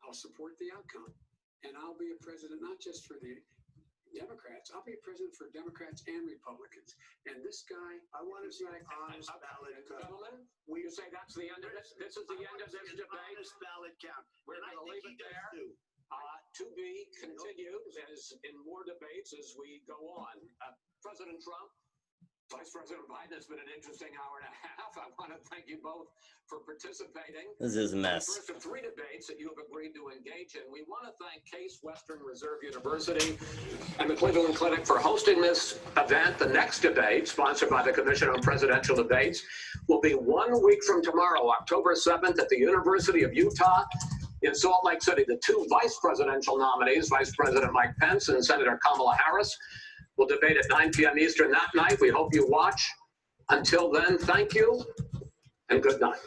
Speaker 21: I'll support the outcome. And I'll be a president not just for the
Speaker 1: Democrats. I'll be president for Democrats and Republicans. And this guy,
Speaker 23: I want to see an honest ballot count.
Speaker 1: Gentlemen, you say that's the end of this? This is the end of this debate?
Speaker 23: Honest ballot count.
Speaker 1: We're going to leave it there. To be continued as in more debates as we go on. President Trump, Vice President Biden, it's been an interesting hour and a half. I want to thank you both for participating.
Speaker 2: This is a mess.
Speaker 1: First of 3 debates that you have agreed to engage in. We want to thank Case Western Reserve University and the Cleveland Clinic for hosting this event. The next debate, sponsored by the Commission on Presidential Debates, will be 1 week from tomorrow, October 7th, at the University of Utah in Salt Lake City. The 2 vice presidential nominees, Vice President Mike Pence and Senator Kamala Harris, will debate at 9 p.m. Eastern that night. We hope you watch. Until then, thank you and good night.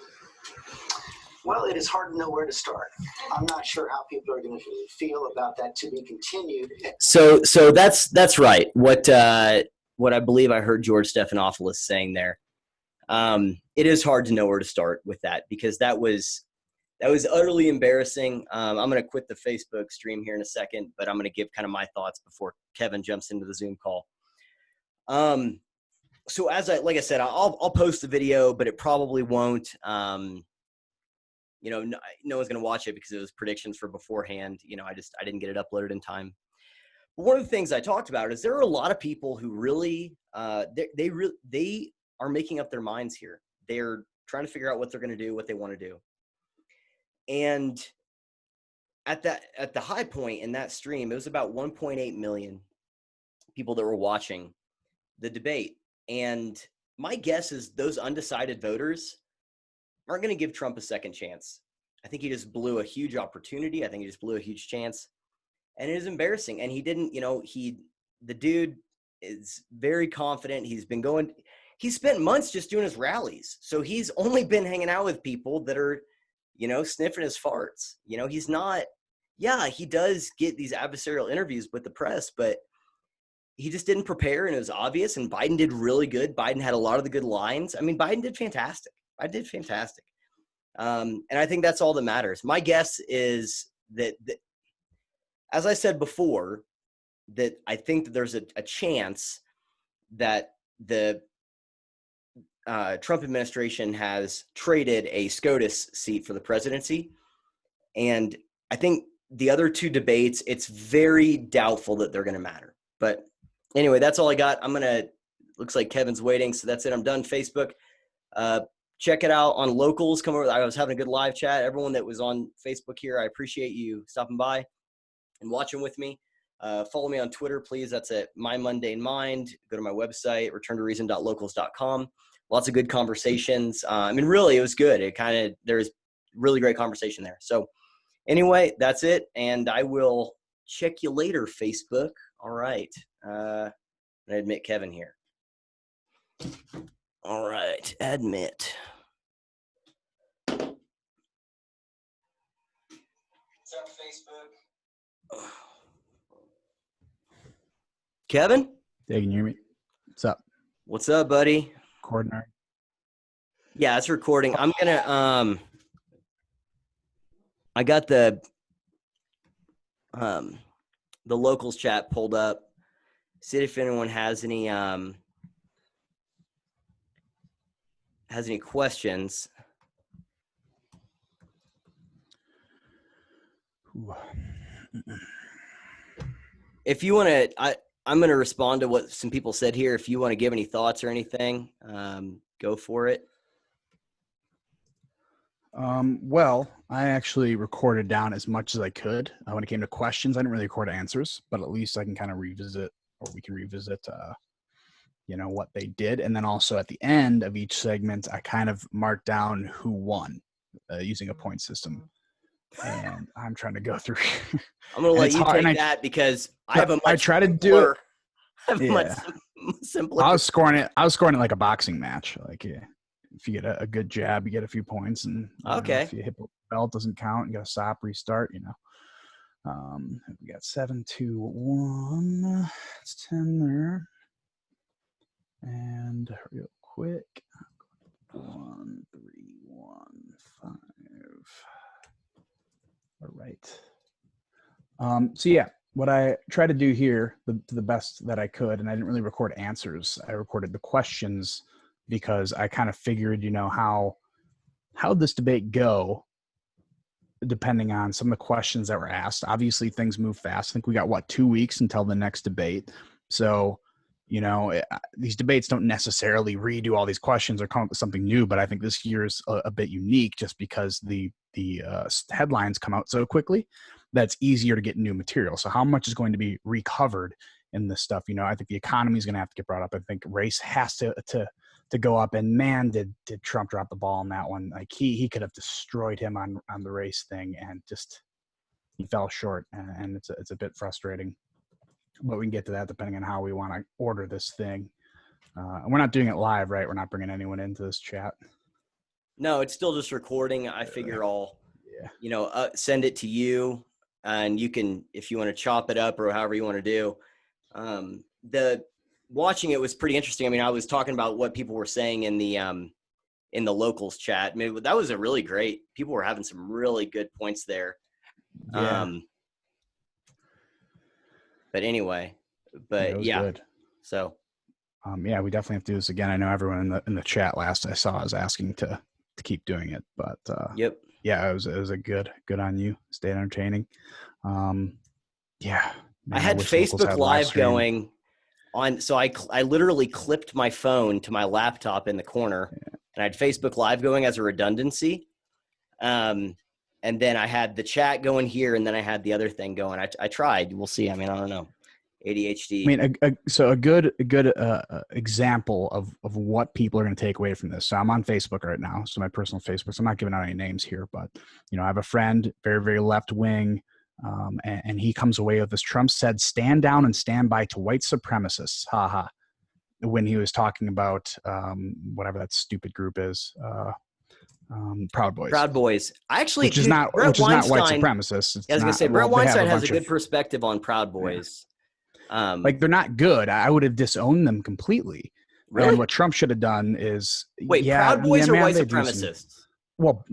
Speaker 23: Well, it is hard to know where to start. I'm not sure how people are going to feel about that to be continued.
Speaker 2: So that's right. What I believe I heard George Stephanopoulos saying there. It is hard to know where to start with that because that was utterly embarrassing. I'm going to quit the Facebook stream here in a second, but I'm going to give kind of my thoughts before Kevin jumps into the Zoom call. So like I said, I'll post the video, but it probably won't. No one's going to watch it because it was predictions for beforehand. I didn't get it uploaded in time. But one of the things I talked about is there are a lot of people who really, they are making up their minds here. They're trying to figure out what they're going to do, what they want to do. And at the high point in that stream, it was about 1.8 million people that were watching the debate. And my guess is those undecided voters aren't going to give Trump a second chance. I think he just blew a huge opportunity. I think he just blew a huge chance. And it is embarrassing. And he didn't, the dude is very confident. He spent months just doing his rallies. So he's only been hanging out with people that are, sniffing his farts. He's not, he does get these adversarial interviews with the press, but he just didn't prepare and it was obvious. And Biden did really good. Biden had a lot of the good lines. I mean, Biden did fantastic. And I think that's all that matters. My guess is that as I said before, that I think that there's a chance that the Trump administration has traded a SCOTUS seat for the presidency. And I think the other 2 debates, it's very doubtful that they're going to matter. But anyway, that's all I got. Looks like Kevin's waiting. So that's it. I'm done. Facebook. Check it out on Locals. Come over. I was having a good live chat. Everyone that was on Facebook here, I appreciate you stopping by and watching with me. Follow me on Twitter, please. That's at My Mundane Mind. Go to my website, returntoreason.locals.com. Lots of good conversations. Really, it was good. There's really great conversation there. So anyway, that's it. And I will check you later, Facebook. All right. I admit Kevin here. All right. Admit. What's up, Facebook? Kevin?
Speaker 4: Yeah, can you hear me? What's up?
Speaker 2: What's up, buddy?
Speaker 4: Recording.
Speaker 2: Yeah, it's recording. I'm gonna I got the Locals chat pulled up. See if anyone has any questions. If you want to, I'm going to respond to what some people said here. If you want to give any thoughts or anything, go for it.
Speaker 4: Well, I actually recorded down as much as I could. When it came to questions, I didn't really record answers, but at least I can kind of revisit, or we can revisit, what they did. And then also at the end of each segment, I kind of marked down who won using a point system. And I'm trying to go through.
Speaker 2: I'm going to let you take that because I have a much
Speaker 4: I try to do it.
Speaker 2: I have a much simpler.
Speaker 4: I was scoring it like a boxing match. Like, yeah, if you get a good jab, you get a few points, and if you hit the belt, doesn't count. You got to stop, restart. We got 7, 2, 1. It's 10 there, and real quick, 1, 3, 1, 5. All right. So yeah, what I tried to do here, to the best that I could, and I didn't really record answers. I recorded the questions because I kind of figured, how this debate go, depending on some of the questions that were asked. Obviously, things move fast. I think we got 2 weeks until the next debate. So, these debates don't necessarily redo all these questions or come up with something new, but I think this year's a bit unique just because the headlines come out so quickly that it's easier to get new material. So how much is going to be recovered in this stuff? I think the economy is going to have to get brought up. I think race has to go up, and man, did Trump drop the ball on that one. Like he could have destroyed him on the race thing, and just he fell short, and it's a bit frustrating. But we can get to that depending on how we want to order this thing. And we're not doing it live, right? We're not bringing anyone into this chat.
Speaker 2: No, it's still just recording. I figure I'll, send it to you, and you can, if you want to chop it up or however you want to do. The watching it was pretty interesting. I mean, I was talking about what people were saying in the locals chat. I mean, that was a really great. People were having some really good points there.
Speaker 4: Yeah.
Speaker 2: But anyway,
Speaker 4: good.
Speaker 2: So,
Speaker 4: we definitely have to do this again. I know everyone in the chat last I saw is asking to keep doing it, but
Speaker 2: yep.
Speaker 4: Yeah, it was a good on you. Stayed entertaining. Man,
Speaker 2: I had Facebook Live going on, so I literally clipped my phone to my laptop in the corner, and I had Facebook Live going as a redundancy. And then I had the chat going here, and then I had the other thing going. I tried. We'll see. I mean, I don't know. ADHD.
Speaker 4: I mean, a good example of what people are going to take away from this. So I'm on Facebook right now. So my personal Facebook. So I'm not giving out any names here, but I have a friend, very, very left wing, and he comes away with this. Trump said, "Stand down and stand by to white supremacists." Ha ha. When he was talking about whatever that stupid group is. Proud Boys.
Speaker 2: Proud Boys.
Speaker 4: Which is not white supremacists.
Speaker 2: I was going to say, Brett Weinstein has a good perspective on Proud Boys.
Speaker 4: Yeah. They're not good. I would have disowned them completely.
Speaker 2: Really?
Speaker 4: And what Trump should have done is
Speaker 2: Proud Boys or white supremacists?
Speaker 4: Well,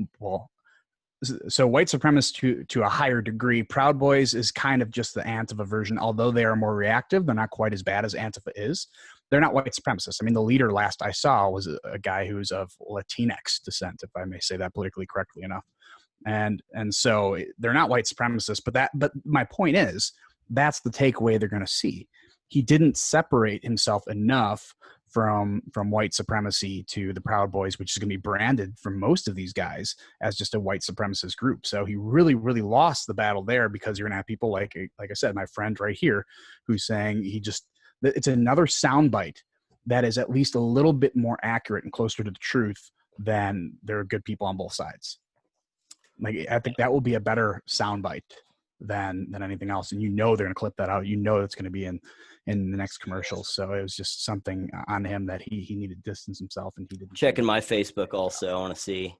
Speaker 4: so white supremacists to a higher degree. Proud Boys is kind of just the Antifa version. Although they are more reactive, they're not quite as bad as Antifa is. They're not white supremacists. I mean, the leader last I saw was a guy who's of Latinx descent, if I may say that politically correctly enough. And so they're not white supremacists, but my point is that's the takeaway they're going to see. He didn't separate himself enough from white supremacy to the Proud Boys, which is going to be branded from most of these guys as just a white supremacist group. So he really, really lost the battle there, because you're going to have people like I said, my friend right here, who's saying it's another soundbite that is at least a little bit more accurate and closer to the truth than there are good people on both sides. Like, I think that will be a better soundbite than anything else. And they're going to clip that out. It's going to be in the next commercial. So it was just something on him that he needed to distance himself, and he didn't.
Speaker 2: Checking my Facebook also. I want to see.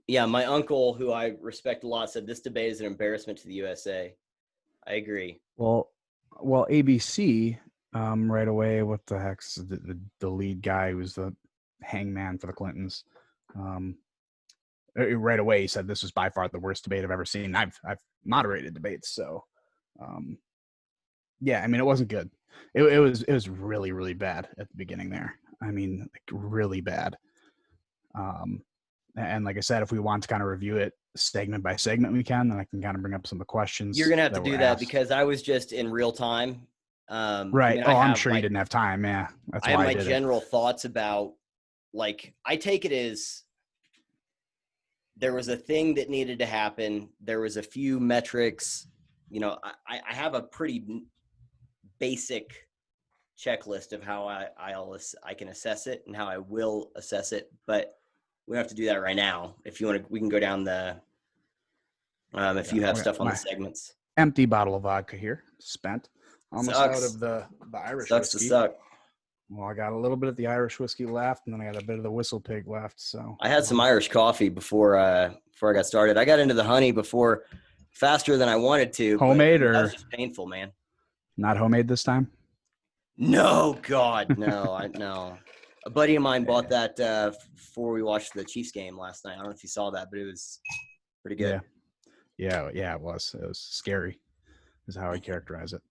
Speaker 2: Yeah, my uncle, who I respect a lot, said this debate is an embarrassment to the USA. I agree.
Speaker 4: Well, ABC right away. What the heck's the lead guy who's the hangman for the Clintons? Right away he said this was by far the worst debate I've ever seen. I've moderated debates, so I mean, it wasn't good. It was really, really bad at the beginning there. I mean, like, really bad. And like I said, if we want to kind of review it segment by segment, we can. Then I can kind of bring up some of the questions.
Speaker 2: You're gonna have to do that because I was just in real time.
Speaker 4: Right. I'm sure you didn't have time. Yeah, that's why I
Speaker 2: have my general thoughts about, like, I take it as there was a thing that needed to happen. There was a few metrics. I have a pretty basic checklist of how I can assess it and how I will assess it, but we don't have to do that right now. If you want to, we can go down the if you have stuff on the segments.
Speaker 4: Empty bottle of vodka here, spent. Almost out of the Irish
Speaker 2: whiskey.
Speaker 4: To suck. Well, I got a little bit of the Irish whiskey left, and then I got a bit of the Whistle Pig left. So
Speaker 2: I had some Irish coffee before I got started. I got into the honey faster than I wanted to.
Speaker 4: Homemade
Speaker 2: or
Speaker 4: that
Speaker 2: was just painful, man.
Speaker 4: Not homemade this time?
Speaker 2: No, God, no. No. A buddy of mine bought that before we watched the Chiefs game last night. I don't know if you saw that, but it was pretty good.
Speaker 4: Yeah, it was. It was scary, is how I characterize it.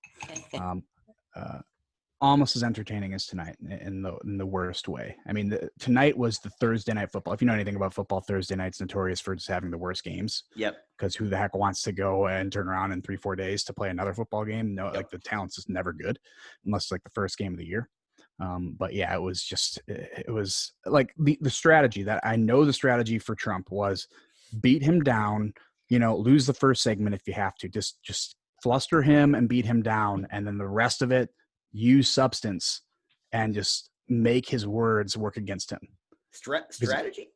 Speaker 4: Almost as entertaining as tonight in the worst way. I mean, tonight was the Thursday night football. If you know anything about football, Thursday night's notorious for just having the worst games.
Speaker 2: Yep.
Speaker 4: Because who the heck wants to go and turn around in 3-4 days to play another football game? No, like the talent's just never good unless it's like the first game of the year. But yeah, it was like the strategy that I know the strategy for Trump was beat him down, lose the first segment if you have to, just fluster him and beat him down. And then the rest of it, use substance and just make his words work against him.
Speaker 2: Strategy?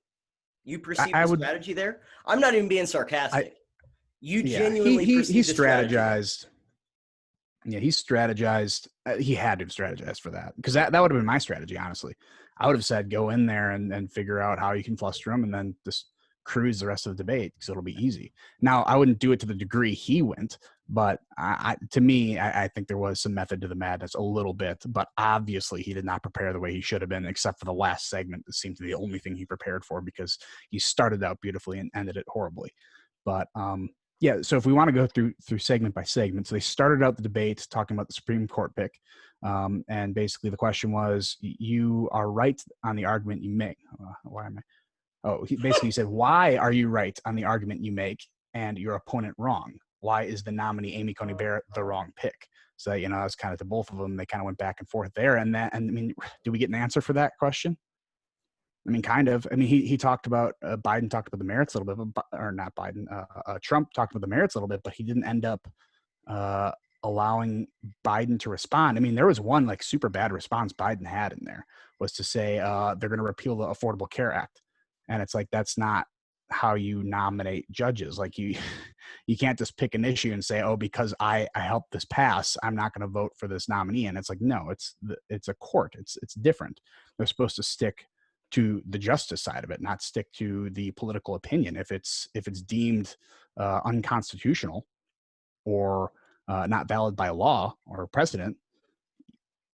Speaker 2: You perceive the strategy there? I'm not even being sarcastic. You genuinely
Speaker 4: he strategized. Yeah, he strategized. He had to have strategized for that, because that would have been my strategy, honestly. I would have said, go in there and figure out how you can fluster him and then just cruise the rest of the debate because it'll be easy. Now, I wouldn't do it to the degree he went, but to me, I think there was some method to the madness a little bit, but obviously he did not prepare the way he should have been, except for the last segment. It seemed to be the only thing he prepared for, because he started out beautifully and ended it horribly. But yeah, so if we want to go through segment by segment, so they started out the debate talking about the Supreme Court pick. And basically the question was, you are right on the argument you make. Why am I? Oh, he basically said, why are you right on the argument you make and your opponent wrong? Why is the nominee Amy Coney Barrett the wrong pick? So, that's kind of to both of them. They kind of went back and forth there. And I mean, do we get an answer for that question? I mean, kind of. I mean, he talked about, Biden talked about the merits a little bit, or not Biden, Trump talked about the merits a little bit, but he didn't end up allowing Biden to respond. I mean, there was one like super bad response Biden had in there, was to say they're going to repeal the Affordable Care Act. And it's like, that's not how you nominate judges. Like you can't just pick an issue and say, oh, because I helped this pass, I'm not going to vote for this nominee. And it's like, no, it's a court. It's different. They're supposed to stick to the justice side of it, not stick to the political opinion. If it's deemed unconstitutional or not valid by law or precedent,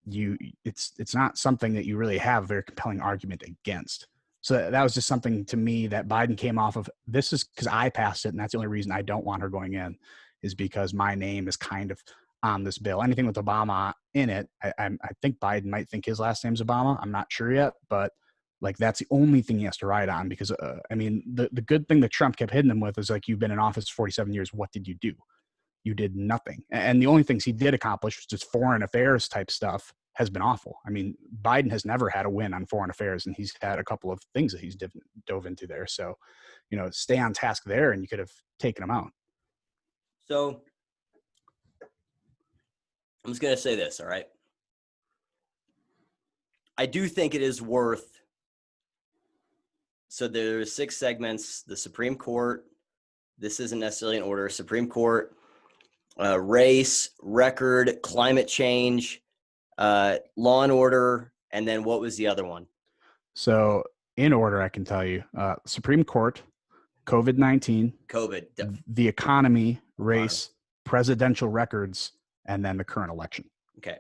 Speaker 4: it's not something that you really have a very compelling argument against. So that was just something to me that Biden came off of. This is because I passed it, and that's the only reason I don't want her going in, is because my name is kind of on this bill. Anything with Obama in it, I think Biden might think his last name's Obama. I'm not sure yet, but like that's the only thing he has to write on, because I mean, the good thing that Trump kept hitting him with is like, you've been in office for 47 years. What did you do? You did nothing. And the only things he did accomplish was just foreign affairs type stuff has been awful. I mean, Biden has never had a win on foreign affairs, and he's had a couple of things that he's dove into there. So, stay on task there, and you could have taken him out.
Speaker 2: So I'm just going to say this, all right? I do think it is worth, so there's 6 segments, the Supreme Court, this isn't necessarily in order, Supreme Court, race, record, climate change, law and order, and then what was the other one?
Speaker 4: So in order, I can tell you, Supreme Court, COVID-19, the economy, race, presidential records, and then the current election.
Speaker 2: Okay.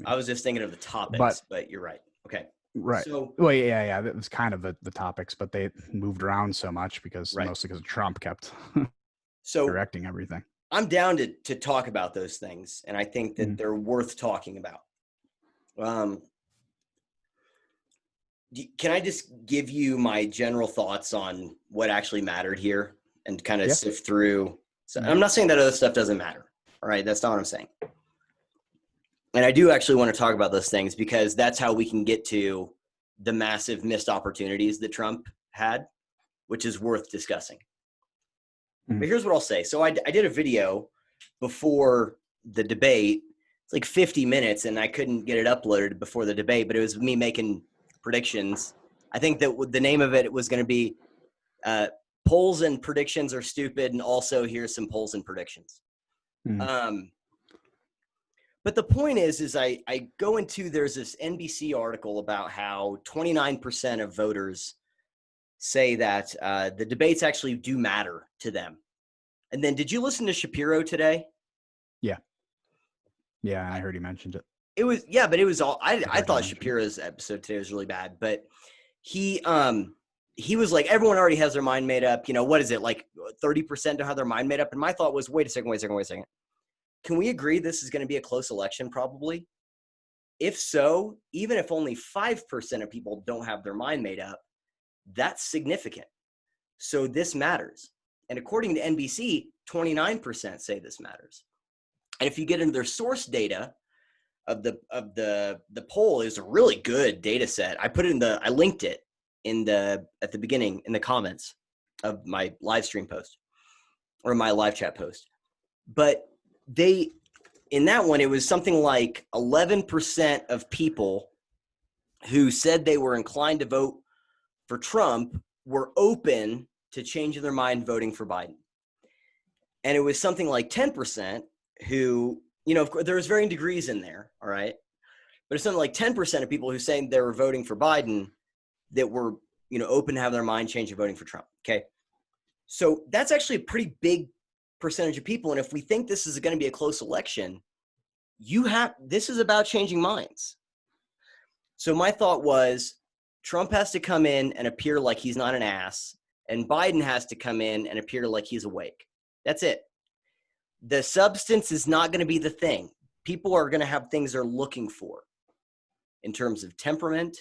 Speaker 2: I was just thinking of the topics, but you're right. Okay.
Speaker 4: Right. So, well, yeah. That was kind of the topics, but they moved around so much mostly because Trump kept directing everything.
Speaker 2: I'm down to talk about those things, and I think that they're worth talking about. Can I just give you my general thoughts on what actually mattered here and kind of sift through? So I'm not saying that other stuff doesn't matter. All right. That's not what I'm saying. And I do actually want to talk about those things, because that's how we can get to the massive missed opportunities that Trump had, which is worth discussing. But here's what I'll say. So I did a video before the debate. It's like 50 minutes, and I couldn't get it uploaded before the debate, but it was me making predictions. I think that the name of it was going to be Polls and Predictions Are Stupid, and also here's some polls and predictions. But the point is I go into, there's this NBC article about how 29% of voters say that the debates actually do matter to them. And then, did you listen to Shapiro today?
Speaker 4: Yeah, I heard he mentioned it.
Speaker 2: It was, but it was all, I thought Shapiro's episode today was really bad, but he he was like, everyone already has their mind made up. You know, what is it, like 30% don't have their mind made up? And my thought was, wait a second. Can we agree this is going to be a close election probably? If so, even if only 5% of people don't have their mind made up, that's significant. So this matters. And according to NBC, 29% say this matters. And if you get into their source data of the poll, is a really good data set. I linked it at the beginning in the comments of my live stream post or my live chat post. But in that one, it was something like 11% of people who said they were inclined to vote for Trump were open to changing their mind voting for Biden. And it was something like 10% who, you know, there's varying degrees in there, all right? But it's something like 10% of people who saying they were voting for Biden that were, you know, open to have their mind change and voting for Trump, okay? So that's actually a pretty big percentage of people. And if we think this is going to be a close election, this is about changing minds. So my thought was Trump has to come in and appear like he's not an ass, and Biden has to come in and appear like he's awake. That's it. The substance is not going to be the thing. People are going to have things they're looking for in terms of temperament,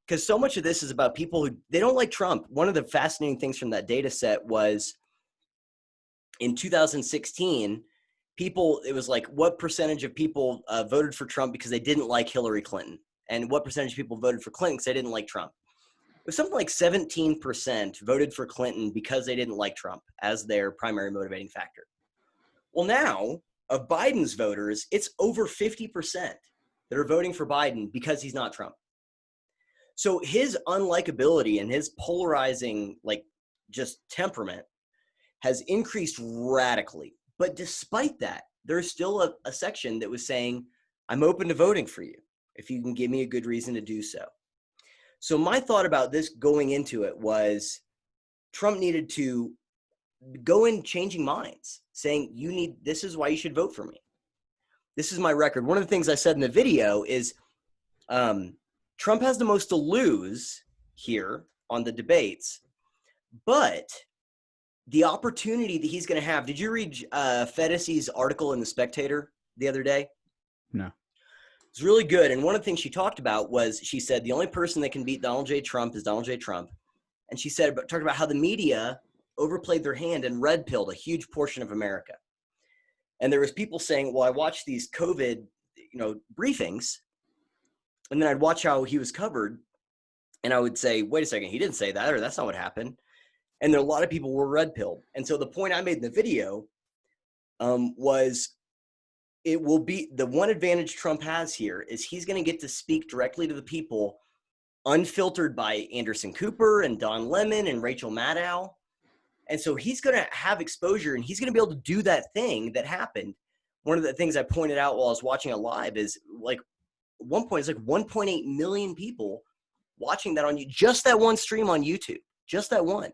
Speaker 2: because so much of this is about people who, they don't like Trump. One of the fascinating things from that data set was in 2016, it was like, what percentage of people voted for Trump because they didn't like Hillary Clinton? And what percentage of people voted for Clinton because they didn't like Trump? It was something like 17% voted for Clinton because they didn't like Trump as their primary motivating factor. Well, now, of Biden's voters, it's over 50% that are voting for Biden because he's not Trump. So his unlikability and his polarizing, like, just temperament has increased radically. But despite that, there's still a section that was saying, I'm open to voting for you if you can give me a good reason to do so. So my thought about this going into it was Trump needed to go in changing minds, saying, this is why you should vote for me. This is my record. One of the things I said in the video is Trump has the most to lose here on the debates, but the opportunity that he's going to have. Did you read Fedesi's article in The Spectator the other day?
Speaker 4: No.
Speaker 2: It's really good. And one of the things she talked about was, she said the only person that can beat Donald J. Trump is Donald J. Trump. And she talked about how the media overplayed their hand and red-pilled a huge portion of America. And there was people saying, well, I watched these COVID, briefings, and then I'd watch how he was covered, and I would say, wait a second, he didn't say that, or that's not what happened. And there a lot of people were red-pilled. And so the point I made in the video was, it will be the one advantage Trump has here is he's going to get to speak directly to the people, unfiltered by Anderson Cooper and Don Lemon and Rachel Maddow. And so he's going to have exposure, and he's going to be able to do that thing that happened. One of the things I pointed out while I was watching it live is, like, at one point, it's like 1.8 million people watching that just that one stream on YouTube, just that one.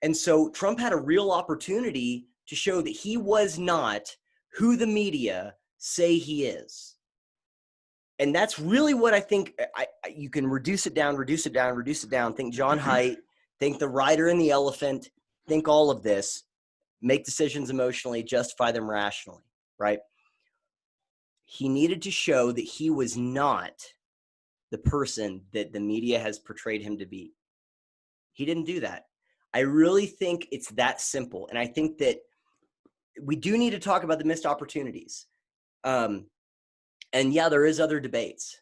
Speaker 2: And so Trump had a real opportunity to show that he was not who the media say he is. And that's really what I think. You can reduce it down. Think John Haidt, think the rider and the elephant, think all of this, make decisions emotionally, justify them rationally, right? He needed to show that he was not the person that the media has portrayed him to be. He didn't do that. I really think it's that simple. And I think that we do need to talk about the missed opportunities. And yeah, there is other debates,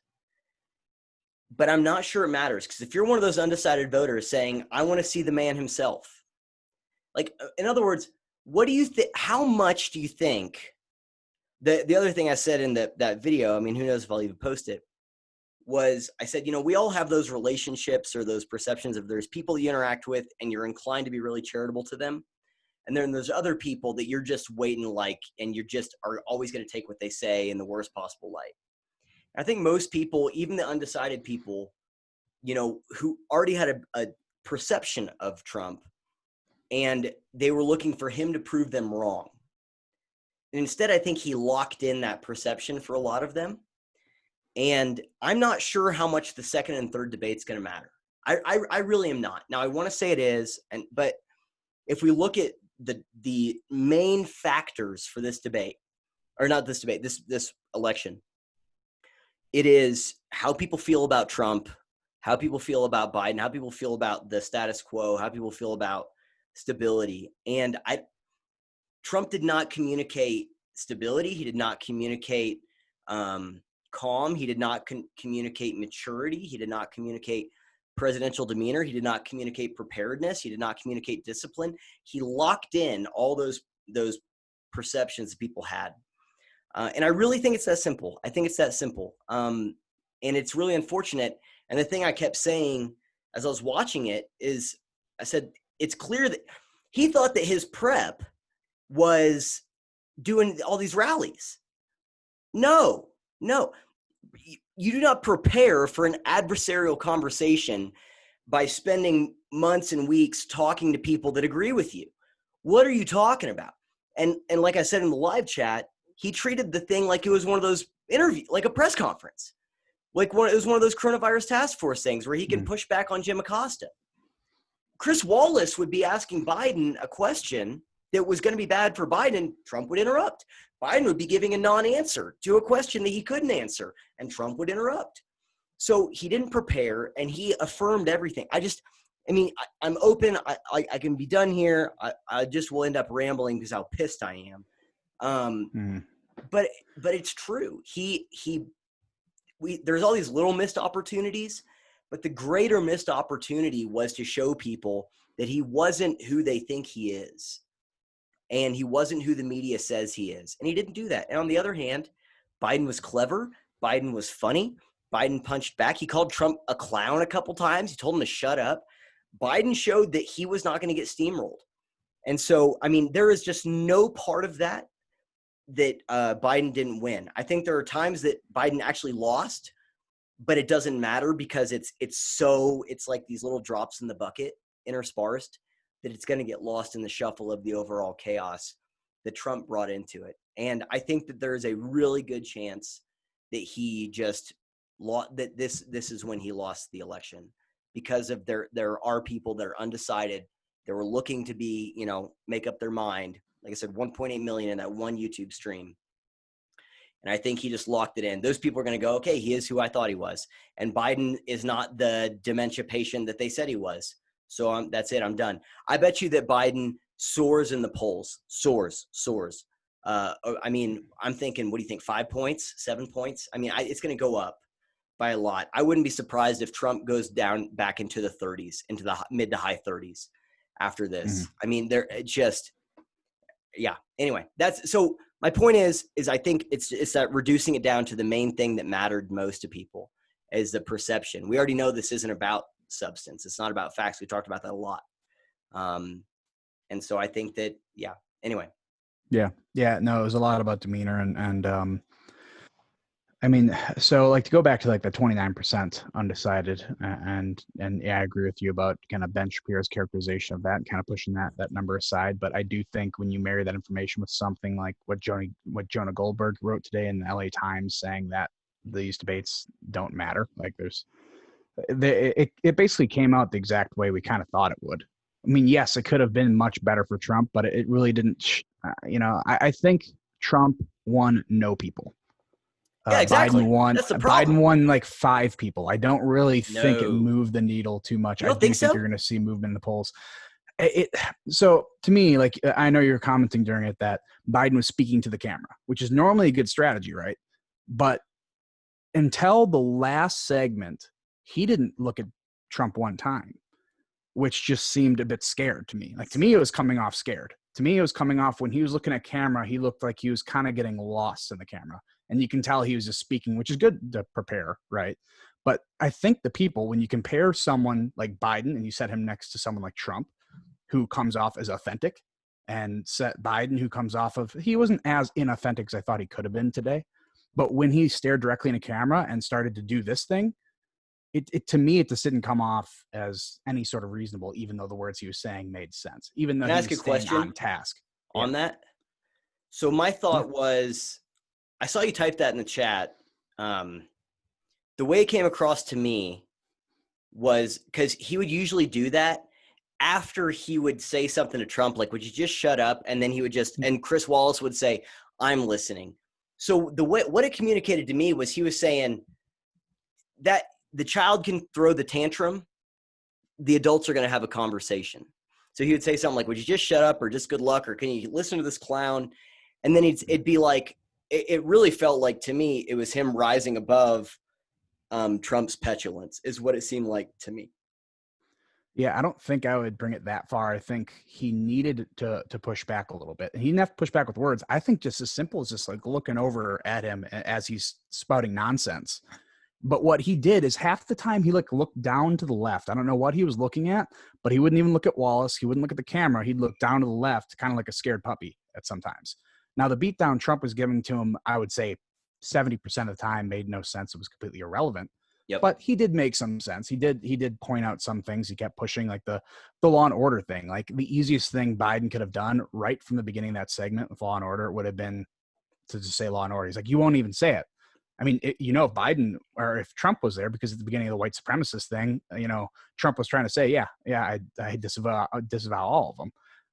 Speaker 2: but I'm not sure it matters. Because if you're one of those undecided voters saying, I want to see the man himself, like, in other words, what do you think? How much do you think? The other thing I said in that video, I mean, who knows if I'll even post it, was I said, we all have those relationships or those perceptions of there's people you interact with and you're inclined to be really charitable to them. And then there's other people that you're just waiting and you just are always going to take what they say in the worst possible light. I think most people, even the undecided people, who already had a perception of Trump, and they were looking for him to prove them wrong. And instead, I think he locked in that perception for a lot of them. And I'm not sure how much the second and third debate's going to matter. I really am not. Now I want to say it is, but if we look at the main factors for this debate, or not this debate, this election, it is how people feel about Trump, how people feel about Biden, how people feel about the status quo, how people feel about stability. And Trump did not communicate stability. He did not communicate calm. He did not communicate maturity. He did not communicate presidential demeanor. He did not communicate preparedness. He did not communicate discipline. He locked in all those perceptions that people had. And I really think it's that simple. I think it's that simple. And it's really unfortunate. And the thing I kept saying as I was watching it is, I said, it's clear that he thought that his prep was doing all these rallies. No. You do not prepare for an adversarial conversation by spending months and weeks talking to people that agree with you. What are you talking about? And like I said in the live chat, he treated the thing like it was one of those interviews, like a press conference. It was one of those coronavirus task force things where he can push back on Jim Acosta. Chris Wallace would be asking Biden a question that was going to be bad for Biden. Trump would interrupt. Biden would be giving a non-answer to a question that he couldn't answer, and Trump would interrupt. So he didn't prepare, and he affirmed everything. I'm open. I can be done here. I just will end up rambling because how pissed I am. But it's true. There's all these little missed opportunities, but the greater missed opportunity was to show people that he wasn't who they think he is. And he wasn't who the media says he is. And he didn't do that. And on the other hand, Biden was clever. Biden was funny. Biden punched back. He called Trump a clown a couple times. He told him to shut up. Biden showed that he was not going to get steamrolled. And so, there is just no part of that Biden didn't win. I think there are times that Biden actually lost, but it doesn't matter because it's like these little drops in the bucket interspersed, that it's going to get lost in the shuffle of the overall chaos that Trump brought into it. And I think that there is a really good chance that he just lost, that this is when he lost the election, because of there are people that are undecided. They were looking to be, make up their mind. Like I said, 1.8 million in that one YouTube stream. And I think he just locked it in. Those people are going to go, okay, he is who I thought he was. And Biden is not the dementia patient that they said he was. So that's it. I'm done. I bet you that Biden soars in the polls. Soars. I'm thinking, what do you think? 5 points, 7 points? It's going to go up by a lot. I wouldn't be surprised if Trump goes down back into the 30s, into the mid to high 30s after this. They're just, yeah. Anyway, so my point is I think it's that reducing it down to the main thing that mattered most to people is the perception. We already know this isn't about substance. It's not about facts. We talked about that a lot. And so I think that, anyway.
Speaker 4: Yeah. No, it was a lot about demeanor so like to go back to like the 29% undecided and I agree with you about kind of Ben Shapiro's characterization of that and kind of pushing that number aside. But I do think when you marry that information with something like what Jonah Goldberg wrote today in the LA Times saying that these debates don't matter, like it basically came out the exact way we kind of thought it would. Yes, it could have been much better for Trump, but it really didn't. I think Trump won no people.
Speaker 2: Yeah, exactly.
Speaker 4: That's the problem. Biden won like 5 people. I don't really think it moved the needle too much.
Speaker 2: I do think
Speaker 4: you're going to see movement in the polls. So to me, like I know you're commenting during it that Biden was speaking to the camera, which is normally a good strategy, right? But until the last segment, he didn't look at Trump one time, which just seemed a bit scared to me. Like to me, it was coming off scared. To me, it was coming off when he was looking at camera, he looked like he was kind of getting lost in the camera. And you can tell he was just speaking, which is good to prepare, right? But I think the people, when you compare someone like Biden and you set him next to someone like Trump, who comes off as authentic, and set Biden, who comes off of, he wasn't as inauthentic as I thought he could have been today. But when he stared directly in a camera and started to do this thing, it to me, it just didn't come off as any sort of reasonable, even though the words he was saying made sense, even though he was staying on task.
Speaker 2: On that? So my thought was, I saw you type that in the chat. The way it came across to me was because he would usually do that after he would say something to Trump, like, would you just shut up? And then he would and Chris Wallace would say, I'm listening. So what it communicated to me was he was saying that the child can throw the tantrum. The adults are going to have a conversation. So he would say something like, would you just shut up, or just good luck, or can you listen to this clown? And then it'd be like, it really felt like to me, it was him rising above Trump's petulance is what it seemed like to me.
Speaker 4: Yeah, I don't think I would bring it that far. I think he needed to push back a little bit. He didn't have to push back with words. I think just as simple as just like looking over at him as he's spouting nonsense. But what he did is half the time he looked down to the left. I don't know what he was looking at, but he wouldn't even look at Wallace. He wouldn't look at the camera. He'd look down to the left, kind of like a scared puppy at sometimes. Now, the beatdown Trump was giving to him, I would say 70% of the time made no sense. It was completely irrelevant.
Speaker 2: Yep.
Speaker 4: But he did make some sense. He did point out some things. He kept pushing, like the Law and Order thing. Like the easiest thing Biden could have done right from the beginning of that segment with Law and Order would have been to just say Law and Order. He's like, you won't even say it. I mean, if Biden or if Trump was there, because at the beginning of the white supremacist thing, Trump was trying to say, I disavow all of them.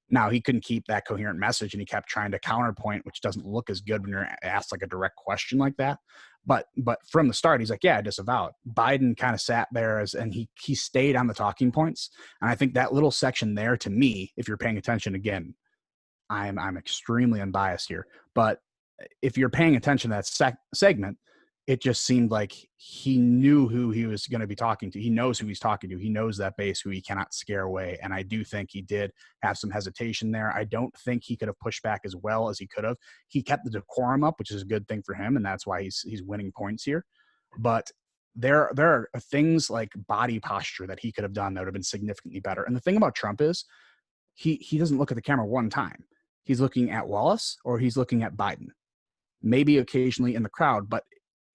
Speaker 4: Now, he couldn't keep that coherent message, and he kept trying to counterpoint, which doesn't look as good when you're asked like a direct question like that. But from the start, he's like, I disavow it. Biden kind of sat there and he stayed on the talking points. And I think that little section there, to me, if you're paying attention, again, I'm extremely unbiased here, but if you're paying attention to that segment, it just seemed like he knew who he was going to be talking to. He knows who he's talking to. He knows that base who he cannot scare away. And I do think he did have some hesitation there. I don't think he could have pushed back as well as he could have. He kept the decorum up, which is a good thing for him, and that's why he's winning points here. But there are things like body posture that he could have done that would have been significantly better. And the thing about Trump is he doesn't look at the camera one time. He's looking at Wallace or he's looking at Biden, maybe occasionally in the crowd, but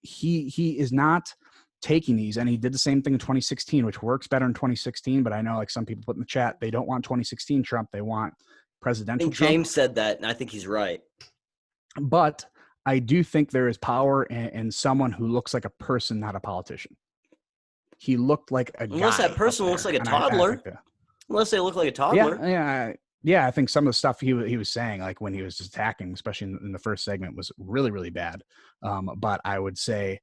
Speaker 4: he is not taking these. And he did the same thing in 2016, which works better in 2016. But I know, like some people put in the chat, they don't want 2016 Trump. They want presidential Trump.
Speaker 2: James said that, and I think he's right.
Speaker 4: But I do think there is power in someone who looks like a person, not a politician. He looked like a guy.
Speaker 2: Unless that person looks like a toddler. Unless they look like a toddler.
Speaker 4: Yeah, I think some of the stuff he was saying, like when he was just attacking, especially in the first segment, was really, really bad. But I would say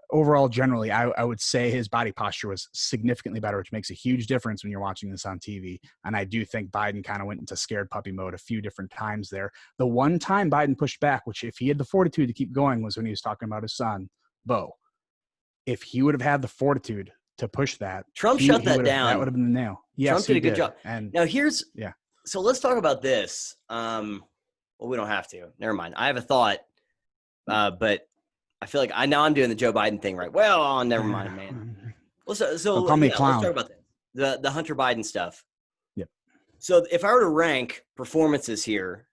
Speaker 4: overall, generally, I would say his body posture was significantly better, which makes a huge difference when you're watching this on TV. And I do think Biden kind of went into scared puppy mode a few different times there. The one time Biden pushed back, which if he had the fortitude to keep going, was when he was talking about his son, Beau. If he would have had the fortitude to push that,
Speaker 2: Trump shut that down.
Speaker 4: That would have been the nail. Yes,
Speaker 2: Trump did a good job.
Speaker 4: And
Speaker 2: now so let's talk about this. Well, we don't have to. Never mind. I have a thought, but I feel like I'm doing the Joe Biden thing right. Well, never mind, man. So
Speaker 4: call me a clown.
Speaker 2: Let's talk about that. The Hunter Biden stuff.
Speaker 4: Yep.
Speaker 2: So if I were to rank performances here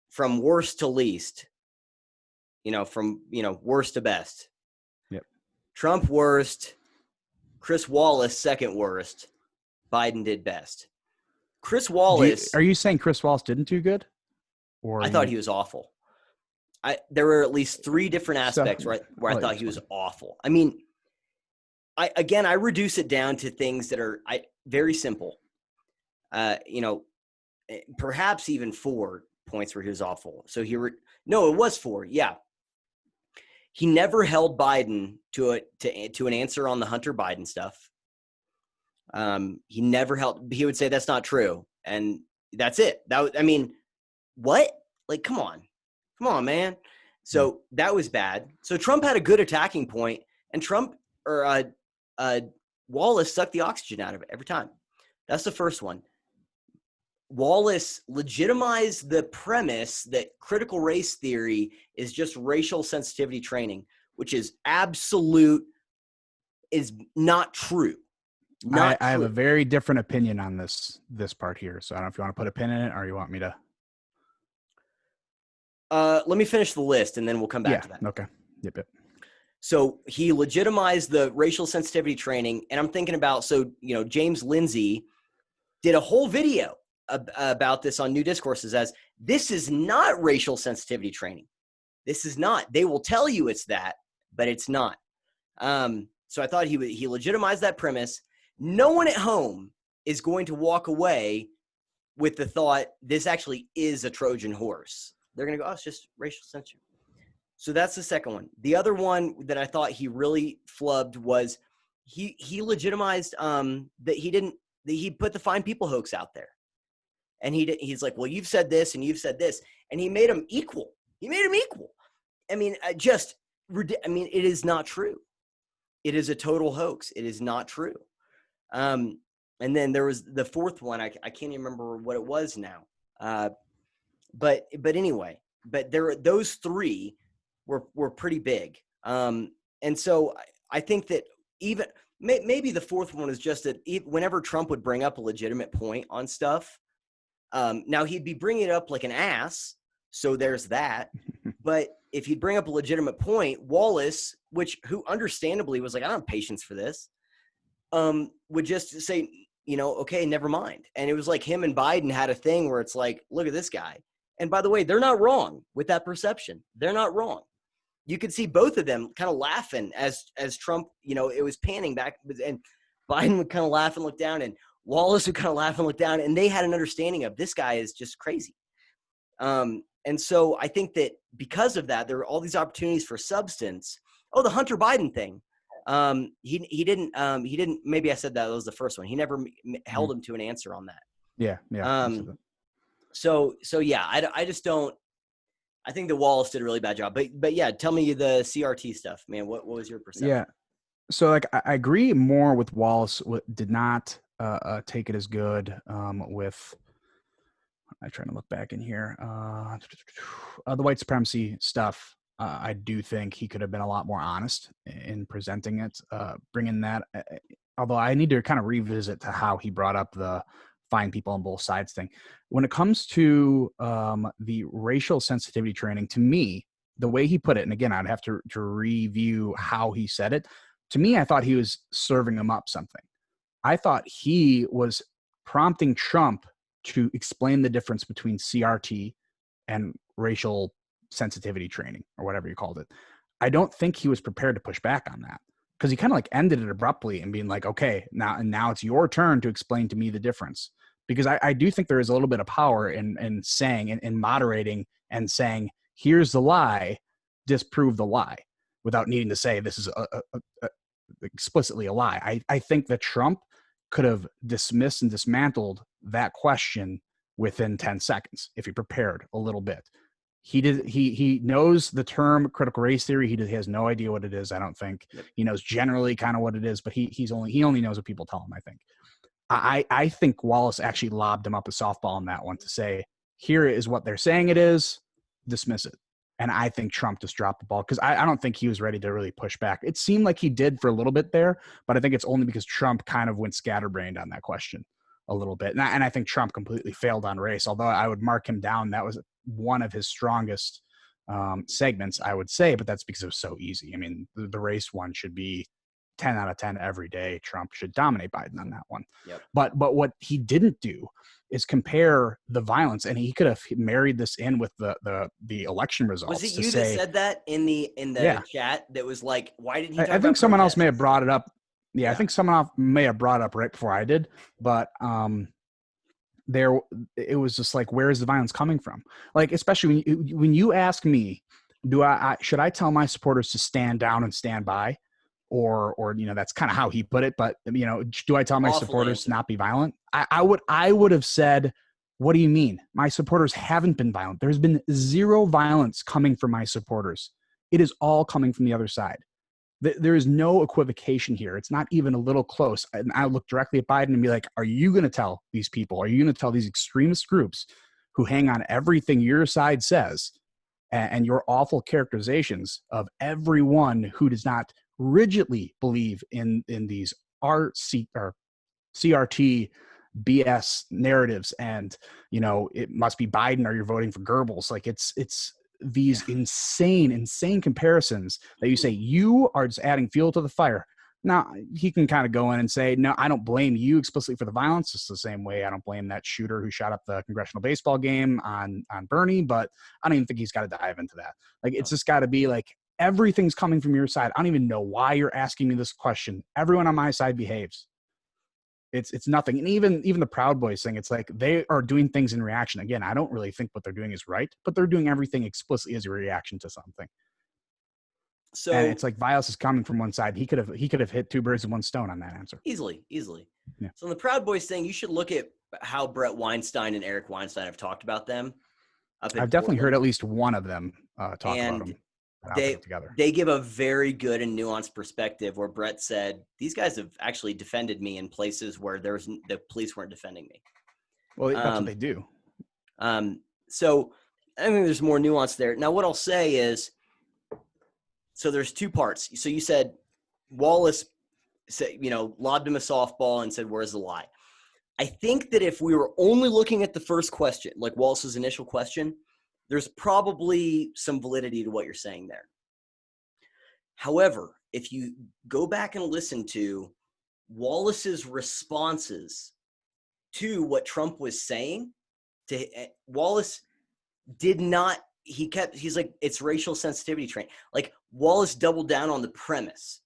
Speaker 2: from worst to least, from worst to best.
Speaker 4: Yep.
Speaker 2: Trump worst, Chris Wallace second worst, Biden did best. Chris Wallace.
Speaker 4: Are you saying Chris Wallace didn't do good? Or
Speaker 2: I thought he was awful. There were at least three different aspects where I thought he was awful. I mean, I reduce it down to things that are very simple. Perhaps even 4 points where he was awful. So it was 4. Yeah. He never held Biden to an answer on the Hunter Biden stuff. He never held. He would say that's not true, and that's it. What? Like, come on, man. So that was bad. So Trump had a good attacking point, and Wallace sucked the oxygen out of it every time. That's the first one. Wallace legitimized the premise that critical race theory is just racial sensitivity training, which is not true.
Speaker 4: I have a very different opinion on this part here. So I don't know if you want to put a pin in it or you want me to.
Speaker 2: Let me finish the list and then we'll come back to that.
Speaker 4: Okay. Yep.
Speaker 2: So he legitimized the racial sensitivity training. And I'm thinking about, James Lindsay did a whole video about this on New Discourses as this is not racial sensitivity training. This is not. They will tell you it's that, but it's not. So I thought he legitimized that premise. No one at home is going to walk away with the thought this actually is a Trojan horse. They're going to go, oh, it's just racial censure. So that's the second one. The other one that I thought he really flubbed was he legitimized that he put the fine people hoax out there. And he's like, well, you've said this and you've said this. And he made them equal. I mean, it is not true. It is a total hoax. It is not true. And then there was the fourth one. I can't even remember what it was now. But anyway, those three were pretty big. And so I think that even maybe the fourth one is just that whenever Trump would bring up a legitimate point on stuff, now he'd be bringing it up like an ass. So there's that. But if he'd bring up a legitimate point, Wallace, who understandably was like, I don't have patience for this, would just say, okay, never mind. And it was like him and Biden had a thing where it's like, look at this guy. And by the way, they're not wrong with that perception. They're not wrong. You could see both of them kind of laughing as Trump, it was panning back, and Biden would kind of laugh and look down, and Wallace would kind of laugh and look down, and they had an understanding of this guy is just crazy. And so I think that because of that, there were all these opportunities for substance. Oh, the Hunter Biden thing. He didn't, maybe I said that was the first one. He never held him to an answer on that.
Speaker 4: Yeah.
Speaker 2: So yeah, I just don't, I think that Wallace did a really bad job, but yeah, tell me the CRT stuff, man. What was your perception?
Speaker 4: Yeah. So like, I agree more with Wallace. Did not take it as good with, I'm trying to look back in here. The white supremacy stuff, I do think he could have been a lot more honest in presenting it, bringing that. Although I need to kind of revisit to how he brought up the fine people on both sides thing. When it comes to the racial sensitivity training, to me, the way he put it, and again, I'd have to review how he said it. To me, I thought he was serving them up something. I thought he was prompting Trump to explain the difference between CRT and racial sensitivity training, or whatever you called it. I don't think he was prepared to push back on that, because he kind of like ended it abruptly and being like, okay, now it's your turn to explain to me the difference. Because I do think there is a little bit of power in saying and moderating and saying, here's the lie, disprove the lie, without needing to say this is explicitly a lie. I think that Trump could have dismissed and dismantled that question within 10 seconds if he prepared a little bit. He knows the term critical race theory. He has no idea what it is. I don't think. Yep. He knows generally kind of what it is, but he only knows what people tell him, I think. I think Wallace actually lobbed him up a softball on that one to say, here is what they're saying it is, dismiss it. And I think Trump just dropped the ball, because I don't think he was ready to really push back. It seemed like he did for a little bit there, but I think it's only because Trump kind of went scatterbrained on that question a little bit. And I think Trump completely failed on race, although I would mark him down. That was one of his strongest segments, I would say, but that's because it was so easy. I mean, the race one should be 10 out of 10 every day. Trump should dominate Biden on that one.
Speaker 2: Yep. But
Speaker 4: what he didn't do is compare the violence, and he could have married this in with the election results.
Speaker 2: Was it you that said that in the chat that was like, why didn't he talk
Speaker 4: I think someone else may have brought it up. Yeah, I think someone else may have brought it up right before I did, but it was just like, where is the violence coming from? Like, especially when you ask me, should I tell my supporters to stand down and stand by? Or that's kind of how he put it, but do I tell my supporters to not be violent? I would have said, what do you mean? My supporters haven't been violent. There's been zero violence coming from my supporters. It is all coming from the other side. There is no equivocation here. It's not even a little close. And I look directly at Biden and be like, are you going to tell these people? Are you going to tell these extremist groups who hang on everything your side says and your awful characterizations of everyone who does not rigidly believe in these CRT BS narratives, and it must be Biden or you're voting for Goebbels? Like it's these insane comparisons that you say you are just adding fuel to the fire. Now he can kind of go in and say, no, I don't blame you explicitly for the violence. It's the same way I don't blame that shooter who shot up the congressional baseball game on Bernie, but I don't even think he's got to dive into that. Like, it's just got to be like, everything's coming from your side. I don't even know why you're asking me this question. Everyone on my side behaves. It's nothing. And even the Proud Boys thing, it's like they are doing things in reaction. Again, I don't really think what they're doing is right, but they're doing everything explicitly as a reaction to something.
Speaker 2: So
Speaker 4: and it's like Vilas is coming from one side. He could have hit two birds with one stone on that answer.
Speaker 2: Easily.
Speaker 4: Yeah.
Speaker 2: So on the Proud Boys thing, you should look at how Brett Weinstein and Eric Weinstein have talked about them.
Speaker 4: I've definitely heard at least one of them talk about them.
Speaker 2: They give a very good and nuanced perspective where Brett said, these guys have actually defended me in places where the police weren't defending me.
Speaker 4: Well, that's what they do.
Speaker 2: So I think there's more nuance there. Now, what I'll say is, so there's two parts. So you said Wallace said, lobbed him a softball and said, where's the lie? I think that if we were only looking at the first question, like Wallace's initial question, there's probably some validity to what you're saying there. However, if you go back and listen to Wallace's responses to what Trump was saying, Wallace did not, he's like, it's racial sensitivity training. Like Wallace doubled down on the premise.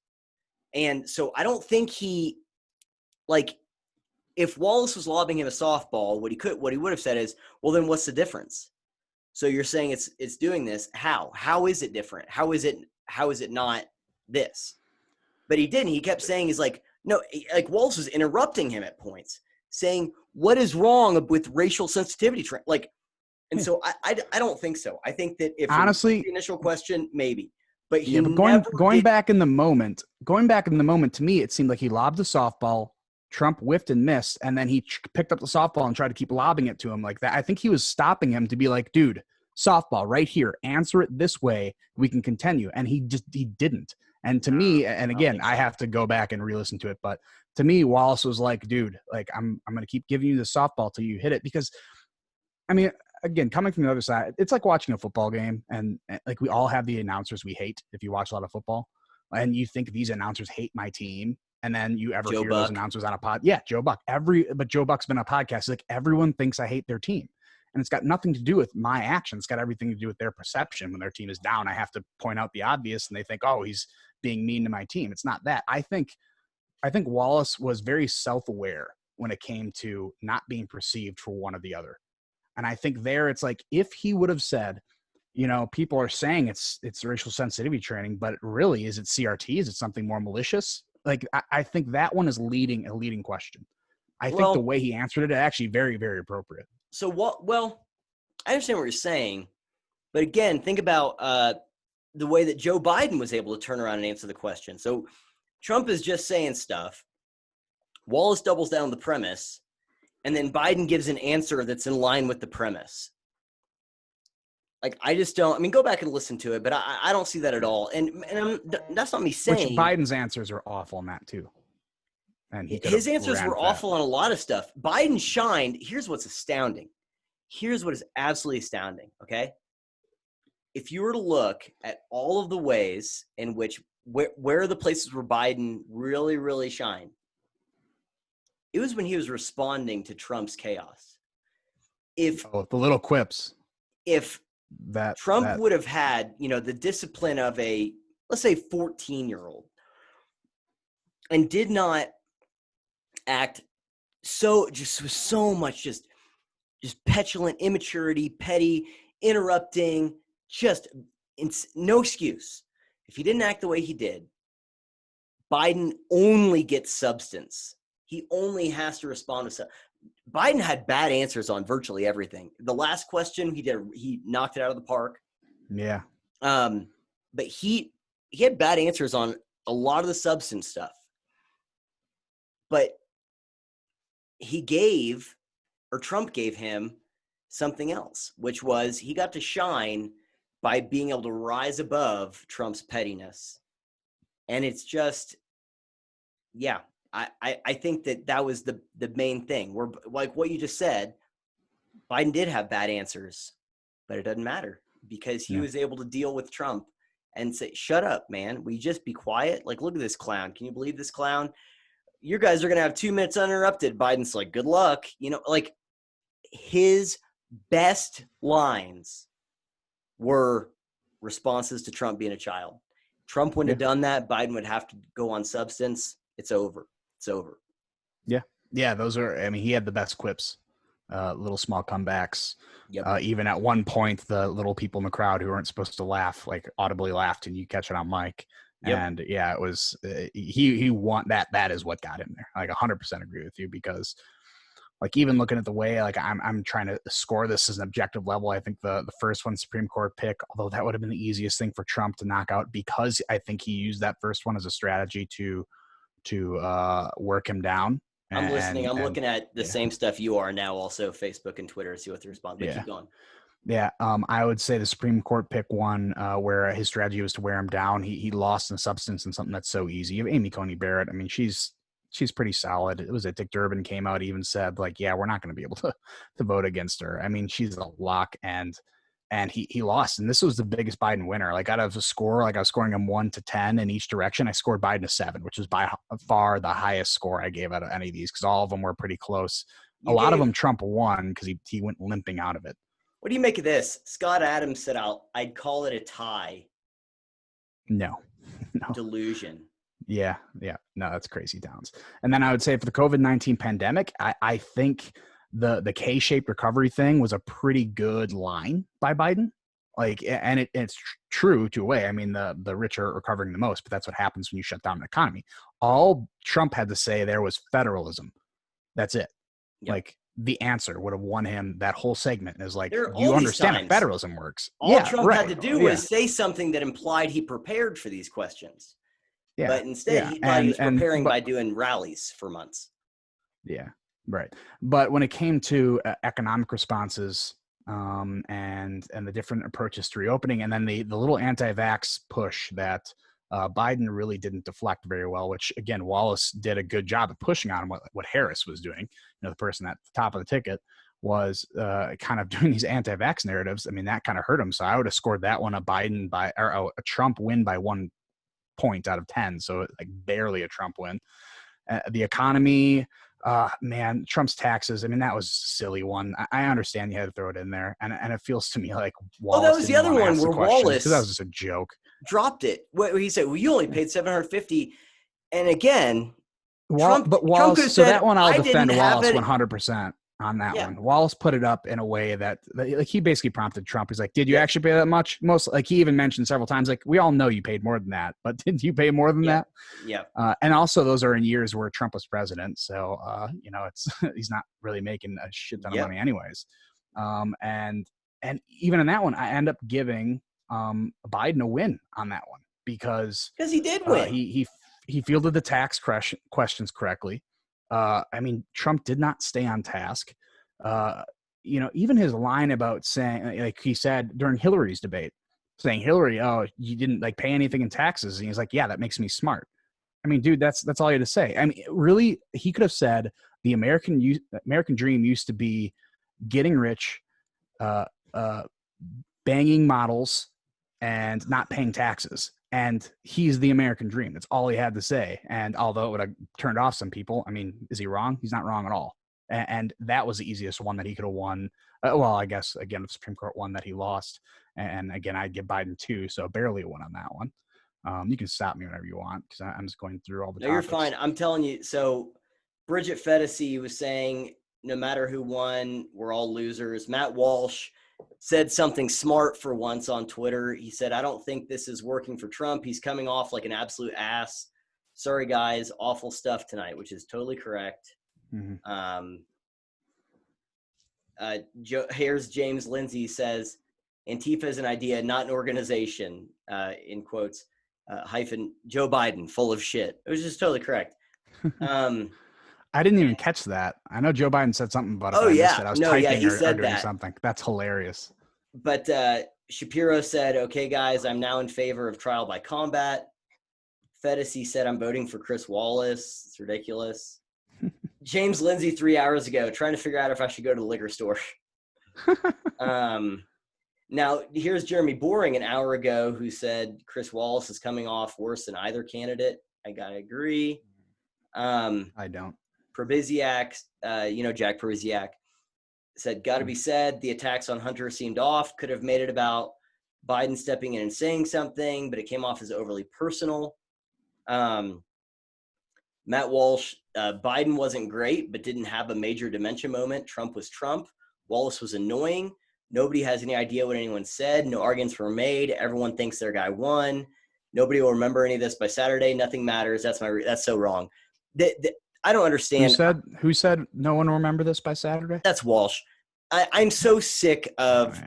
Speaker 2: And so I don't think if Wallace was lobbing him a softball, what he would have said is, well, then what's the difference? So you're saying it's doing this. How is it different? How is it not this? But he didn't. He kept saying, he's like, no, like Wallace was interrupting him at points, saying, what is wrong with racial sensitivity training? Like, and so I don't think so. I think that if
Speaker 4: honestly,
Speaker 2: the initial question, maybe. But
Speaker 4: going back in the moment, to me, it seemed like he lobbed the softball. Trump whiffed and missed, and then he picked up the softball and tried to keep lobbing it to him like that. I think he was stopping him to be like, dude, softball right here. Answer it this way. We can continue. And he didn't. And to me, and again, I have to go back and re-listen to it, but to me, Wallace was like, dude, like I'm going to keep giving you the softball till you hit it. Because, I mean, again, coming from the other side, it's like watching a football game, and like we all have the announcers we hate if you watch a lot of football, and you think these announcers hate my team. And then you ever hear those announcers on a pod. Yeah, Joe Buck. But Joe Buck's been on a podcast. It's like everyone thinks I hate their team. And it's got nothing to do with my actions. It's got everything to do with their perception. When their team is down, I have to point out the obvious, and they think, oh, he's being mean to my team. It's not that. I think Wallace was very self-aware when it came to not being perceived for one or the other. And I think there it's like, if he would have said, people are saying it's racial sensitivity training, but really, is it CRT? Is it something more malicious? Like, I think that one is a leading question. I think the way he answered it actually very, very appropriate.
Speaker 2: So I understand what you're saying, but again, think about the way that Joe Biden was able to turn around and answer the question. So Trump is just saying stuff. Wallace doubles down on the premise, and then Biden gives an answer that's in line with the premise. Like, I just don't. I mean, go back and listen to it, but I don't see that at all. And that's not me saying.
Speaker 4: Which Biden's answers are awful on that too. And
Speaker 2: his answers were awful on a lot of stuff. Biden shined. Here's what's astounding. Here's what is absolutely astounding. Okay, if you were to look at all of the ways in which where are the places where Biden really, really shined, it was when he was responding to Trump's chaos. The
Speaker 4: little quips.
Speaker 2: If Trump would have had, the discipline of a, let's say, 14-year-old, and did not act so much just petulant immaturity, petty, interrupting, no excuse. If he didn't act the way he did, Biden only gets substance. He only has to respond to stuff. Biden had bad answers on virtually everything. The last question he knocked it out of the park.
Speaker 4: Yeah.
Speaker 2: But he had bad answers on a lot of the substance stuff. But Trump gave him something else, which was he got to shine by being able to rise above Trump's pettiness. And it's just, yeah. I think that was the main thing. Where, like what you just said, Biden did have bad answers, but it doesn't matter because he was able to deal with Trump and say, shut up, man. Will you just be quiet? Like, look at this clown. Can you believe this clown? You guys are going to have 2 minutes uninterrupted. Biden's like, good luck. Like his best lines were, responses to Trump being a child. Trump wouldn't have done that. Biden would have to go on substance. It's over. It's over.
Speaker 4: Yeah. Yeah. Those are, I mean, he had the best quips, little small comebacks.
Speaker 2: Yep.
Speaker 4: Even at one point, the little people in the crowd who weren't supposed to laugh, like audibly laughed, and you catch it on mic.
Speaker 2: Yep.
Speaker 4: And yeah, it was, he won that. That is what got him there. Like 100% agree with you, because like even looking at the way, like I'm trying to score this as an objective level. I think the first one Supreme Court pick, although that would have been the easiest thing for Trump to knock out, because I think he used that first one as a strategy to work him down.
Speaker 2: I'm listening. I'm looking at the same stuff you are now, also Facebook and Twitter, see what the response. But keep going.
Speaker 4: Yeah, I would say the Supreme Court pick one where his strategy was to wear him down. He lost in substance and something that's so easy. Amy Coney Barrett, I mean, she's pretty solid. It was Dick Durbin came out, even said like, yeah, we're not going to be able to vote against her. I mean, she's a lock, and he lost. And this was the biggest Biden winner. Like out of the score, like I was scoring him 1 to 10 in each direction. I scored Biden a 7, which was by far the highest score I gave out of any of these, because all of them were pretty close. A lot of them Trump won because he went limping out of it.
Speaker 2: What do you make of this? Scott Adams said, I'd call it a tie.
Speaker 4: No.
Speaker 2: Delusion.
Speaker 4: Yeah. No, that's crazy Downs. And then I would say for the COVID-19 pandemic, I think the K-shaped recovery thing was a pretty good line by Biden. Like, and it's true to a way. I mean, the rich are recovering the most, but that's what happens when you shut down an economy. All Trump had to say there was federalism. That's it. Yep. Like, the answer would have won him that whole segment. Is like, you understand how federalism works.
Speaker 2: All Trump had to do was say something that implied he prepared for these questions. Yeah. But instead, he thought he was preparing by doing rallies for months.
Speaker 4: Yeah, right. But when it came to economic responses and the different approaches to reopening, and then the little anti-vax push that Biden really didn't deflect very well, which, again, Wallace did a good job of pushing on him what Harris was doing. You know, the person at the top of the ticket was kind of doing these anti-vax narratives. I mean, that kind of hurt him. So I would have scored that one a Trump win by 1 point out of 10. So like barely a Trump win. The economy, man, Trump's taxes. I mean, that was a silly one. I understand you had to throw it in there. And it feels to me like Wallace.
Speaker 2: That was the other one where Wallace,
Speaker 4: that was just a joke,
Speaker 2: dropped it. What he said, well, you only paid $750. And again,
Speaker 4: Trump could have said, that one I'll defend Wallace 100%. On that one, Wallace put it up in a way that, like, he basically prompted Trump. He's like, "Did you actually pay that much?" Most, like, he even mentioned several times, like, "We all know you paid more than that, but did you pay more than that?"
Speaker 2: Yeah.
Speaker 4: And also, those are in years where Trump was president, so you know, it's he's not really making a shit ton of money, anyways. And even in that one, I end up giving Biden a win on that one because
Speaker 2: he did win.
Speaker 4: He fielded the tax questions correctly. I mean, Trump did not stay on task. You know, even his line about saying, like he said during Hillary's debate, saying, Hillary, oh, you didn't like pay anything in taxes. And he's like, yeah, that makes me smart. I mean, dude, that's all you had to say. I mean, really, he could have said the American dream used to be getting rich, banging models, and not paying taxes. And he's the American dream. That's all he had to say. And although it would have turned off some people, I mean, is he wrong? He's not wrong at all. And that was the easiest one that he could have won. Well, I guess, again, the Supreme Court one that he lost. And again, I'd give Biden 2, so barely a win on that one. You can stop me whenever you want because I'm just going through all the topics.
Speaker 2: You're fine. I'm telling you. So Bridget Fedesi was saying, no matter who won, we're all losers. Matt Walsh said something smart for once on Twitter. He said, I don't think this is working for Trump. He's coming off like an absolute ass. Sorry, guys. Awful stuff tonight, which is totally correct. Mm-hmm. Here's James Lindsay says, Antifa is an idea, not an organization, in quotes, hyphen Joe Biden, full of shit. It was just totally correct.
Speaker 4: I didn't even catch that. I know Joe Biden said something about it.
Speaker 2: Oh, yeah.
Speaker 4: I was typing or doing something. That's hilarious.
Speaker 2: But Shapiro said, okay, guys, I'm now in favor of trial by combat. Fedesi said, I'm voting for Chris Wallace. It's ridiculous. James Lindsay 3 hours ago, trying to figure out if I should go to the liquor store. Now, here's Jeremy Boring an hour ago who said Chris Wallace is coming off worse than either candidate. I got to agree.
Speaker 4: I don't.
Speaker 2: Probisiak, Jack Probisiak said, got to be said, the attacks on Hunter seemed off. Could have made it about Biden stepping in and saying something, but it came off as overly personal. Matt Walsh, Biden wasn't great, but didn't have a major dementia moment. Trump was Trump. Wallace was annoying. Nobody has any idea what anyone said. No arguments were made. Everyone thinks their guy won. Nobody will remember any of this by Saturday. Nothing matters. That's so wrong. I don't understand.
Speaker 4: Who said no one will remember this by Saturday?
Speaker 2: That's Walsh. I'm so sick of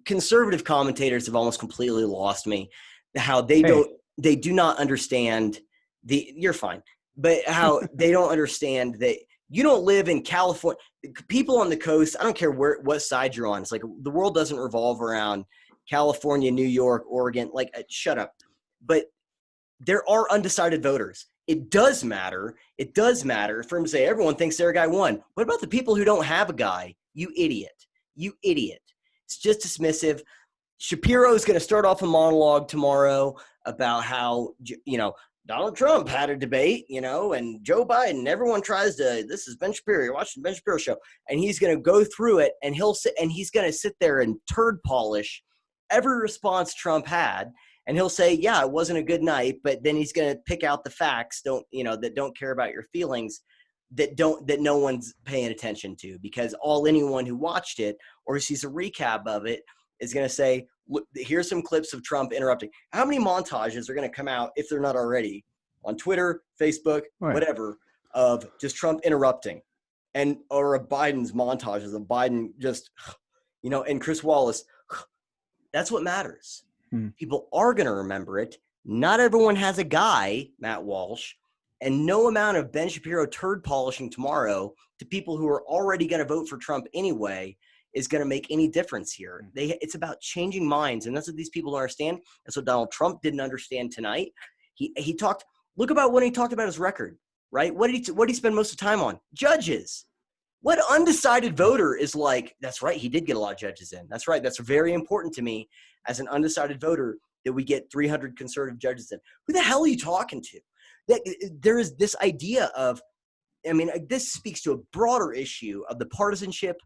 Speaker 2: conservative commentators have almost completely lost me. How they do not understand you're fine, but how they don't understand that you don't live in California. People on the coast, I don't care what side you're on. It's like the world doesn't revolve around California, New York, Oregon. Like, shut up. But there are undecided voters. It does matter. It does matter for him to say everyone thinks their guy won. What about the people who don't have a guy? You idiot. You idiot. It's just dismissive. Shapiro is going to start off a monologue tomorrow about how, Donald Trump had a debate, and Joe Biden, everyone tries to, this is Ben Shapiro, you're watching the Ben Shapiro show, and he's going to go through it, and he's going to sit there and turd polish every response Trump had, and he'll say, yeah, it wasn't a good night, but then he's going to pick out the facts, that don't care about your feelings, that no one's paying attention to, because anyone who watched it or sees a recap of it is going to say, look, here's some clips of Trump interrupting. How many montages are going to come out, if they're not already, on Twitter, Facebook, whatever, of just Trump interrupting, or of Biden's montages of Biden just, and Chris Wallace. That's what matters. People are going to remember it. Not everyone has a guy, Matt Walsh, and no amount of Ben Shapiro turd polishing tomorrow to people who are already going to vote for Trump anyway is going to make any difference here. It's about changing minds, and that's what these people don't understand. That's what Donald Trump didn't understand tonight. He talked. Look about when he talked about his record, right? What did he spend most of the time on? Judges. What undecided voter is like? That's right. He did get a lot of judges in. That's right. That's very important to me as an undecided voter that we get 300 conservative judges in. Who the hell are you talking to? There is this idea of, this speaks to a broader issue of the partisanship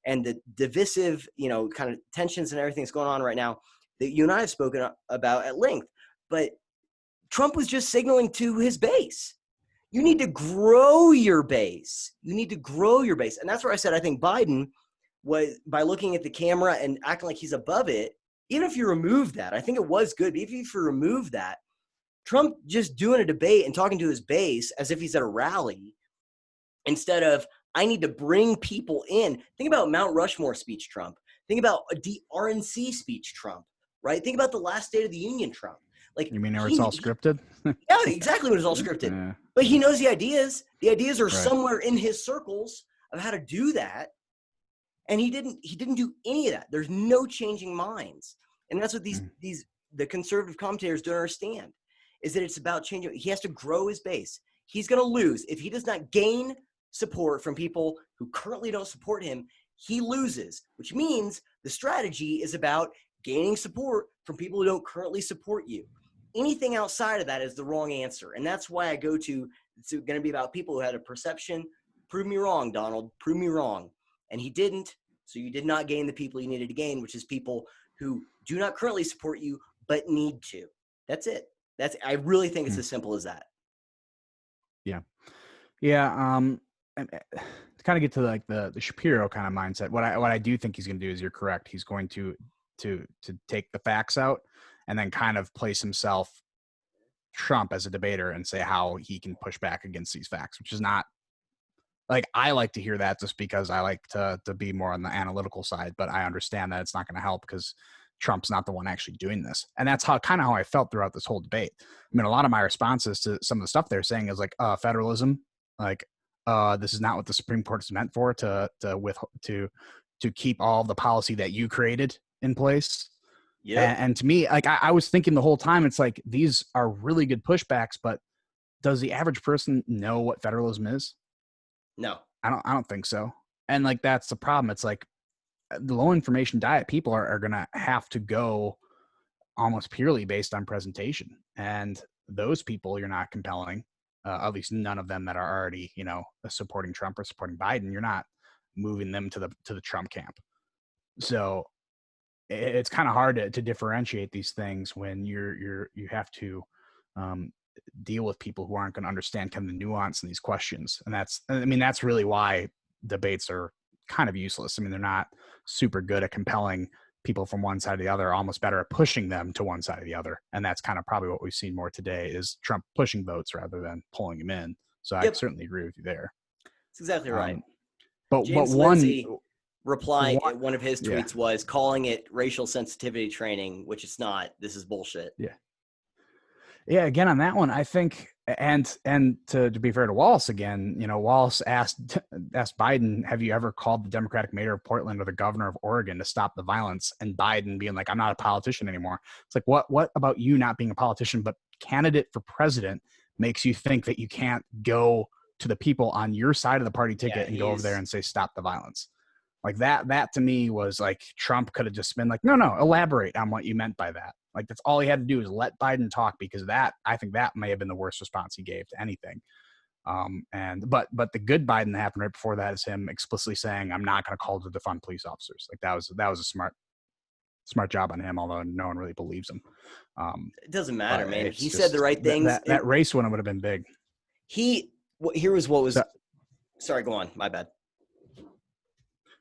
Speaker 2: and the divisive, kind of tensions and everything that's going on right now that you and I have spoken about at length. But Trump was just signaling to his base. You need to grow your base. You need to grow your base. And that's where I said I think Biden was, by looking at the camera and acting like he's above it, even if you remove that, I think it was good. But even if you remove that, Trump just doing a debate and talking to his base as if he's at a rally instead of, I need to bring people in. Think about Mount Rushmore speech Trump. Think about the RNC speech Trump, right? Think about the last State of the Union Trump. Like,
Speaker 4: you mean it's all scripted?
Speaker 2: Yeah, exactly when it's all scripted. Yeah. But he knows the ideas. The ideas are somewhere in his circles of how to do that. And he didn't do any of that. There's no changing minds. And that's what the conservative commentators don't understand, is that it's about changing. He has to grow his base. He's going to lose. If he does not gain support from people who currently don't support him, he loses, which means the strategy is about gaining support from people who don't currently support you. Anything outside of that is the wrong answer. And that's why I go to, it's going to be about people who had a perception. Prove me wrong, Donald. Prove me wrong. And he didn't. So you did not gain the people you needed to gain, which is people who do not currently support you, but need to. That's it. I really think it's as simple as that.
Speaker 4: Yeah. Yeah. And to kind of get to like the Shapiro kind of mindset, what I do think he's going to do is, you're correct. He's going to take the facts out and then kind of place himself, Trump, as a debater and say how he can push back against these facts, which is not like, I like to hear that just because I like to be more on the analytical side, but I understand that it's not going to help because Trump's not the one actually doing this. And that's how I felt throughout this whole debate. I mean, a lot of my responses to some of the stuff they're saying is like, federalism, like, this is not what the Supreme Court is meant for, to keep all the policy that you created in place. Yeah. And to me, like, I was thinking the whole time, it's like, these are really good pushbacks, but does the average person know what federalism is?
Speaker 2: No,
Speaker 4: I don't think so. And like, that's the problem. It's like the low information diet people are going to have to go almost purely based on presentation. And those people you're not compelling, at least none of them that are already, supporting Trump or supporting Biden. You're not moving them to the Trump camp. So it's kind of hard to differentiate these things when you have to deal with people who aren't going to understand kind of the nuance in these questions. And that's really why debates are kind of useless. I mean, they're not super good at compelling people from one side or the other, almost better at pushing them to one side or the other. And that's kind of probably what we've seen more today is Trump pushing votes rather than pulling them in. So I certainly agree with you there.
Speaker 2: That's exactly right.
Speaker 4: But
Speaker 2: James
Speaker 4: one
Speaker 2: Lindsay replying, one of his tweets was calling it racial sensitivity training, which it's not. This is bullshit.
Speaker 4: Yeah, again, on that one, I think, and to be fair to Wallace again, Wallace asked Biden, have you ever called the Democratic mayor of Portland or the governor of Oregon to stop the violence? And Biden being like, I'm not a politician anymore. It's like, what about you not being a politician, but candidate for president makes you think that you can't go to the people on your side of the party ticket and go over there and say, stop the violence? Like that to me was like, Trump could have just been like, no, elaborate on what you meant by that. Like, that's all he had to do is let Biden talk, because I think that may have been the worst response he gave to anything. But the good Biden that happened right before that is him explicitly saying, I'm not going to call to defund police officers. Like that was a smart job on him, although no one really believes him.
Speaker 2: It doesn't matter, man. He said the right things.
Speaker 4: That race one would have been big.
Speaker 2: Sorry, go on. My bad.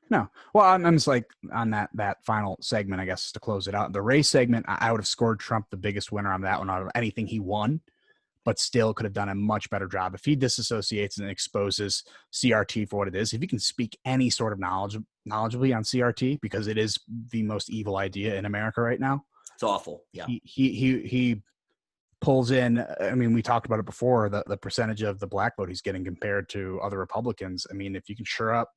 Speaker 4: No. Well, I'm just like on that final segment, I guess, to close it out. The race segment, I would have scored Trump the biggest winner on that one out of anything he won, but still could have done a much better job. If he disassociates and exposes CRT for what it is, if he can speak any sort of knowledgeably on CRT, because it is the most evil idea in America right now.
Speaker 2: It's awful. Yeah.
Speaker 4: He pulls in, I mean, we talked about it before, the percentage of the black vote he's getting compared to other Republicans. I mean, if you can shore up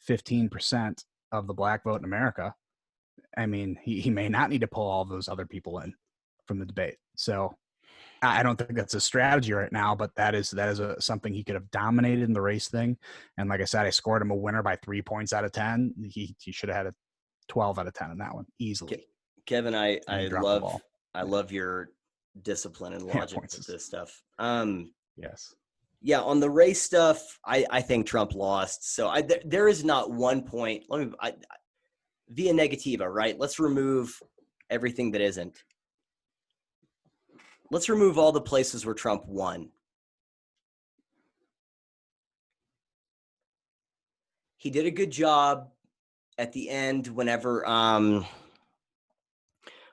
Speaker 4: 15% of the black vote in America, I mean, he may not need to pull all those other people in from the debate. So I don't think that's a strategy right now, but that is something he could have dominated in the race thing. And like I said, I scored him a winner by 3 points out of 10. He should have had a 12 out of 10 in that one easily.
Speaker 2: Kevin, I love your discipline and logic with this stuff.
Speaker 4: Yes.
Speaker 2: Yeah, on the race stuff, I think Trump lost. So there is not one point. Via negativa, right? Let's remove everything that isn't. Let's remove all the places where Trump won. He did a good job at the end whenever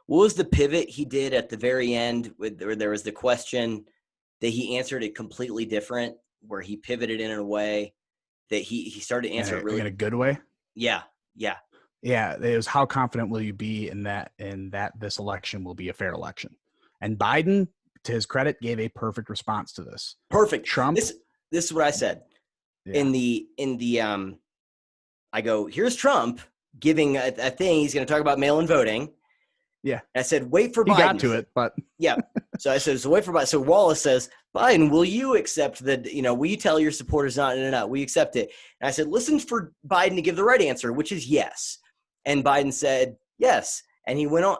Speaker 2: what was the pivot he did at the very end where there was the question that he answered it completely different, where he pivoted in a way that he started to answer it really
Speaker 4: in a good way.
Speaker 2: Yeah.
Speaker 4: It was, how confident will you be in that this election will be a fair election? And Biden, to his credit, gave a perfect response to this.
Speaker 2: Perfect.
Speaker 4: Trump.
Speaker 2: This is what I said in the I go, here's Trump giving a thing. He's going to talk about mail-in voting.
Speaker 4: Yeah.
Speaker 2: I said, wait for Biden.
Speaker 4: He got to it, but
Speaker 2: yeah. So I said, so wait for Biden. So Wallace says, Biden, will you accept will you tell your supporters not, will you accept it? And I said, listen for Biden to give the right answer, which is yes. And Biden said, yes. And he went on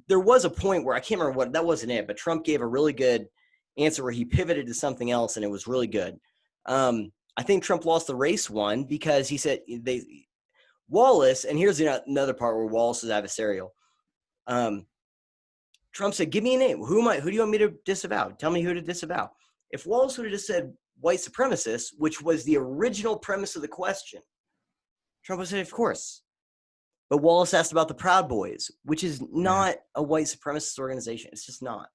Speaker 2: there was a point where I can't remember that wasn't it, but Trump gave a really good answer where he pivoted to something else and it was really good. I think Trump lost the race one because he said Wallace, and here's another part where Wallace is adversarial. Trump said, give me a name. Who do you want me to disavow? Tell me who to disavow. If Wallace would have just said white supremacists, which was the original premise of the question, Trump would say, of course. But Wallace asked about the Proud Boys, which is not a white supremacist organization. It's just not.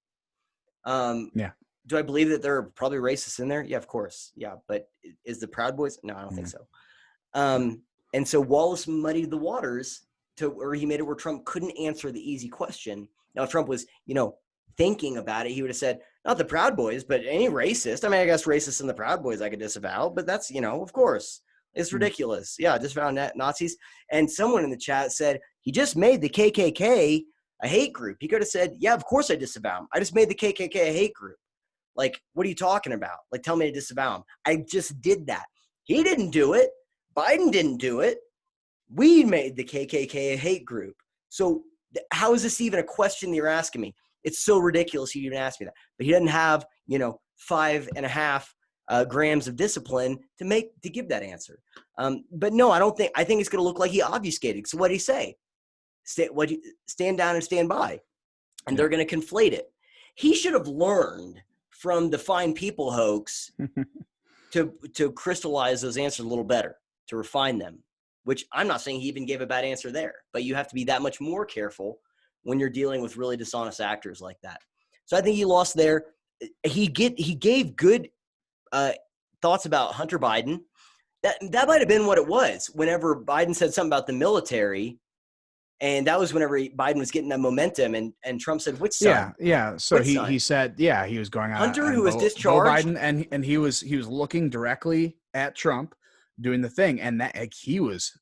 Speaker 2: Do I believe that there are probably racists in there? Yeah, of course. Yeah, but is the Proud Boys? No, I don't think so. And so Wallace muddied the waters where he made it where Trump couldn't answer the easy question. Now, if Trump was, thinking about it, he would have said, not the Proud Boys, but any racist. I mean, I guess racists and the Proud Boys I could disavow, but that's, of course. It's ridiculous. Yeah, disavow Nazis. And someone in the chat said, he just made the KKK a hate group. He could have said, yeah, of course I disavow them. I just made the KKK a hate group. Like, what are you talking about? Like, tell me to disavow them. I just did that. He didn't do it. Biden didn't do it. We made the KKK a hate group. So how is this even a question that you're asking me? It's so ridiculous you even ask me that. But he doesn't have, 5.5 grams of discipline to give that answer. But no, I think it's going to look like he obfuscated. So what did he say? Stand down and stand by. And they're going to conflate it. He should have learned from the Fine People hoax to crystallize those answers a little better, to refine them, which I'm not saying he even gave a bad answer there, but you have to be that much more careful when you're dealing with really dishonest actors like that. So I think he lost there. He gave good thoughts about Hunter Biden. That might have been what it was whenever Biden said something about the military. And that was whenever Biden was getting that momentum, and Trump said, "Which son?"
Speaker 4: Yeah. So he said, he was going on
Speaker 2: Hunter, who was
Speaker 4: Joe
Speaker 2: discharged,
Speaker 4: Biden, and he was looking directly at Trump, doing the thing, and that he was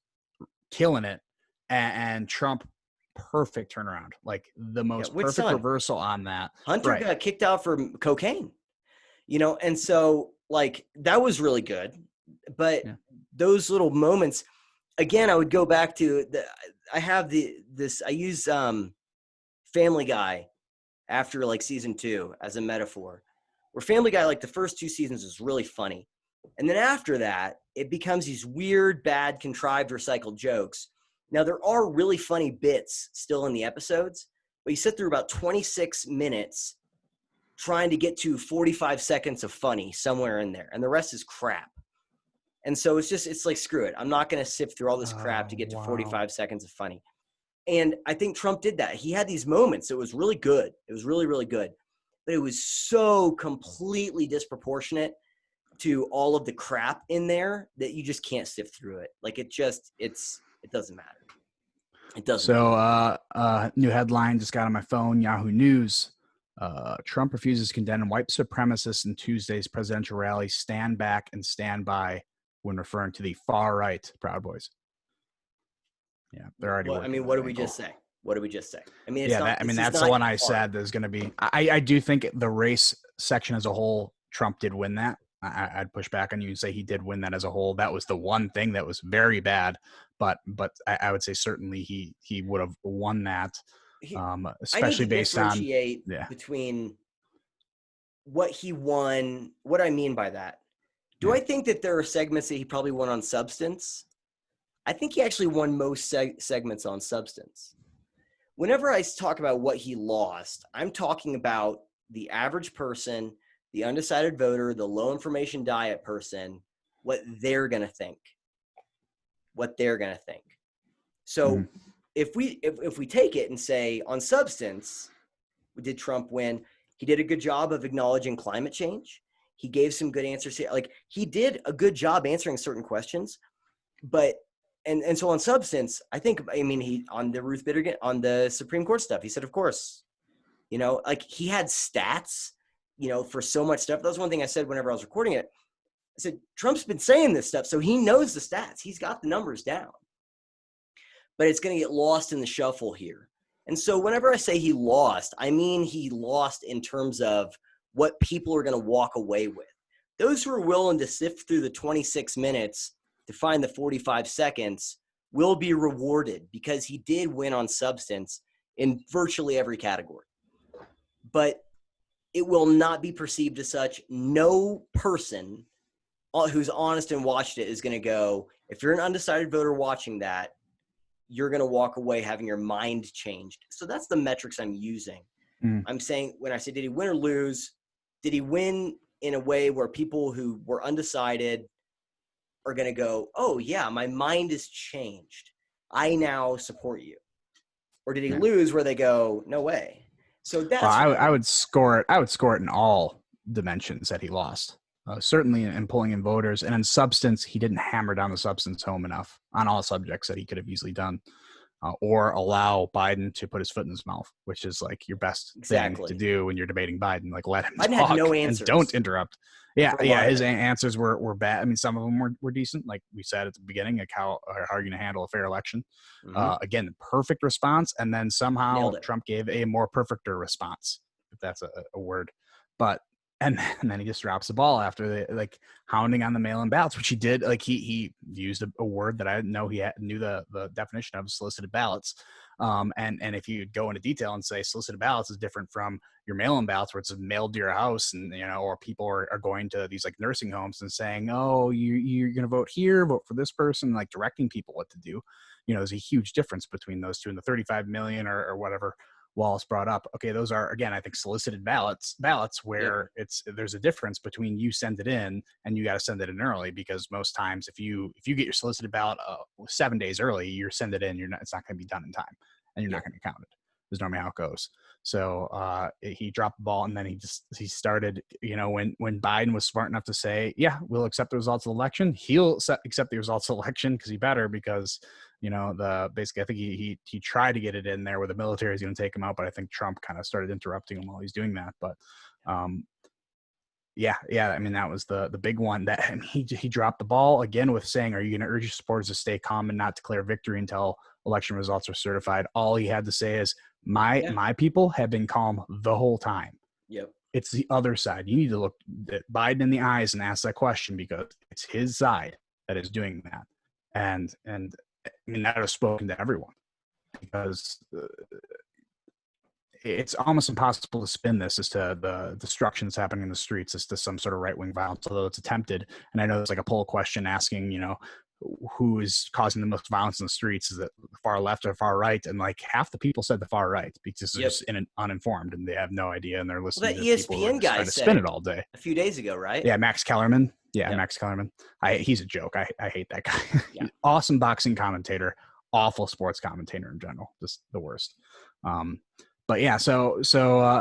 Speaker 4: killing it, and Trump, perfect turnaround, like the most perfect reversal on that.
Speaker 2: Hunter got kicked out for cocaine, and so like that was really good, but those little moments. Again, I would go back to I use Family Guy after like season 2 as a metaphor, where Family Guy, like the first 2 seasons is really funny. And then after that, it becomes these weird, bad, contrived, recycled jokes. Now there are really funny bits still in the episodes, but you sit through about 26 minutes trying to get to 45 seconds of funny somewhere in there. And the rest is crap. And so it's like, screw it. I'm not going to sift through all this crap to get to 45 seconds of funny. And I think Trump did that. He had these moments. It was really good. It was really, really good. But it was so completely disproportionate to all of the crap in there that you just can't sift through it. Like it doesn't matter. It doesn't.
Speaker 4: So new headline just got on my phone, Yahoo News. Trump refuses to condemn white supremacists in Tuesday's presidential rally. Stand back and stand by, when referring to the far right Proud Boys. Yeah, they're already.
Speaker 2: Well, I mean, what did we just say? What did we just say? I mean,
Speaker 4: that's the one I said. There's going to be. I do think the race section as a whole, Trump did win that. I'd push back on you and say he did win that as a whole. That was the one thing that was very bad, but I would say certainly he would have won that, especially based on
Speaker 2: between what he won. What I mean by that. Do I think that there are segments that he probably won on substance? I think he actually won most segments on substance. Whenever I talk about what he lost, I'm talking about the average person, the undecided voter, the low information diet person, what they're going to think. So if we take it and say on substance, did Trump win? He did a good job of acknowledging climate change. He gave some good answers. Like he did a good job answering certain questions, but and so on substance, he on the Ruth Bader on the Supreme Court stuff, he said, of course, like he had stats, for so much stuff. That was one thing I said whenever I was recording it. I said, Trump's been saying this stuff, so he knows the stats. He's got the numbers down, but it's going to get lost in the shuffle here. And so whenever I say he lost, I mean he lost in terms of what people are going to walk away with. Those who are willing to sift through the 26 minutes to find the 45 seconds will be rewarded because he did win on substance in virtually every category. But it will not be perceived as such. No person who's honest and watched it is going to go, if you're an undecided voter watching that, you're going to walk away having your mind changed. So that's the metrics I'm using. I'm saying when I say, did he win or lose? Did he win in a way where people who were undecided are going to go, oh yeah, my mind is changed. I now support you. Or did he lose where they go, no way. So that's
Speaker 4: I would score it. I would score it in all dimensions that he lost. Certainly in pulling in voters, and in substance, he didn't hammer down the substance home enough on all subjects that he could have easily done, or allow Biden to put his foot in his mouth, which is like your best thing to do when you're debating Biden. Like let him talk
Speaker 2: had no
Speaker 4: and
Speaker 2: answers.
Speaker 4: Don't interrupt. Yeah. His answers were bad. I mean, some of them were decent, like we said at the beginning, like how are you going to handle a fair election? Again, perfect response, and then somehow Trump gave a more perfecter response, if that's a word. But And then he just drops the ball after like hounding on the mail-in ballots, which he did. Like he used a word that I didn't know he knew the definition of, solicited ballots. And if you go into detail and say solicited ballots is different from your mail-in ballots, where it's mailed to your house, and or people are going to these like nursing homes and saying, oh, you're going to vote here, vote for this person, like directing people what to do. There's a huge difference between those two, and the 35 million or whatever Wallace brought up. Okay, those are, again, I think solicited ballots where there's a difference between you send it in and you got to send it in early, because most times if you get your solicited ballot 7 days early, you're send it in, it's not going to be done in time, and you're not going to count it. Is normally how it goes. So he dropped the ball, and then he started, when Biden was smart enough to say, yeah, we'll accept the results of the election, he'll accept the results of the election because he better, because basically I think he tried to get it in there where the military is going to take him out, but I think Trump kind of started interrupting him while he's doing that. But yeah, I mean, that was the big one, that he dropped the ball again with saying, are you going to urge your supporters to stay calm and not declare victory until election results are certified? All he had to say is, my people have been calm the whole time.
Speaker 2: Yep.
Speaker 4: It's the other side. You need to look at Biden in the eyes and ask that question, because it's his side that is doing that. And I mean, that has spoken to everyone, because it's almost impossible to spin this as to the destruction that's happening in the streets as to some sort of right-wing violence, although it's attempted. And I know there's like a poll question asking, who is causing the most violence in the streets? Is it the far left or far right? And like half the people said the far right, because they're just uninformed and they have no idea, and they're listening
Speaker 2: that
Speaker 4: to
Speaker 2: ESPN
Speaker 4: people who are
Speaker 2: guy
Speaker 4: trying to spin
Speaker 2: said
Speaker 4: it all day.
Speaker 2: A few days ago, right?
Speaker 4: Yeah, Max Kellerman. Max Kellerman. He's a joke. I hate that guy. Awesome boxing commentator, awful sports commentator in general, just the worst. But yeah, so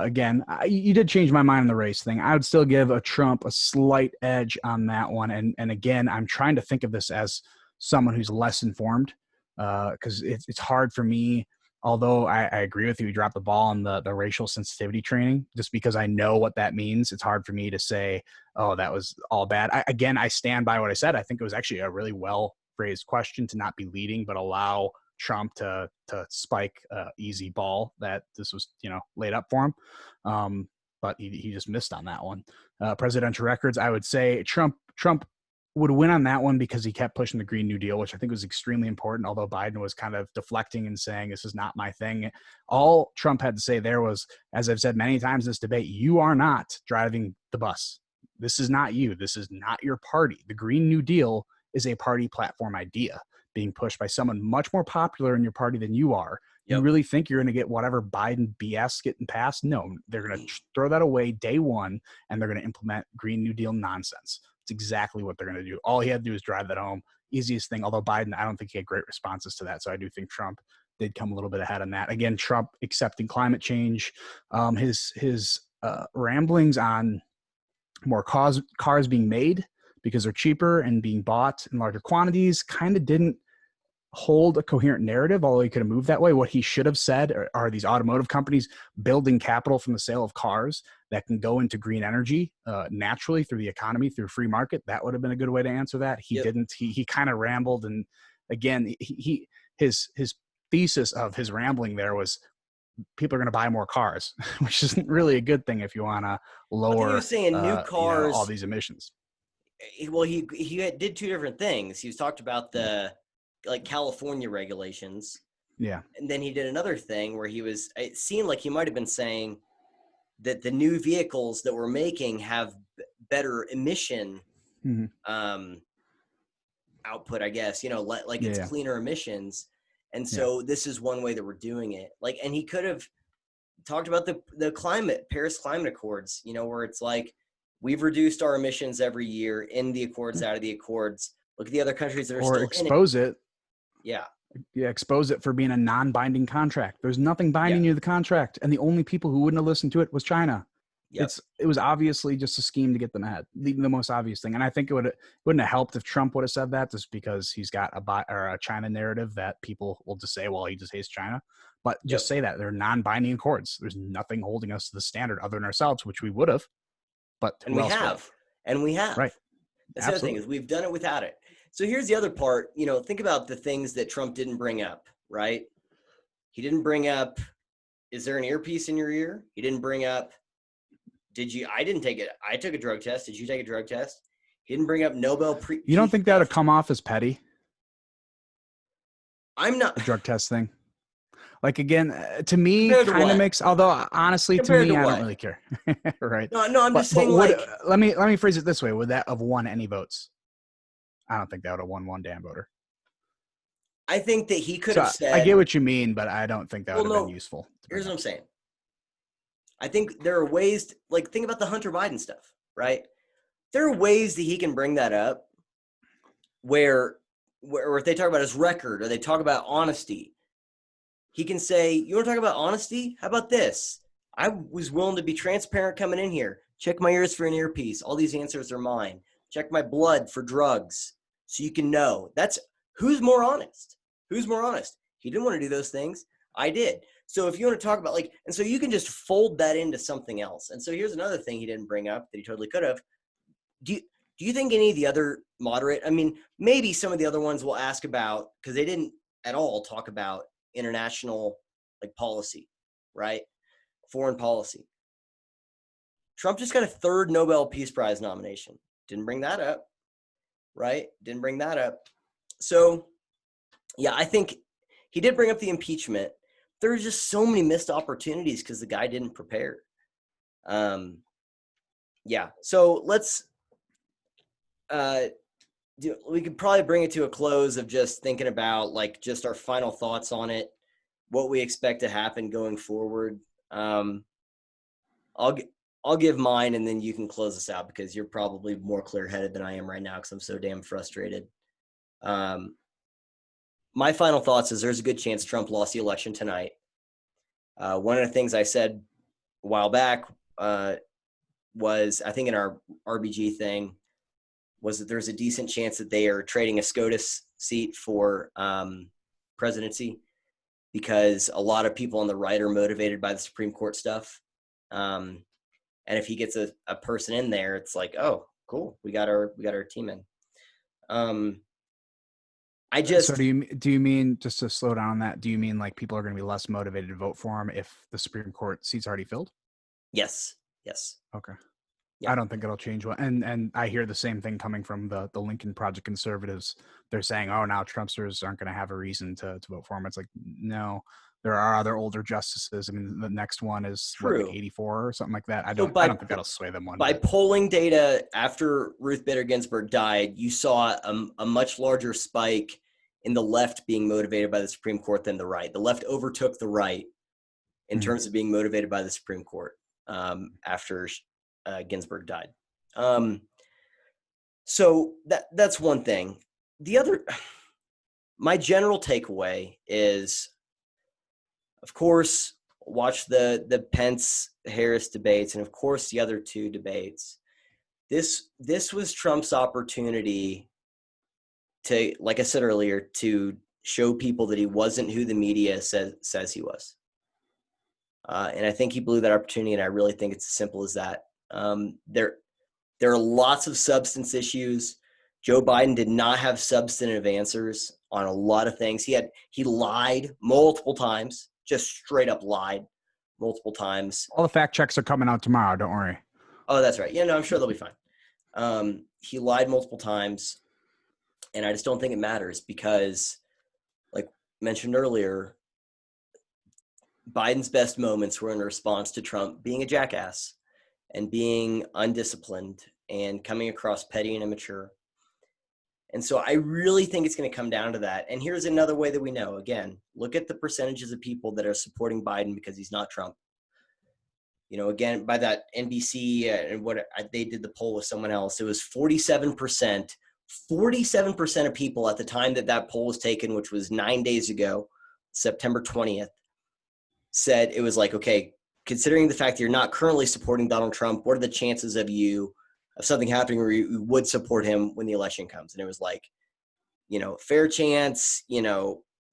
Speaker 4: again, you did change my mind on the race thing. I would still give Trump a slight edge on that one. And again, I'm trying to think of this as someone who's less informed, because it's hard for me, although I agree with you, dropped the ball on the racial sensitivity training, just because I know what that means. It's hard for me to say, oh, that was all bad. I stand by what I said. I think it was actually a really well-phrased question to not be leading, but allow Trump to spike easy ball that this was laid up for him, but he just missed on that one. Presidential records, I would say Trump would win on that one because he kept pushing the Green New Deal, which I think was extremely important, although Biden was kind of deflecting and saying this is not my thing. All Trump had to say there was, as I've said many times in this debate, you are not driving the bus. This is not you. This is not your party. The Green New Deal is a party platform idea being pushed by someone much more popular in your party than you are. You really think you're going to get whatever Biden BS getting passed? No, they're going to throw that away day one, and they're going to implement Green New Deal nonsense. It's exactly what they're going to do. All he had to do is drive that home. Easiest thing, although Biden, I don't think he had great responses to that. So I do think Trump did come a little bit ahead on that. Again, Trump accepting climate change, his ramblings on more cars being made because they're cheaper and being bought in larger quantities kind of didn't hold a coherent narrative, although he could have moved that way. What he should have said are these automotive companies building capital from the sale of cars that can go into green energy naturally through the economy, through free market. That would have been a good way to answer that. He didn't. He kind of rambled, and again, his thesis of his rambling there was people are going to buy more cars, which isn't really a good thing if you want to lower
Speaker 2: he was saying new cars,
Speaker 4: all these emissions.
Speaker 2: Well, he did two different things. He was talked about the California regulations.
Speaker 4: Yeah.
Speaker 2: And then he did another thing where it seemed like he might've been saying that the new vehicles that we're making have better emission output, I guess, it's cleaner emissions. And so this is one way that we're doing it. And he could have talked about the Paris Climate Accords, where it's like, we've reduced our emissions every year in the accords, out of the accords. Look at the other countries that are still
Speaker 4: expose it.
Speaker 2: Yeah.
Speaker 4: Yeah, expose it for being a non-binding contract. There's nothing binding you to the contract, and the only people who wouldn't have listened to it was China.
Speaker 2: Yep.
Speaker 4: It was obviously just a scheme to get them ahead. The most obvious thing, and I think it wouldn't have helped if Trump would have said that, just because he's got a China narrative that people will just say, well, he just hates China. But just say that they're non-binding accords. There's nothing holding us to the standard other than ourselves, which we would have. But
Speaker 2: we have. Right. That's the other thing, is we've done it without it. So here's the other part. Think about the things that Trump didn't bring up, right? He didn't bring up, is there an earpiece in your ear? He didn't bring up Did you? I didn't take it. I took a drug test. Did you take a drug test? He didn't bring up Nobel.
Speaker 4: You don't think that would come off as petty?
Speaker 2: I'm not.
Speaker 4: The drug test thing. Like, again, to me, kind of makes, although honestly, to me, I don't really care. Right.
Speaker 2: No, I'm just saying,
Speaker 4: let me phrase it this way. Would that have won any votes? I don't think that would have won one damn voter.
Speaker 2: I think that he could have said.
Speaker 4: I get what you mean, but I don't think that would have been useful.
Speaker 2: Here's what I'm saying. I think there are ways, think about the Hunter Biden stuff, right? There are ways that he can bring that up where if they talk about his record or they talk about honesty, he can say, you want to talk about honesty? How about this? I was willing to be transparent coming in here. Check my ears for an earpiece. All these answers are mine. Check my blood for drugs so you can know. That's who's more honest. Who's more honest? He didn't want to do those things. I did. So if you want to talk about and so you can just fold that into something else. And so here's another thing he didn't bring up that he totally could have. Do you think any of the other moderate, I mean, maybe some of the other ones will ask about, because they didn't at all talk about international policy, right? Foreign policy. Trump just got a third Nobel Peace Prize nomination. Didn't bring that up, right? Didn't bring that up. So, yeah, I think he did bring up the impeachment. There's just so many missed opportunities because the guy didn't prepare. Yeah, so let's we could probably bring it to a close of just thinking about just our final thoughts on it, what we expect to happen going forward. I'll give mine and then you can close us out because you're probably more clear-headed than I am right now because I'm so damn frustrated. My final thoughts is there's a good chance Trump lost the election tonight. One of the things I said a while back was, I think in our RBG thing, was that there's a decent chance that they are trading a SCOTUS seat for presidency because a lot of people on the right are motivated by the Supreme Court stuff. And if he gets a person in there, it's like, oh, cool, we got our team in.
Speaker 4: So do you mean, just to slow down on that, do you mean people are going to be less motivated to vote for him if the Supreme Court seat's already filled?
Speaker 2: Yes.
Speaker 4: Okay.
Speaker 2: Yeah.
Speaker 4: I don't think it'll change. And I hear the same thing coming from the Lincoln Project conservatives. They're saying, oh, now Trumpsters aren't going to have a reason to vote for him. It's like, no, there are other older justices. I mean, the next one is 84 or something like that. I don't think that'll sway them one.
Speaker 2: By polling data after Ruth Bader Ginsburg died, you saw a much larger spike in the left being motivated by the Supreme Court than the right. The left overtook the right in terms of being motivated by the Supreme Court after Ginsburg died. So that's one thing. The other, my general takeaway is, of course, watch the Pence-Harris debates, and of course the other two debates. This was Trump's opportunity to, like I said earlier, to show people that he wasn't who the media says he was. And I think he blew that opportunity, and I really think it's as simple as that. There are lots of substance issues. Joe Biden did not have substantive answers on a lot of things. He lied multiple times, just straight up lied multiple times.
Speaker 4: All the fact checks are coming out tomorrow. Don't worry.
Speaker 2: Oh, that's right. Yeah, no, I'm sure they'll be fine. He lied multiple times, and I just don't think it matters because, like mentioned earlier, Biden's best moments were in response to Trump being a jackass and being undisciplined and coming across petty and immature. And so I really think it's going to come down to that. And here's another way that we know. Again, look at the percentages of people that are supporting Biden because he's not Trump. You know, again, by that NBC and they did the poll with someone else, it was 47%. 47% of people at the time that poll was taken, which was 9 days ago, September 20th, said it was like, okay, considering the fact that you're not currently supporting Donald Trump, what are the chances of something happening where you would support him when the election comes? And it was like, fair chance,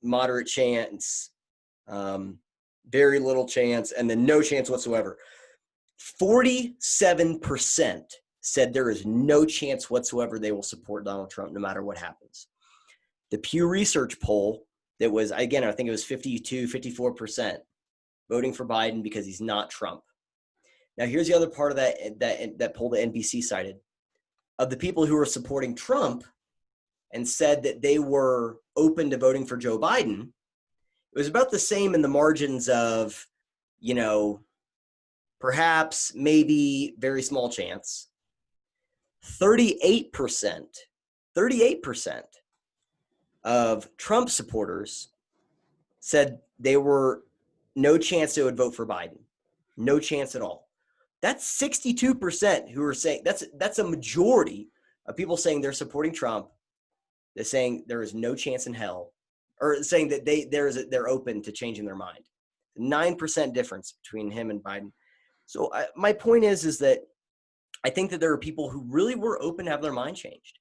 Speaker 2: moderate chance, very little chance, and then no chance whatsoever. 47% said there is no chance whatsoever they will support Donald Trump no matter what happens. The Pew Research poll that was, again, I think it was 52, 54%. Voting for Biden because he's not Trump. Now, here's the other part of that poll that NBC cited. Of the people who were supporting Trump and said that they were open to voting for Joe Biden, it was about the same in the margins of, you know, perhaps, maybe, very small chance. 38% of Trump supporters said they were no chance they would vote for Biden. No chance at all. That's 62% who are saying, that's a majority of people saying they're supporting Trump. They're saying there is no chance in hell, or saying that they're open to changing their mind. 9% difference between him and Biden. So my point is that I think that there are people who really were open to have their mind changed.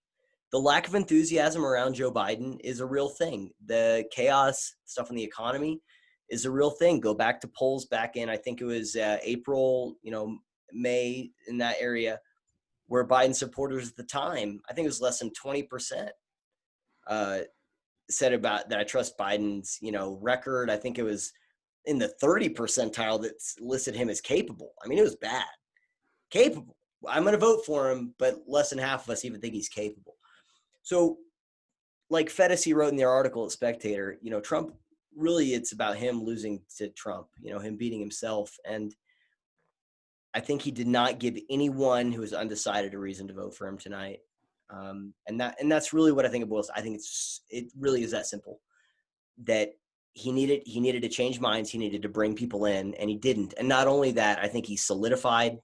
Speaker 2: The lack of enthusiasm around Joe Biden is a real thing. The chaos stuff in the economy is a real thing. Go back to polls back in, I think it was April, May, in that area, where Biden supporters at the time, I think it was less than 20%, said about that I trust Biden's, record. I think it was in the 30 percentile that listed him as capable. I mean, it was bad. Capable. I'm going to vote for him, but less than half of us even think he's capable. So, like Fedesi wrote in their article at Spectator, Trump, really it's about him losing to Trump, him beating himself. And I think he did not give anyone who was undecided a reason to vote for him tonight. And that's really what I think it boils. I think it really is that simple, that he needed to change minds. He needed to bring people in, and he didn't. And not only that, I think he solidified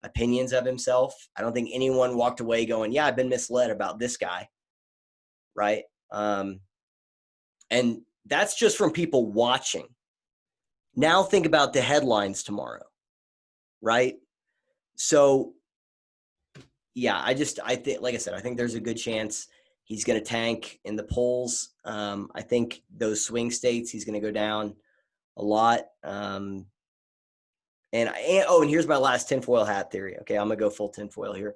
Speaker 2: opinions of himself. I don't think anyone walked away going, yeah, I've been misled about this guy. Right. And that's just from people watching. Now think about the headlines tomorrow. Right. So yeah, I think, like I said, I think there's a good chance he's going to tank in the polls. I think those swing states, he's going to go down a lot. And here's my last tinfoil hat theory. Okay, I'm going to go full tinfoil here.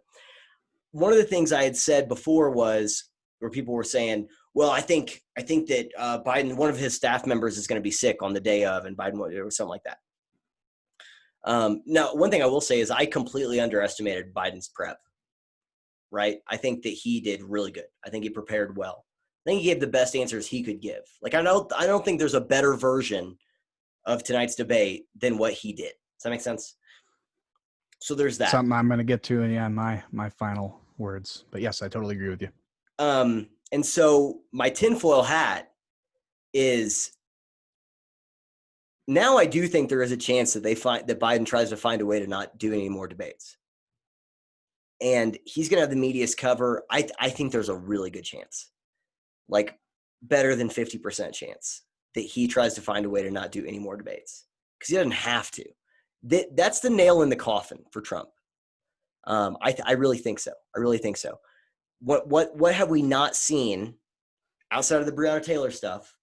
Speaker 2: One of the things I had said before was, where people were saying, well, I think that Biden, one of his staff members is going to be sick on the day of, and Biden, or something like that. Now, one thing I will say is I completely underestimated Biden's prep. Right? I think that he did really good. I think he prepared well. I think he gave the best answers he could give. Like, I don't think there's a better version of tonight's debate than what he did. Does that make sense? So there's that.
Speaker 4: Something I'm going to get to in my final words. But yes, I totally agree with you.
Speaker 2: And so my tinfoil hat is, now I do think there is a chance that that Biden tries to find a way to not do any more debates. And he's going to have the media's cover. I think there's a really good chance, like better than 50% chance, that he tries to find a way to not do any more debates, because he doesn't have to. That's the nail in the coffin for Trump. I really think so. I really think so. What have we not seen outside of the Breonna Taylor stuff?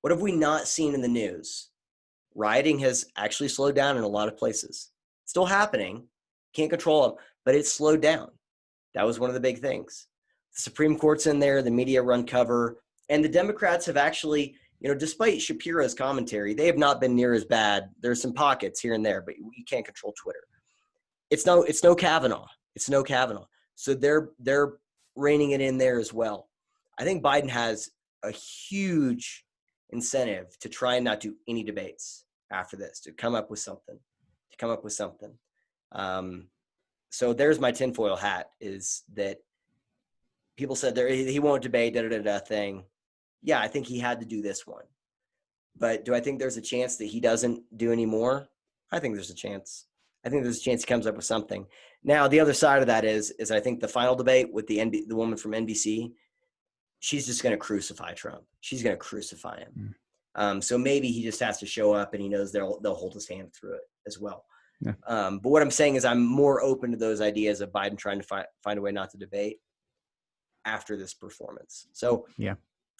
Speaker 2: What have we not seen in the news? Rioting has actually slowed down in a lot of places. Still happening. Can't control them, but it's slowed down. That was one of the big things. The Supreme Court's in there, the media run cover, and the Democrats have actually, despite Shapiro's commentary, they have not been near as bad. There's some pockets here and there, but you can't control Twitter. It's no Kavanaugh. It's no Kavanaugh. So they're reining it in there as well. I think Biden has a huge incentive to try and not do any debates after this, to come up with something. So there's my tinfoil hat, is that people said he won't debate, thing. Yeah, I think he had to do this one. But do I think there's a chance that he doesn't do any more? I think there's a chance. I think there's a chance he comes up with something. Now, the other side of that is I think the final debate with the woman from NBC, she's just going to crucify Trump. She's going to crucify him. So maybe he just has to show up, and he knows they'll hold his hand through it as well. Yeah. But what I'm saying is I'm more open to those ideas of Biden trying to find a way not to debate after this performance. So
Speaker 4: yeah,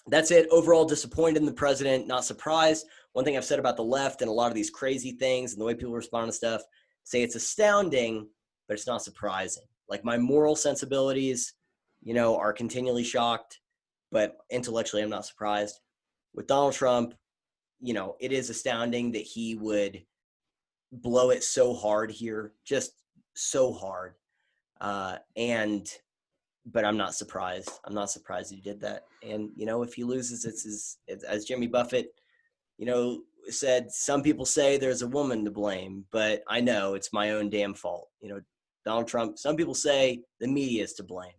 Speaker 2: that's it. Overall disappointed in the president, not surprised. One thing I've said about the left and a lot of these crazy things and the way people respond to stuff, say it's astounding, but it's not surprising. Like, my moral sensibilities, are continually shocked, but intellectually I'm not surprised. With Donald Trump, it is astounding that he would blow it so hard here, just so hard. But I'm not surprised. I'm not surprised he did that. And, you know, if he loses, it's as Jimmy Buffett, you know, said, some people say there's a woman to blame, but I know it's my own damn fault. You know, Donald Trump, some people say the media is to blame,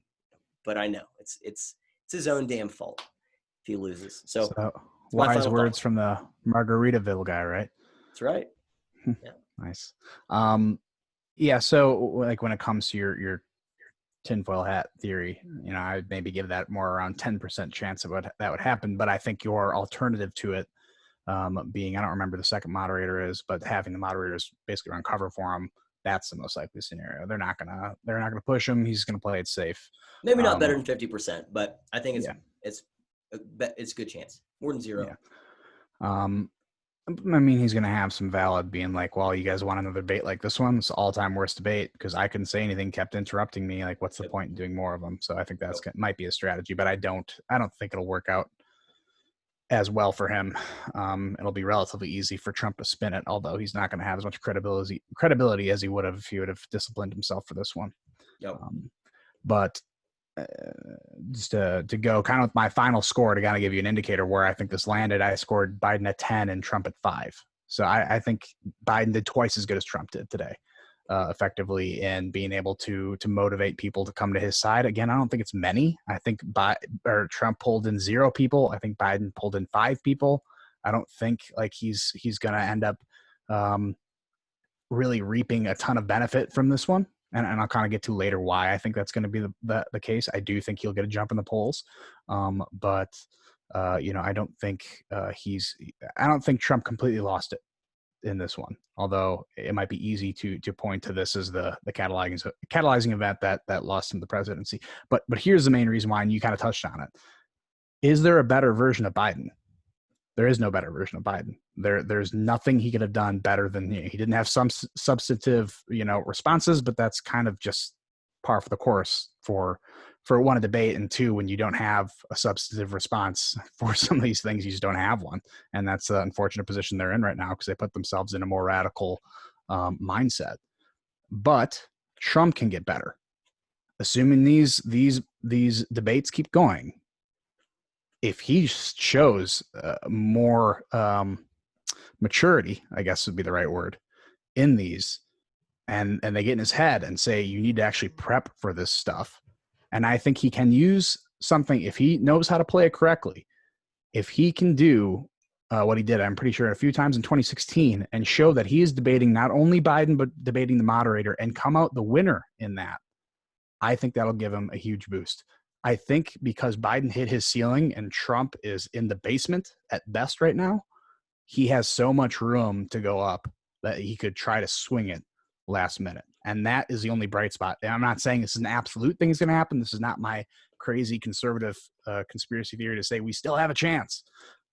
Speaker 2: but I know it's his own damn fault if he loses. So
Speaker 4: wise words from the Margaritaville guy, right?
Speaker 2: That's right. Yeah.
Speaker 4: Nice. Yeah. So like when it comes to your tinfoil hat theory, you know, I'd maybe give that more around 10% chance of that would happen. But I think your alternative to it being, I don't remember the second moderator is, but having the moderators basically run cover for him, that's the most likely scenario. They're not gonna push him. He's gonna play it safe.
Speaker 2: Maybe not better than 50%, but I think it's a good chance. More than zero.
Speaker 4: Yeah. I mean, he's going to have some valid being like, well, you guys want another debate like this one? It's all-time worst debate because I couldn't say anything, kept interrupting me. Like, what's the point in doing more of them? So I think that's might be a strategy, but I don't think it'll work out as well for him. It'll be relatively easy for Trump to spin it, although he's not going to have as much credibility as he would have if he would have disciplined himself for this one.
Speaker 2: Yep.
Speaker 4: But just to go kind of with my final score to kind of give you an indicator where I think this landed, I scored Biden at 10 and Trump at 5. So I think Biden did twice as good as Trump did today, effectively in being able to motivate people to come to his side. Again, I don't think it's many. I think Trump pulled in 0 people. I think Biden pulled in 5 people. I don't think like he's going to end up really reaping a ton of benefit from this one. And I'll kind of get to later why I think that's going to be the case. I do think he'll get a jump in the polls, but you know, I don't think I don't think Trump completely lost it in this one. Although it might be easy to point to this as the catalyzing event that lost him the presidency. But here's the main reason why, and you kind of touched on it. Is there a better version of Biden? There is no better version of Biden. There's nothing he could have done better than he didn't have some substantive, you know, responses, but that's kind of just par for the course for one, a debate, and two, when you don't have a substantive response for some of these things, you just don't have one. And that's the unfortunate position they're in right now because they put themselves in a more radical mindset. But Trump can get better. Assuming these debates keep going, if he shows more maturity, I guess would be the right word, in these, and they get in his head and say, you need to actually prep for this stuff. And I think he can use something, if he knows how to play it correctly, if he can do what he did, I'm pretty sure a few times in 2016, and show that he is debating not only Biden, but debating the moderator and come out the winner in that, I think that'll give him a huge boost. I think because Biden hit his ceiling and Trump is in the basement at best right now, he has so much room to go up that he could try to swing it last minute. And that is the only bright spot. And I'm not saying this is an absolute thing is going to happen. This is not my crazy conservative conspiracy theory to say we still have a chance.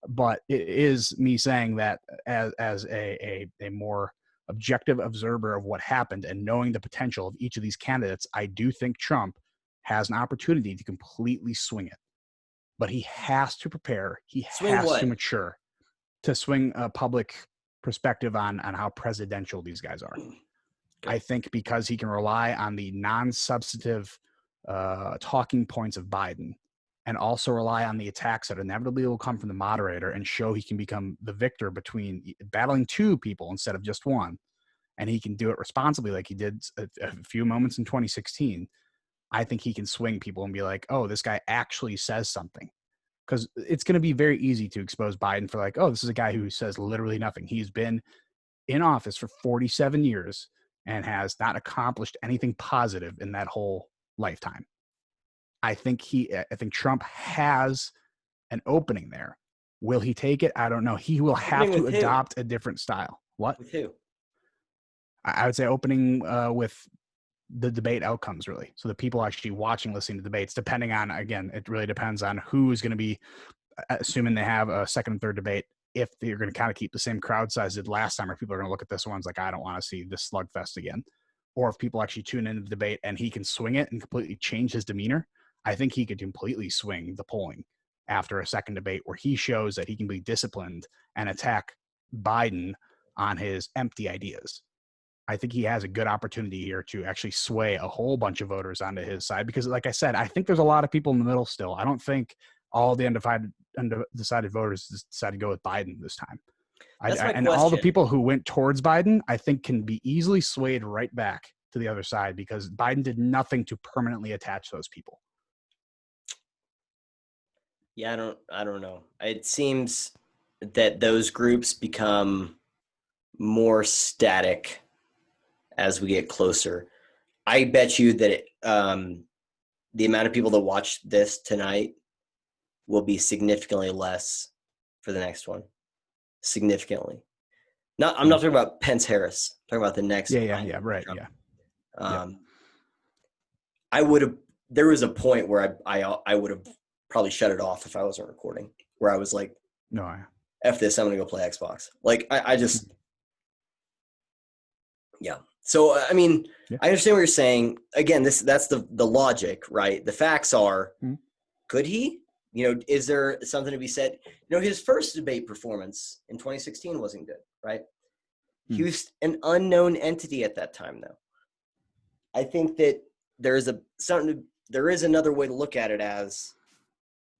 Speaker 4: But it is me saying that as a more objective observer of what happened and knowing the potential of each of these candidates, I do think Trump has an opportunity to completely swing it. But he has to prepare. He has to mature to swing a public perspective on how presidential these guys are. Okay. I think because he can rely on the non-substantive talking points of Biden and also rely on the attacks that inevitably will come from the moderator and show he can become the victor between battling 2 people instead of just one. And he can do it responsibly like he did a few moments in 2016. I think he can swing people and be like, oh, this guy actually says something. Because it's going to be very easy to expose Biden for like, oh, this is a guy who says literally nothing. He's been in office for 47 years and has not accomplished anything positive in that whole lifetime. I think Trump has an opening there. Will he take it? I don't know. He will have to adopt a different style. What?
Speaker 2: With who?
Speaker 4: I would say opening with the debate outcomes, really. So the people actually watching, listening to debates, depending on, again, it really depends on who is going to be, assuming they have a second and third debate, if they're going to kind of keep the same crowd size as last time, or people are going to look at this one's like, I don't want to see this slugfest again. Or if people actually tune into the debate and he can swing it and completely change his demeanor, I think he could completely swing the polling after a second debate where he shows that he can be disciplined and attack Biden on his empty ideas. I think he has a good opportunity here to actually sway a whole bunch of voters onto his side, because like I said, I think there's a lot of people in the middle still. I don't think all the undecided voters decided to go with Biden this time. And all the people who went towards Biden, I think, can be easily swayed right back to the other side, because Biden did nothing to permanently attach those people.
Speaker 2: Yeah, I don't know. It seems that those groups become more static as we get closer. I bet you that the amount of people that watch this tonight will be significantly less for the next one. Significantly. I'm not talking about Pence Harris. I'm talking about the next.
Speaker 4: Yeah, right.
Speaker 2: Trump.
Speaker 4: Yeah.
Speaker 2: There was a point where I would have probably shut it off if I wasn't recording, where I was like,
Speaker 4: no,
Speaker 2: F this, I'm going to go play Xbox. Like, I just, yeah. So, I mean, I understand what you're saying. Again, that's the logic, right? The facts are, could he? Is there something to be said? His first debate performance in 2016 wasn't good, right? He was an unknown entity at that time, though. I think that there is another way to look at it, as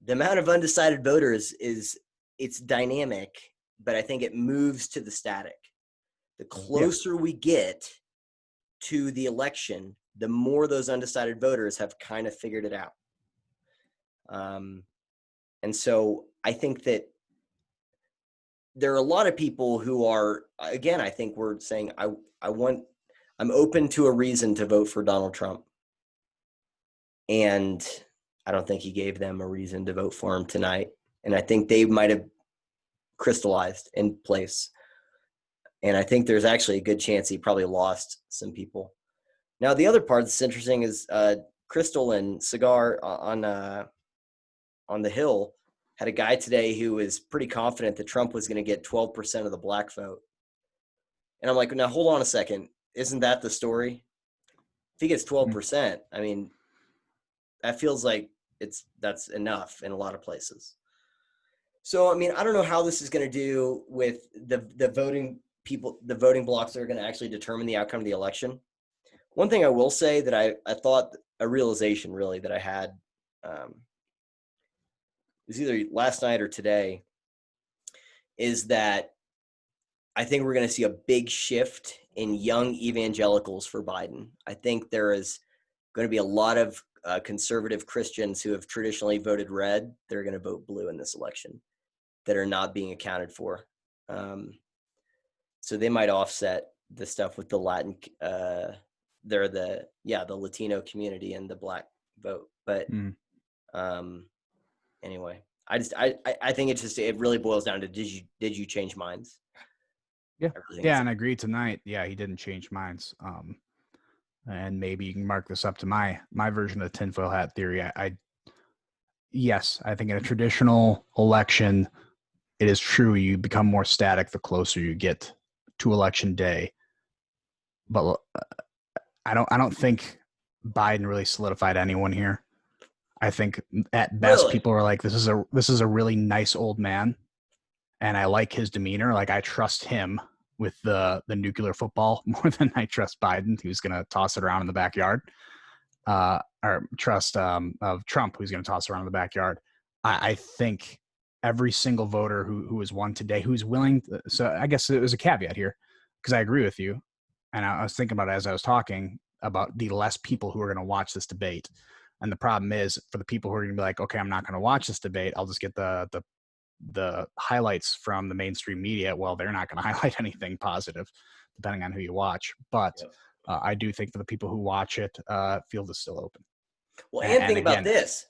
Speaker 2: the amount of undecided voters it's dynamic, but I think it moves to the static. The closer we get to the election, the more those undecided voters have kind of figured it out. And so I think that there are a lot of people who are, again, I think we're saying, I'm open to a reason to vote for Donald Trump. And I don't think he gave them a reason to vote for him tonight. And I think they might have crystallized in place. And I think there's actually a good chance he probably lost some people. Now, the other part that's interesting is Crystal and Cigar on the Hill had a guy today who was pretty confident that Trump was going to get 12% of the black vote. And I'm like, now, hold on a second. Isn't that the story? If he gets 12%, I mean, that feels like that's enough in a lot of places. So, I mean, I don't know how this is going to do with the voting people, the voting blocks that are going to actually determine the outcome of the election. One thing I will say that I thought, a realization really that I had, it was either last night or today, is that I think we're going to see a big shift in young evangelicals for Biden. I think there is going to be a lot of conservative Christians who have traditionally voted red. They're going to vote blue in this election, that are not being accounted for. So they might offset the stuff with the Latin, the Latino community and the black vote. But anyway, I think it really boils down to, did you change minds?
Speaker 4: Yeah, and I agree tonight. Yeah, he didn't change minds. And maybe you can mark this up to my version of the tinfoil hat theory. Yes, I think in a traditional election, it is true you become more static the closer you get to election day. But I don't think Biden really solidified anyone here. I think at best people are like, this is a really nice old man, and I like his demeanor. Like, I trust him with the nuclear football more than I trust Biden, who's going to toss it around in the backyard, or trust of Trump, who's going to toss it around in the backyard. I think every single voter who was won today, who's willing to, so I guess there's a caveat here, because I agree with you. And I was thinking about it as I was talking about the less people who are going to watch this debate. And the problem is, for the people who are going to be like, okay, I'm not going to watch this debate, I'll just get the highlights from the mainstream media. Well, they're not going to highlight anything positive, depending on who you watch. But I do think for the people who watch it, field is still open.
Speaker 2: Well, and think about this.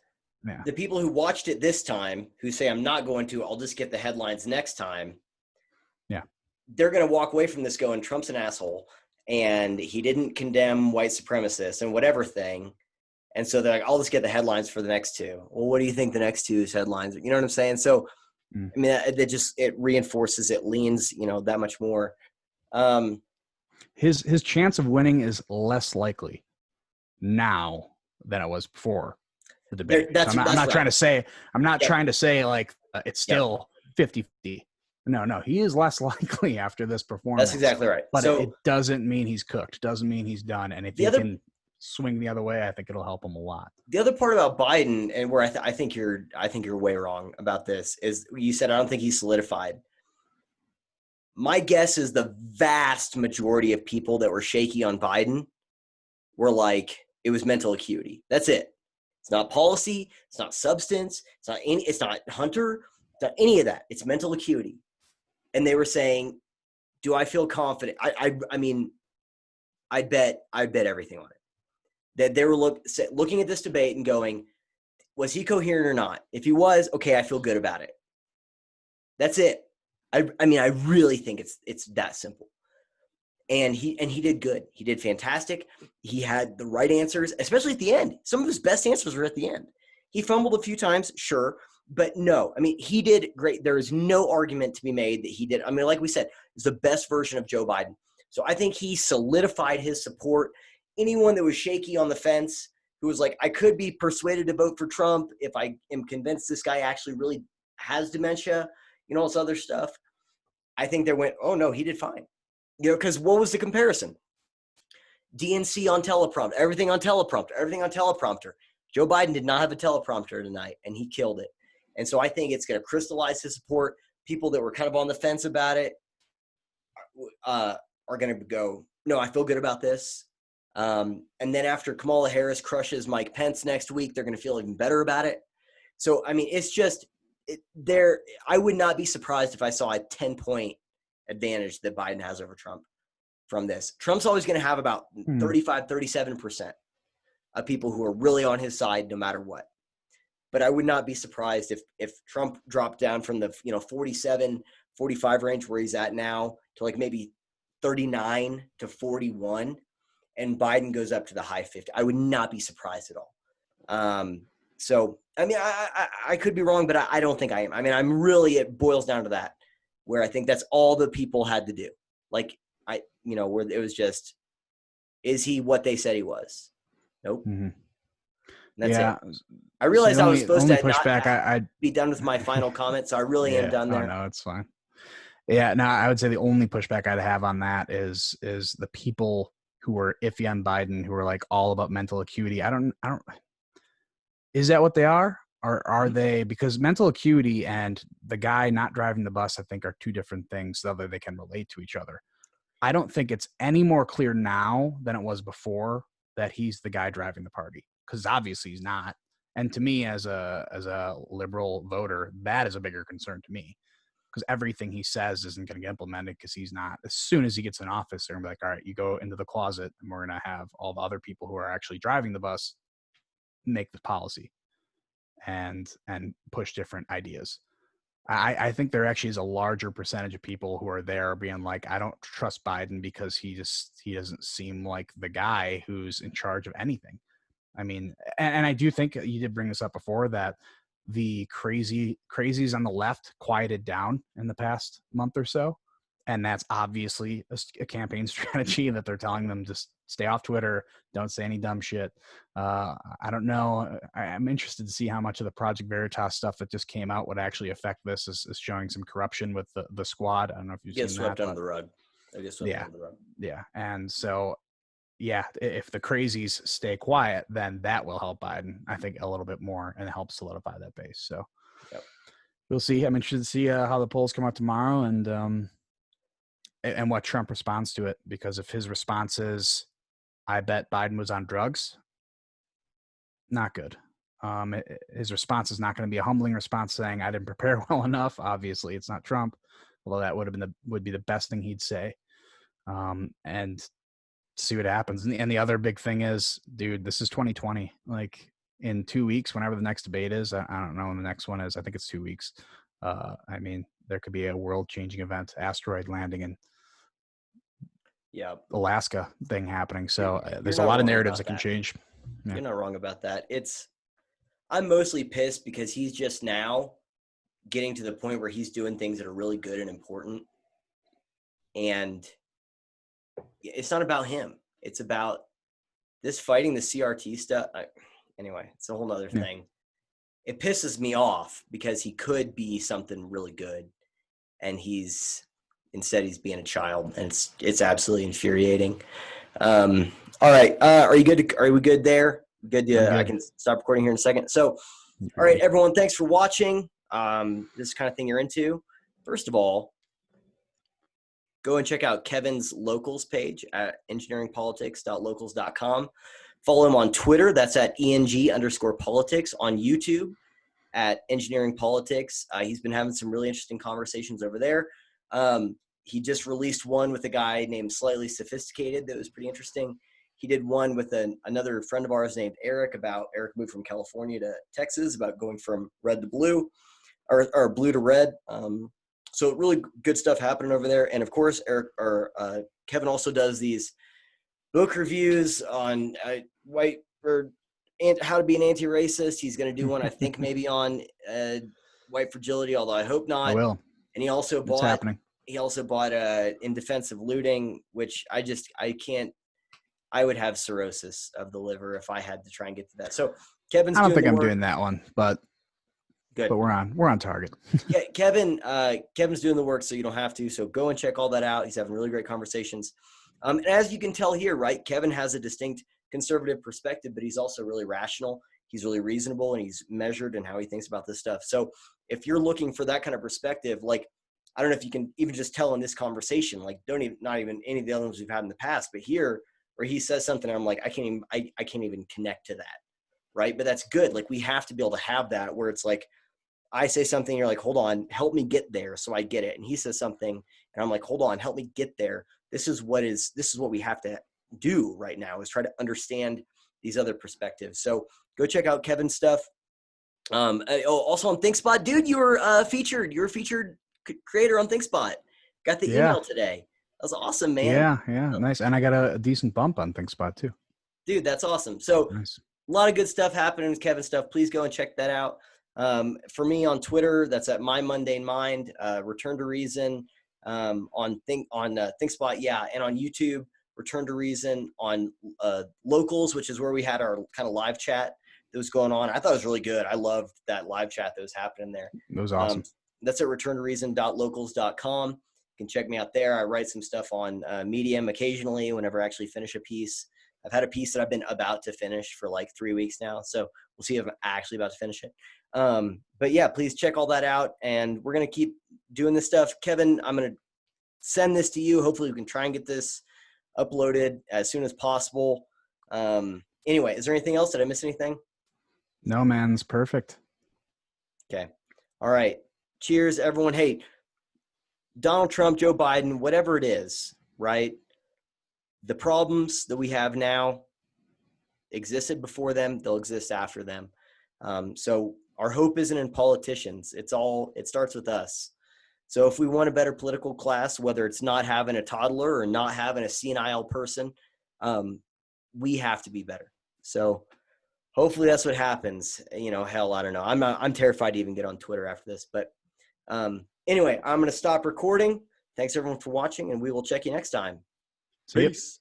Speaker 2: Yeah. The people who watched it this time, who say, I'm not going to, I'll just get the headlines next time.
Speaker 4: Yeah.
Speaker 2: They're going to walk away from this going, Trump's an asshole, and he didn't condemn white supremacists and whatever thing. And so they're like, I'll just get the headlines for the next two. Well, what do you think the next two's headlines are? You know what I'm saying? So, I mean, it reinforces, it leans, that much more.
Speaker 4: His chance of winning is less likely now than it was before the debate. I'm not trying to say like it's still 50-50 in No, he is less likely after this performance.
Speaker 2: That's exactly right.
Speaker 4: But
Speaker 2: So
Speaker 4: it doesn't mean he's cooked. Doesn't mean he's done. And if he can swing the other way, I think it'll help him a lot.
Speaker 2: the other part about Biden, and where I think you're way wrong about this, is you said I don't think he's solidified. My guess is the vast majority of people that were shaky on Biden were like, it was mental acuity. That's it. It's not policy. It's not substance. It's not Hunter. It's not any of that. It's mental acuity. And they were saying, do I feel confident? I mean, I'd bet everything on it. That they were looking at this debate and going, was he coherent or not? If he was, okay, I feel good about it. That's it. I mean, I really think it's that simple. And he did good. He did fantastic. He had the right answers, especially at the end. Some of his best answers were at the end. He fumbled a few times, sure, but no. I mean, he did great. There is no argument to be made that he did. I mean, like we said, it's the best version of Joe Biden. So I think he solidified his support. Anyone that was shaky on the fence, who was like, I could be persuaded to vote for Trump if I am convinced this guy actually really has dementia, all this other stuff. I think they went, oh no, he did fine. Because what was the comparison? DNC on teleprompter, everything on teleprompter. Joe Biden did not have a teleprompter tonight, and he killed it. And so I think it's going to crystallize his support. People that were kind of on the fence about it are going to go, no, I feel good about this. And then after Kamala Harris crushes Mike Pence next week, they're going to feel even better about it. So, I mean, it's just I would not be surprised if I saw a 10-point advantage that Biden has over Trump from this. Trump's always going to have about 35, 37% of people who are really on his side no matter what. But I would not be surprised if Trump dropped down from the 47, 45 range where he's at now to like maybe 39 to 41, and Biden goes up to the high 50. I would not be surprised at all. So, I mean, I could be wrong, but I don't think I am. I mean, it boils down to that, where I think that's all the people had to do. Like, where it was just, is he what they said he was? Nope.
Speaker 4: Mm-hmm.
Speaker 2: That's it. I realized I was supposed to be done with my final comment, so I really am done there.
Speaker 4: Oh, no, it's fine. Yeah, no, I would say the only pushback I'd have on that is the people who were iffy on Biden, who were like all about mental acuity. I don't. Is that what they are? Or are they, because mental acuity and the guy not driving the bus, I think, are two different things, although they can relate to each other. I don't think it's any more clear now than it was before that he's the guy driving the party, because obviously he's not. And to me, as a liberal voter, that is a bigger concern to me, because everything he says isn't going to get implemented because he's not. As soon as he gets in office, they're going to be like, all right, you go into the closet and we're going to have all the other people who are actually driving the bus make the policy and push different ideas. I think there actually is a larger percentage of people who are there being like, I don't trust Biden because he doesn't seem like the guy who's in charge of anything. I mean, and I do think you did bring this up before, that the crazies on the left quieted down in the past month or so. And that's obviously a campaign strategy that they're telling them to stay off Twitter, don't say any dumb shit. I don't know. I'm interested to see how much of the Project Veritas stuff that just came out would actually affect this, is showing some corruption with the squad. I don't know if you've seen that.
Speaker 2: Swept under the rug. Under the rug.
Speaker 4: Yeah. And so, yeah, if the crazies stay quiet, then that will help Biden, I think, a little bit more, and help solidify that base. So We'll see. I'm interested to see how the polls come out tomorrow, and what Trump responds to it, because if his response is, I bet Biden was on drugs, not good. His response is not going to be a humbling response saying, I didn't prepare well enough. Obviously, it's not Trump, although that would be the best thing he'd say. And see what happens. And the other big thing is, dude, this is 2020. Like, in 2 weeks, whenever the next debate is, I don't know when the next one is. I think it's 2 weeks. I mean, there could be a world-changing event, asteroid landing in Alaska thing happening. So there's a lot of narratives that can change. Yeah.
Speaker 2: You're not wrong about that. I'm mostly pissed because he's just now getting to the point where he's doing things that are really good and important. And it's not about him. It's about this fighting the CRT stuff. Anyway, it's a whole nother thing. It pisses me off because he could be something really good. and instead he's being a child, and it's absolutely infuriating. All right, are we good there? Good. Yeah, I can stop recording here in a second. So, all right, everyone, thanks for watching. This is the kind of thing you're into. First of all, go and check out Kevin's locals page at engineeringpolitics.locals.com. Follow him on Twitter. That's at ENG_politics. On YouTube at Engineering Politics. He's been having some really interesting conversations over there. He just released one with a guy named Slightly Sophisticated that was pretty interesting. He did one with another friend of ours named Eric moved from California to Texas, about going from red to blue, or blue to red. So really good stuff happening over there. And of course, Kevin also does these book reviews on how to be an anti-racist. He's going to do one, I think, maybe on white fragility, although I hope not.
Speaker 4: I will.
Speaker 2: And he also
Speaker 4: It's happening.
Speaker 2: He also bought In Defense of Looting, which I would have cirrhosis of the liver if I had to try and get to that. So Kevin's
Speaker 4: I don't think I'm
Speaker 2: work.
Speaker 4: doing that one, but
Speaker 2: good.
Speaker 4: But we're on target.
Speaker 2: Yeah, Kevin's doing the work, so you don't have to. So go and check all that out. He's having really great conversations. And as you can tell here, right, Kevin has a distinct conservative perspective, but he's also really rational. He's really reasonable, and he's measured in how he thinks about this stuff. So if you're looking for that kind of perspective, like, I don't know if you can even just tell in this conversation, like, not even any of the other ones we've had in the past, but here where he says something, I'm like, I can't even connect to that, right? But that's good. Like, we have to be able to have that where it's like, I say something, you're like, hold on, help me get there so I get it. And he says something, and I'm like, hold on, help me get there. This is what we have to do right now, is try to understand these other perspectives. So go check out Kevin's stuff. Also on ThinkSpot, dude, you were featured. You're a featured creator on ThinkSpot. Got the email today. That was awesome, man.
Speaker 4: Yeah, nice. And I got a decent bump on ThinkSpot too.
Speaker 2: Dude, that's awesome. So nice. A lot of good stuff happening with Kevin's stuff. Please go and check that out. For me on Twitter, that's at My Mundane Mind. Return to Reason on ThinkSpot, yeah, and on YouTube, Return to Reason. On Locals, which is where we had our kind of live chat that was going on. I thought it was really good. I loved that live chat that was happening there.
Speaker 4: It was awesome.
Speaker 2: That's at returntoreason.locals.com. You can check me out there. I write some stuff on Medium occasionally whenever I actually finish a piece. I've had a piece that I've been about to finish for like 3 weeks now, so we'll see if I'm actually about to finish it. But yeah, please check all that out, and we're going to keep doing this stuff. Kevin, I'm going to send this to you. Hopefully we can try and get this uploaded as soon as possible. Anyway, is there anything else? Did I miss anything?
Speaker 4: No, man, it's perfect.
Speaker 2: Okay. All right. Cheers, everyone. Hey, Donald Trump, Joe Biden, whatever it is, right? The problems that we have now existed before them. They'll exist after them. So our hope isn't in politicians. It starts with us. So if we want a better political class, whether it's not having a toddler or not having a senile person, we have to be better. So hopefully that's what happens. Hell, I don't know. I'm terrified to even get on Twitter after this. But anyway, I'm going to stop recording. Thanks everyone for watching, and we will check you next time.
Speaker 4: Peace.